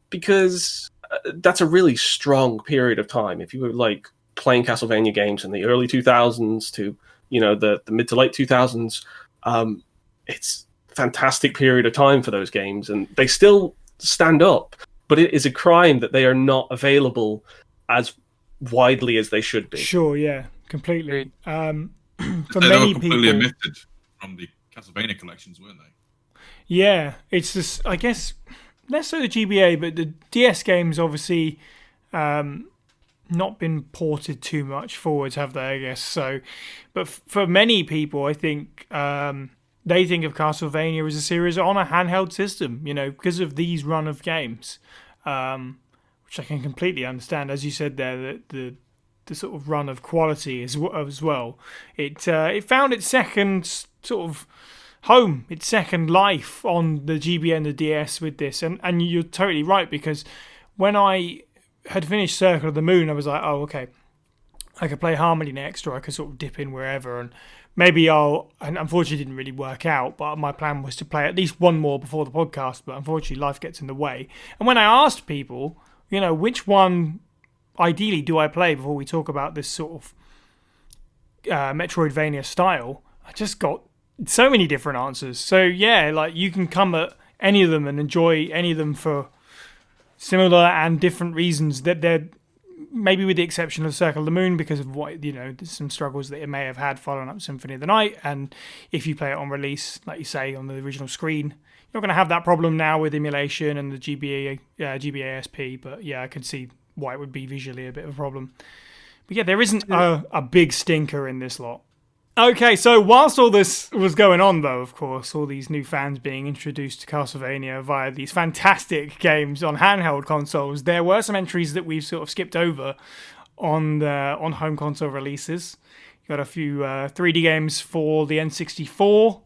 because that's a really strong period of time. If you were like playing Castlevania games in the early 2000s to, the mid to late 2000s, it's fantastic period of time for those games, and they still stand up, but it is a crime that they are not available as widely as they should be. Sure, yeah, completely. For they many were completely people, omitted from the Castlevania collections, weren't they? yeah, it's just, I guess, less so the GBA, but the DS games obviously not been ported too much forwards, have they? I guess so. But for many people, I think they think of Castlevania as a series on a handheld system, because of these run of games, which I can completely understand. As you said there, the sort of run of quality as well. It found its second sort of home, its second life on the GBA and the DS with this, and you're totally right, because when I had finished Circle of the Moon, I was like, oh, okay, I could play Harmony next, or I could sort of dip in wherever, and maybe and unfortunately it didn't really work out, but my plan was to play at least one more before the podcast, but unfortunately life gets in the way. And when I asked people, which one ideally do I play before we talk about this sort of Metroidvania style, I just got so many different answers. So yeah, like you can come at any of them and enjoy any of them for similar and different reasons, that they're maybe with the exception of Circle of the Moon, because of what, there's some struggles that it may have had following up Symphony of the Night. And if you play it on release, like you say, on the original screen, you're not going to have that problem now with emulation and the GBASP. But yeah, I could see why it would be visually a bit of a problem. But yeah, there isn't a big stinker in this lot. Okay, so whilst all this was going on, though, of course, all these new fans being introduced to Castlevania via these fantastic games on handheld consoles, there were some entries that we've sort of skipped over on home console releases. You got a few 3D games for the N64.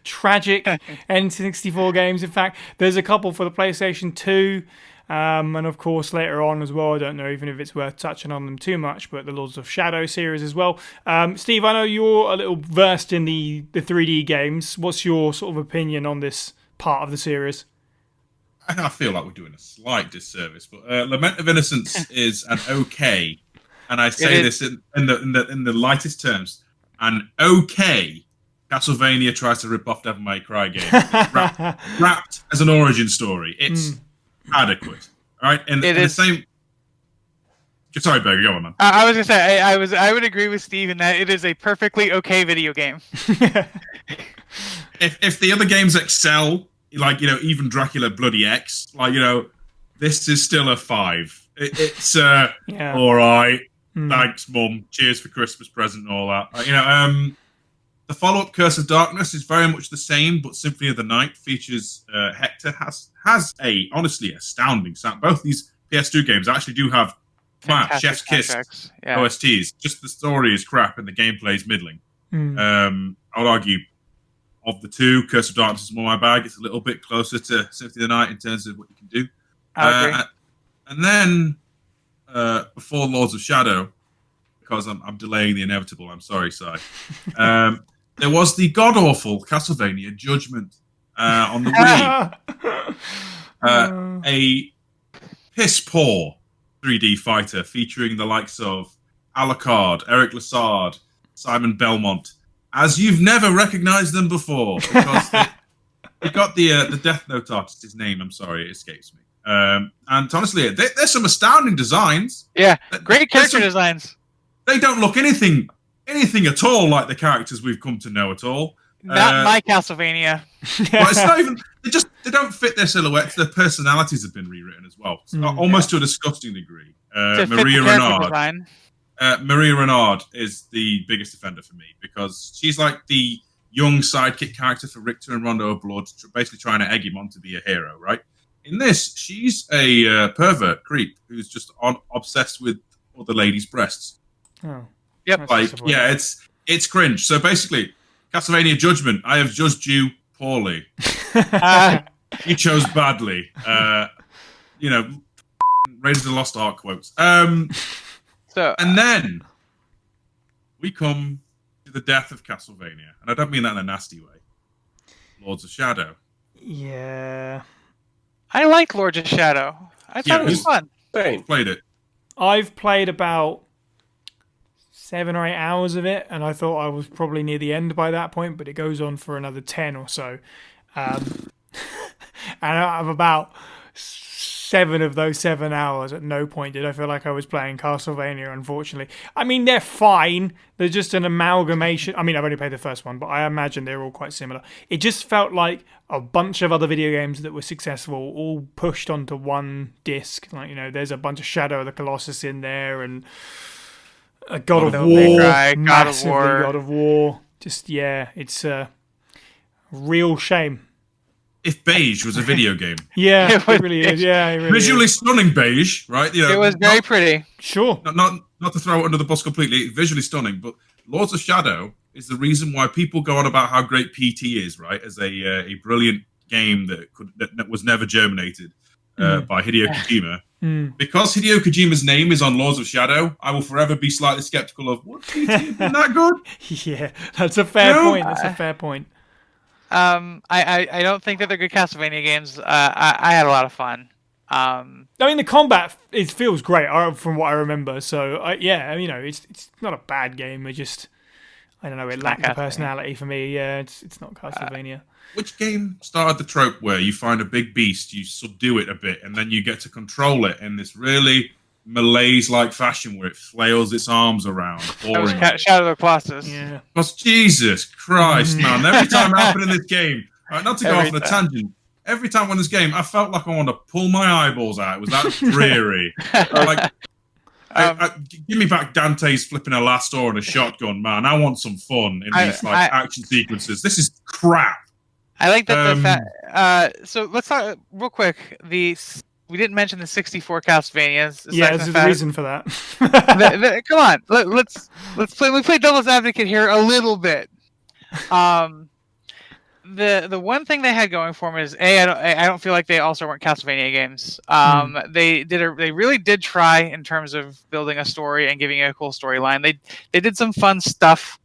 Tragic N64 games, in fact. There's a couple for the PlayStation 2. And of course, later on as well, I don't know even if it's worth touching on them too much, but the Lords of Shadow series as well. Steve, I know you're a little versed in the 3D games. What's your sort of opinion on this part of the series? I feel like we're doing a slight disservice, but Lament of Innocence is an okay, and I say this in the lightest terms, an okay Castlevania tries to rip off Devil May Cry game. Wrapped as an origin story. It's adequate, all right? And the same. Sorry, Berger, go on, man. I was gonna say I would agree with Steve in that it is a perfectly okay video game. if the other games excel, like even Dracula Bloody X, like this is still a 5. It's all right. Thanks, Mum. Cheers for Christmas present and all that. The follow-up Curse of Darkness is very much the same, but Symphony of the Night features Hector has a honestly astounding sound. Both these PS2 games actually do have chef's kiss OSTs. Just the story is crap and the gameplay is middling. I would argue of the two, Curse of Darkness is more my bag. It's a little bit closer to Symphony of the Night in terms of what you can do. I agree. And then before Lords of Shadow, because I'm delaying the inevitable. I'm sorry, Si. There was the god-awful Castlevania Judgment on the Wii. A piss-poor 3D fighter featuring the likes of Alucard, Eric Lassard, Simon Belmont, as you've never recognized them before. Because they got the Death Note artist, his name, I'm sorry, it escapes me. And honestly, there's some astounding designs. Yeah, great character designs. They don't look anything at all like the characters we've come to know at all. Not my Castlevania. Well, it's not even. They don't fit their silhouettes. Their personalities have been rewritten as well, almost to a disgusting degree. Maria Renard. Maria Renard is the biggest offender for me because she's like the young sidekick character for Richter and Rondo of Blood, basically trying to egg him on to be a hero, right? In this, she's a pervert creep who's just obsessed with other ladies' breasts. Oh. Yep. It's cringe. So basically, Castlevania Judgment, I have judged you poorly. You chose badly. Raiders of the Lost Ark quotes. And then we come to the death of Castlevania. And I don't mean that in a nasty way. Lords of Shadow. Yeah. I like Lords of Shadow. I thought it was fun. Played it. I've played about 7 or 8 hours of it, and I thought I was probably near the end by that point, but it goes on for another 10 or so. And out of about 7 of those 7 hours, at no point did I feel like I was playing Castlevania, unfortunately. I mean, they're fine. They're just an amalgamation. I mean, I've only played the first one, but I imagine they're all quite similar. It just felt like a bunch of other video games that were successful, all pushed onto one disc. Like, there's a bunch of Shadow of the Colossus in there, and a God of War, massively God of War. Just, it's a real shame. If Beige was a video game. Yeah, it really is. Yeah, it really visually is. Stunning Beige, right? It was very pretty. Sure. Not to throw it under the bus completely, visually stunning, but Lords of Shadow is the reason why people go on about how great PT is, right? As a brilliant game that was never germinated by Hideo Kojima. Because Hideo Kojima's name is on Lords of Shadow, I will forever be slightly skeptical of, would PT have been that good? Yeah, that's a fair point. That's a fair point. I don't think that they're good Castlevania games. I had a lot of fun. I mean, the combat feels great from what I remember. So yeah, you know, it's not a bad game. It just, I don't know, it lacked the personality for me. Yeah, it's not Castlevania. Which game started the trope where you find a big beast, you subdue it a bit, and then you get to control it in this really malaise-like fashion where it flails its arms around? That was Shadow of the Colossus. Yeah. Because Jesus Christ, man! Every time it happened in this game, not to go off on a tangent. Every time I won this game, I felt like I wanted to pull my eyeballs out. It was that dreary. Give me back Dante's flipping a last door and a shotgun, man. I want some fun in these action sequences. This is crap. I like that. So let's talk real quick. We didn't mention the 64 Castlevanias. Yeah, there's a reason for that. Come on, let's play devil's advocate here a little bit. The one thing they had going for them is I don't feel like they also weren't Castlevania games. They really did try in terms of building a story and giving it a cool storyline. They did some fun stuff.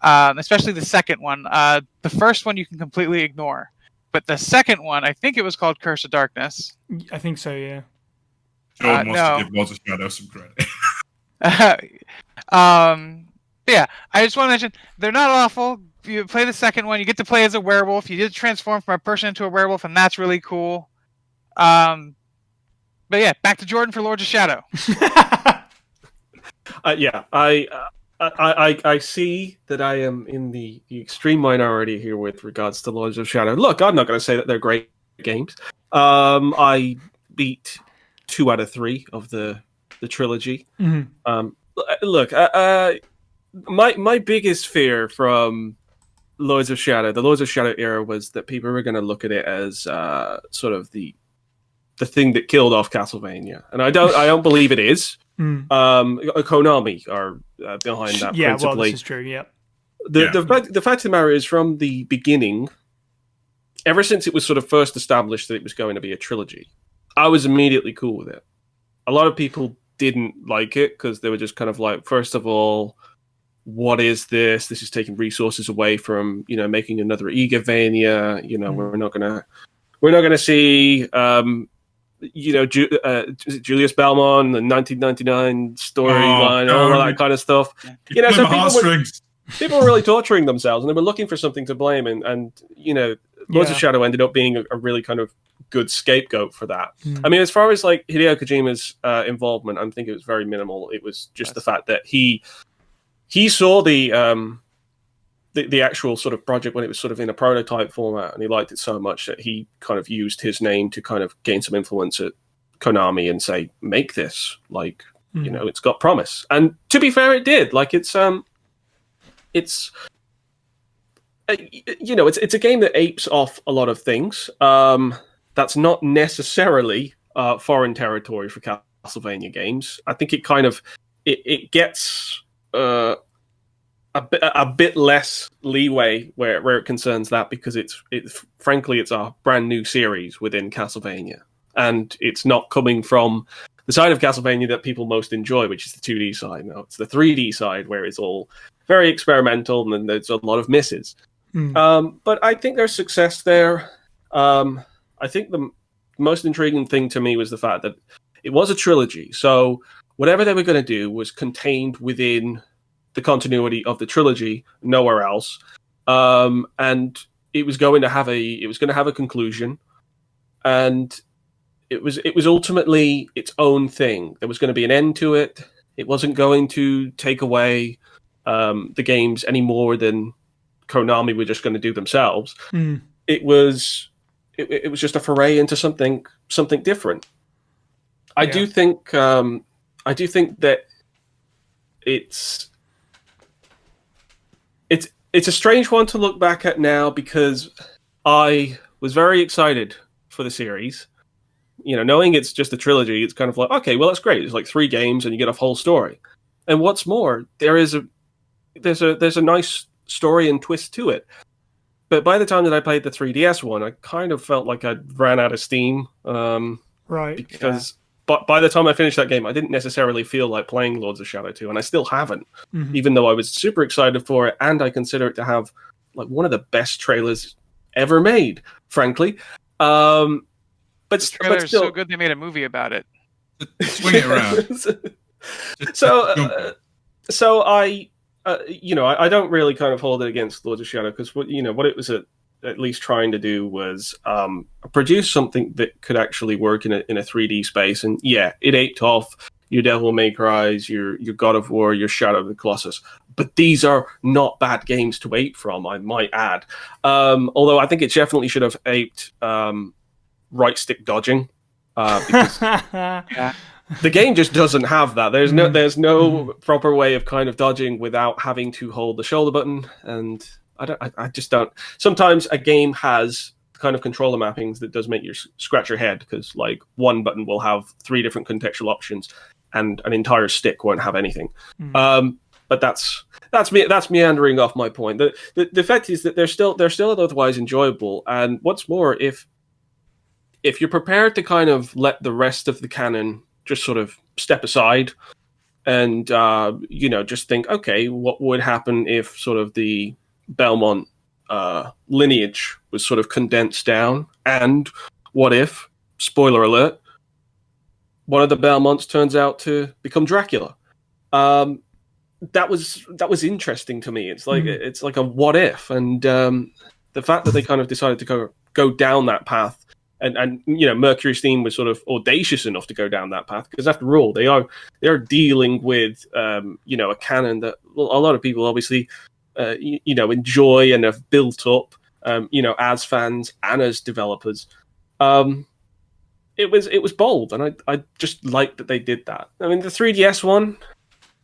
Especially the second one. The first one you can completely ignore, but the second one, I think it was called Curse of Darkness. I think so, yeah. Jordan wants to give Lords of Shadow some credit. Yeah, I just want to mention they're not awful. You play the second one, you get to play as a werewolf. You did transform from a person into a werewolf, and that's really cool. But yeah, back to Jordan for Lords of Shadow. I see that I am in the extreme minority here with regards to Lords of Shadow. Look, I'm not going to say that they're great games. I beat 2 out of 3 of the trilogy. Look, my biggest fear from Lords of Shadow, the Lords of Shadow era, was that people were going to look at it as sort of the thing that killed off Castlevania, and I don't believe it is. Konami are behind that. Yeah, principally. Well, this is true. Yeah. The fact of the matter is, from the beginning, ever since it was sort of first established that it was going to be a trilogy, I was immediately cool with it. A lot of people didn't like it because they were just kind of like, first of all, what is this? This is taking resources away from, making another Igavania. We're not gonna see Julius Belmont, the 1999 storyline, all that kind of stuff. People were really torturing themselves, and they were looking for something to blame. And Lords of Shadow ended up being a really kind of good scapegoat for that. I mean, as far as like Hideo Kojima's involvement, I think it was very minimal. It was just the fact that he saw the actual sort of project when it was sort of in a prototype format, and he liked it so much that he kind of used his name to kind of gain some influence at Konami and say, make this, like, it's got promise. And to be fair, it did. Like, it's a game that apes off a lot of things. That's not necessarily foreign territory for Castlevania games. I think it kind of it gets a bit less leeway where it concerns that, because it's frankly it's a brand new series within Castlevania, and it's not coming from the side of Castlevania that people most enjoy, which is the 2D side. No, it's the 3D side where it's all very experimental and then there's a lot of misses. But I think there's success there. I think the most intriguing thing to me was the fact that it was a trilogy, so whatever they were going to do was contained within the continuity of the trilogy, nowhere else, and it was going to have a conclusion, and it was ultimately its own thing. There was going to be an end to it. It wasn't going to take away the games any more than Konami were just going to do themselves. It was just a foray into something different. I do think that it's a strange one to look back at now, because I was very excited for the series. Knowing it's just a trilogy, it's kind of like, okay, well, that's great. It's like 3 games and you get a whole story. And what's more, there's a nice story and twist to it. But by the time that I played the 3DS one, I kind of felt like I ran out of steam. Right. Because but by the time I finished that game, I didn't necessarily feel like playing Lords of Shadow 2, and I still haven't, even though I was super excited for it, and I consider it to have like one of the best trailers ever made, frankly. But The trailer is still, so good they made a movie about it. Swing it around. So I, I don't really kind of hold it against Lords of Shadow, because what it was at least trying to do was produce something that could actually work in a 3D space. And yeah, it aped off your Devil May Cry's, your God of War, your Shadow of the Colossus. But these are not bad games to ape from, I might add. Although I think it definitely should have aped right stick dodging. Because the game just doesn't have that. There's no proper way of kind of dodging without having to hold the shoulder button, and I just don't. Sometimes a game has kind of controller mappings that does make you scratch your head, because like one button will have 3 different contextual options, and an entire stick won't have anything. But that's meandering off my point. The fact is that they're still otherwise enjoyable, and what's more, if you're prepared to kind of let the rest of the canon just sort of step aside and, just think, okay, what would happen if sort of the Belmont lineage was sort of condensed down? And what if, spoiler alert, one of the Belmonts turns out to become Dracula? That was interesting to me. It's like a what if, and the fact that they kind of decided to go down that path. And Mercury Steam was sort of audacious enough to go down that path, because after all, they are dealing with a canon that a lot of people obviously enjoy and have built up as fans and as developers. It was bold, and I just liked that they did that. I mean, the 3DS one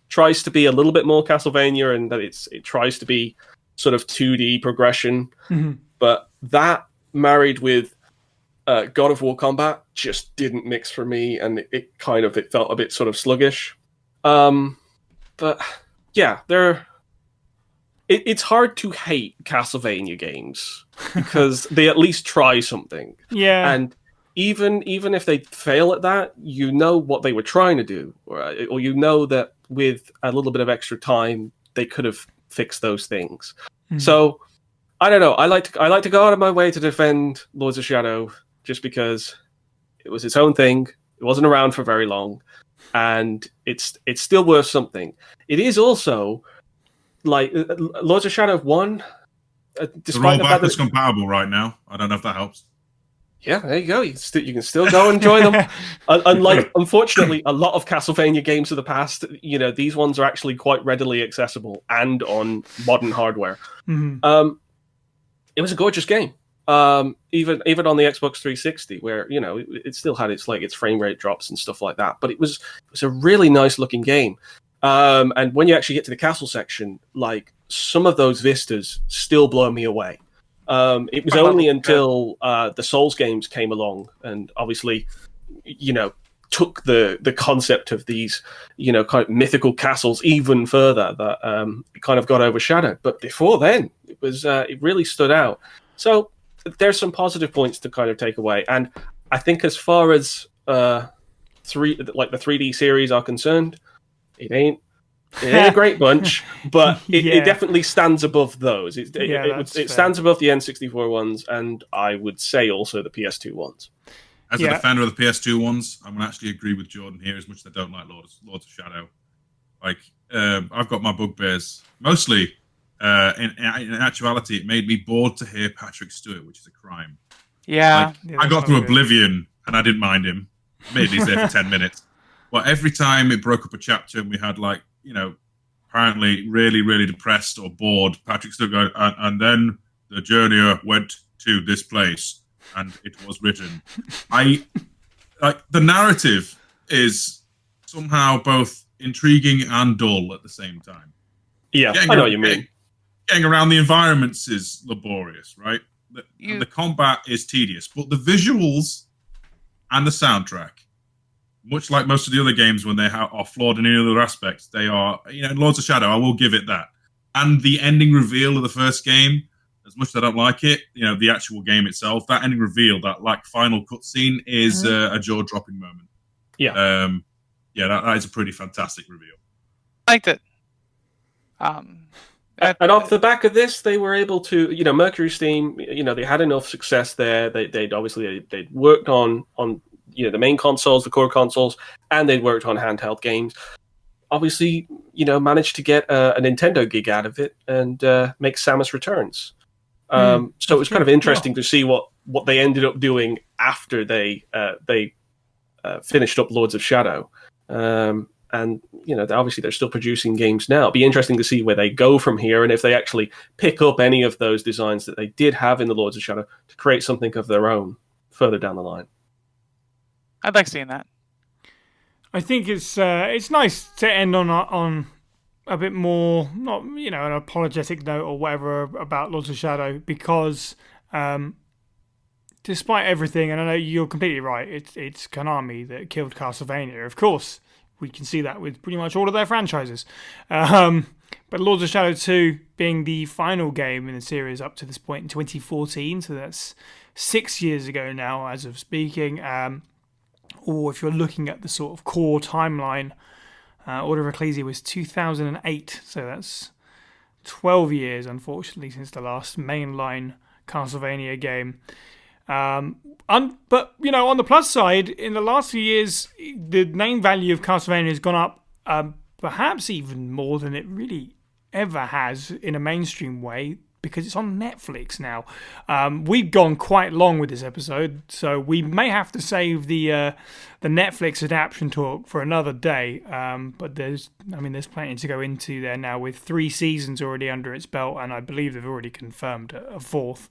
tries to be a little bit more Castlevania, and that it tries to be sort of 2D progression, but that married with God of War combat just didn't mix for me, and it felt a bit sort of sluggish. But yeah, it's hard to hate Castlevania games because they at least try something. Yeah. And even if they fail at that, you know what they were trying to do, or you know that with a little bit of extra time, they could have fixed those things. So I don't know. I like to go out of my way to defend Lords of Shadow, just because it was its own thing. It wasn't around for very long, and it's still worth something. It is also like Lords of Shadow 1, despite the fact that it's compatible right now. I don't know if that helps. Yeah, there you go. You can still go enjoy them. Unlike, unfortunately, a lot of Castlevania games of the past, these ones are actually quite readily accessible and on modern hardware. It was a gorgeous game. Even on the Xbox 360, where it still had its frame rate drops and stuff like that, but it was a really nice looking game. And when you actually get to the castle section, like some of those vistas still blow me away. It was only until the Souls games came along, and obviously, took the concept of these, kind of mythical castles even further, that it kind of got overshadowed. But before then, it really stood out. So there's some positive points to kind of take away, and I think as far as the 3D series are concerned, it ain't a great bunch, but it definitely stands above those. It stands above the N64 ones, and I would say also the PS2 ones. As a defender of the PS2 ones, I'm going to actually agree with Jordan here, as much as I don't like Lords of Shadow. Like, I've got my bugbears. Mostly, in actuality, it made me bored to hear Patrick Stewart, which is a crime. Yeah. I got through Oblivion, and I didn't mind him. Maybe he's there for 10 minutes. But every time it broke up a chapter and we had, apparently really, really depressed or bored, Patrick Stewart going, and then the journey went to this place, and it was written. The narrative is somehow both intriguing and dull at the same time. Yeah, I know what you mean. Getting around the environments is laborious, right? And the combat is tedious, but the visuals and the soundtrack, much like most of the other games when they are flawed in any other aspects, they are, Lords of Shadow, I will give it that. And the ending reveal of the first game, as much as I don't like it, the actual game itself, that ending reveal, that final cutscene is a jaw-dropping moment. Yeah. Yeah, that is a pretty fantastic reveal. I liked it. And off the back of this, they were able to, Mercury Steam, they had enough success there. They'd worked on the main consoles, the core consoles, and they'd worked on handheld games. Obviously, managed to get a Nintendo gig out of it and make Samus Returns. So it was kind of interesting to see what they ended up doing after they finished up Lords of Shadow. And, obviously they're still producing games now. It'll be interesting to see where they go from here and if they actually pick up any of those designs that they did have in the Lords of Shadow to create something of their own further down the line. I'd like seeing that. I think it's nice to end on a bit more, not an apologetic note or whatever about Lords of Shadow, because despite everything, and I know you're completely right, it's Konami that killed Castlevania. Of course, we can see that with pretty much all of their franchises. But Lords of Shadow 2 being the final game in the series up to this point in 2014, so that's 6 years ago now as of speaking. Or if you're looking at the sort of core timeline, Order of Ecclesia was 2008, so that's 12 years, unfortunately, since the last mainline Castlevania game. But, on the plus side, in the last few years, the name value of Castlevania has gone up, perhaps even more than it really ever has in a mainstream way, because it's on Netflix now. We've gone quite long with this episode, so we may have to save the Netflix adaptation talk for another day. But there's plenty to go into there now with 3 seasons already under its belt, and I believe they've already confirmed a 4th.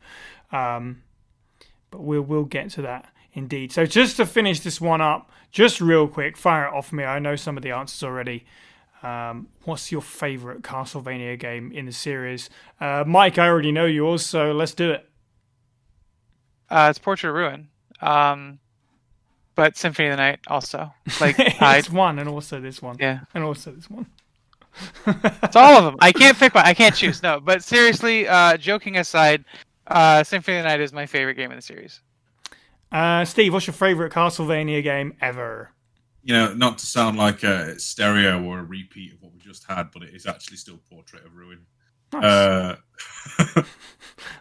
But we'll get to that indeed. So just to finish this one up, just real quick, fire it off me. I know some of the answers already. What's your favourite Castlevania game in the series? Mike, I already know yours, so let's do it. It's Portrait of Ruin. But Symphony of the Night also. It's one, and also this one. Yeah. And also this one. It's all of them. I can't pick one. I can't choose. No, but seriously, joking aside, Symphony of the Night is my favorite game in the series. Steve, what's your favourite Castlevania game ever? Not to sound like a stereo or a repeat of what we just had, but it is actually still Portrait of Ruin. Nice.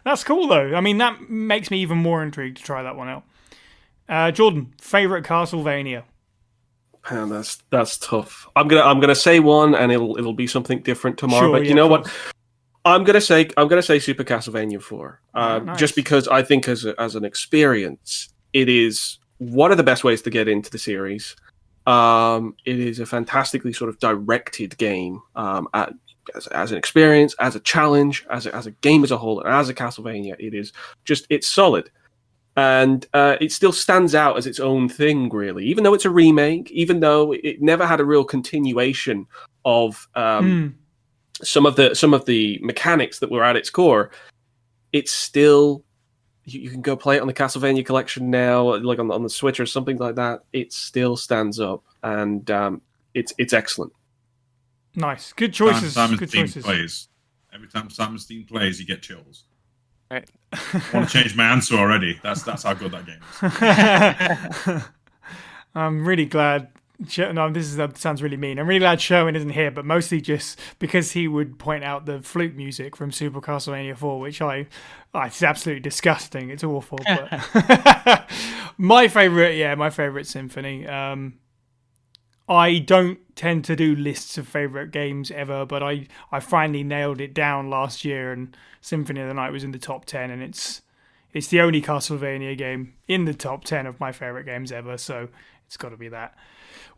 That's cool, though. I mean, that makes me even more intrigued to try that one out. Jordan, favourite Castlevania? Man, that's tough. I'm gonna say one, and it'll be something different tomorrow. But you know what? I'm gonna say Super Castlevania 4. Nice. Just because I think as an experience, it is one of the best ways to get into the series. It is a fantastically sort of directed game as an experience, as a challenge, as a game as a whole, and as a Castlevania. It's solid. And it still stands out as its own thing, really. Even though it's a remake, even though it never had a real continuation of some of the mechanics that were at its core, it's still... You can go play it on the Castlevania collection now, like on the Switch or something like that. It still stands up, and it's excellent. Nice, good choices. Simon's Team plays. Every time Simon's Team plays, you get chills. Right. I want to change my answer already. That's how good that game is. I'm really glad. No, sounds really mean. I'm really glad Sherwin isn't here, but mostly just because he would point out the flute music from Super Castlevania 4, which it's absolutely disgusting. It's awful. But my favorite Symphony. I don't tend to do lists of favorite games ever, but I finally nailed it down last year, and Symphony of the Night was in the top 10, and it's the only Castlevania game in the top 10 of my favorite games ever, so it's got to be that.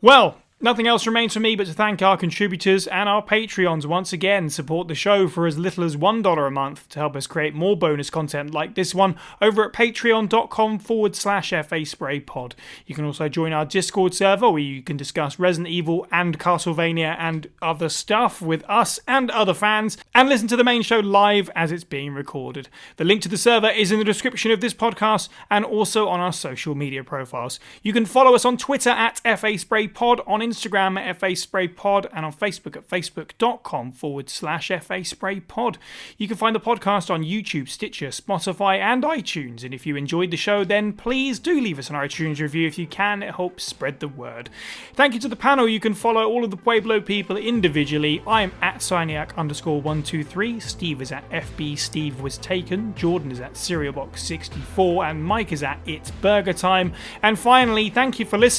Well, nothing else remains for me but to thank our contributors and our Patreons once again. Support the show for as little as $1 a month to help us create more bonus content like this one over at patreon.com/FASprayPod. You can also join our Discord server where you can discuss Resident Evil and Castlevania and other stuff with us and other fans, and listen to the main show live as it's being recorded. The link to the server is in the description of this podcast and also on our social media profiles. You can follow us on Twitter at FA Spray Pod, on Instagram at FA Spray Pod, and on Facebook at facebook.com/FA Spray Pod. You can find the podcast on YouTube, Stitcher, Spotify, and iTunes. And if you enjoyed the show, then please do leave us an iTunes review if you can. It helps spread the word. Thank you to the panel. You can follow all of the Pueblo people individually. I am at Cyniac_123. Steve is at FB Steve Was Taken. Jordan is at CerealBox64. And Mike is at It's Burger Time. And finally, thank you for listening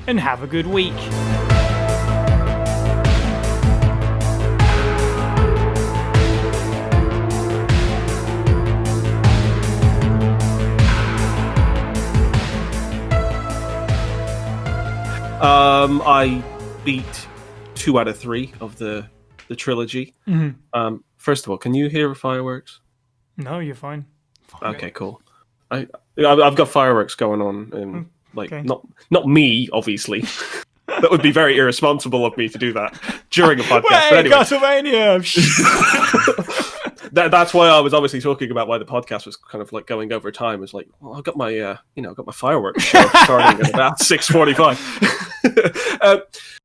and have a good week. I beat 2 out of 3 of the trilogy. Mm-hmm. First of all, can you hear fireworks? No, you're fine. Okay, cool. I've got fireworks going on, and okay. not me, obviously. That would be very irresponsible of me to do that during a podcast. Wait, but anyway. Castlevania! That's why I was obviously talking about why the podcast was kind of like going over time. It's like, well, I've got my I've got my fireworks show starting at about 6:45.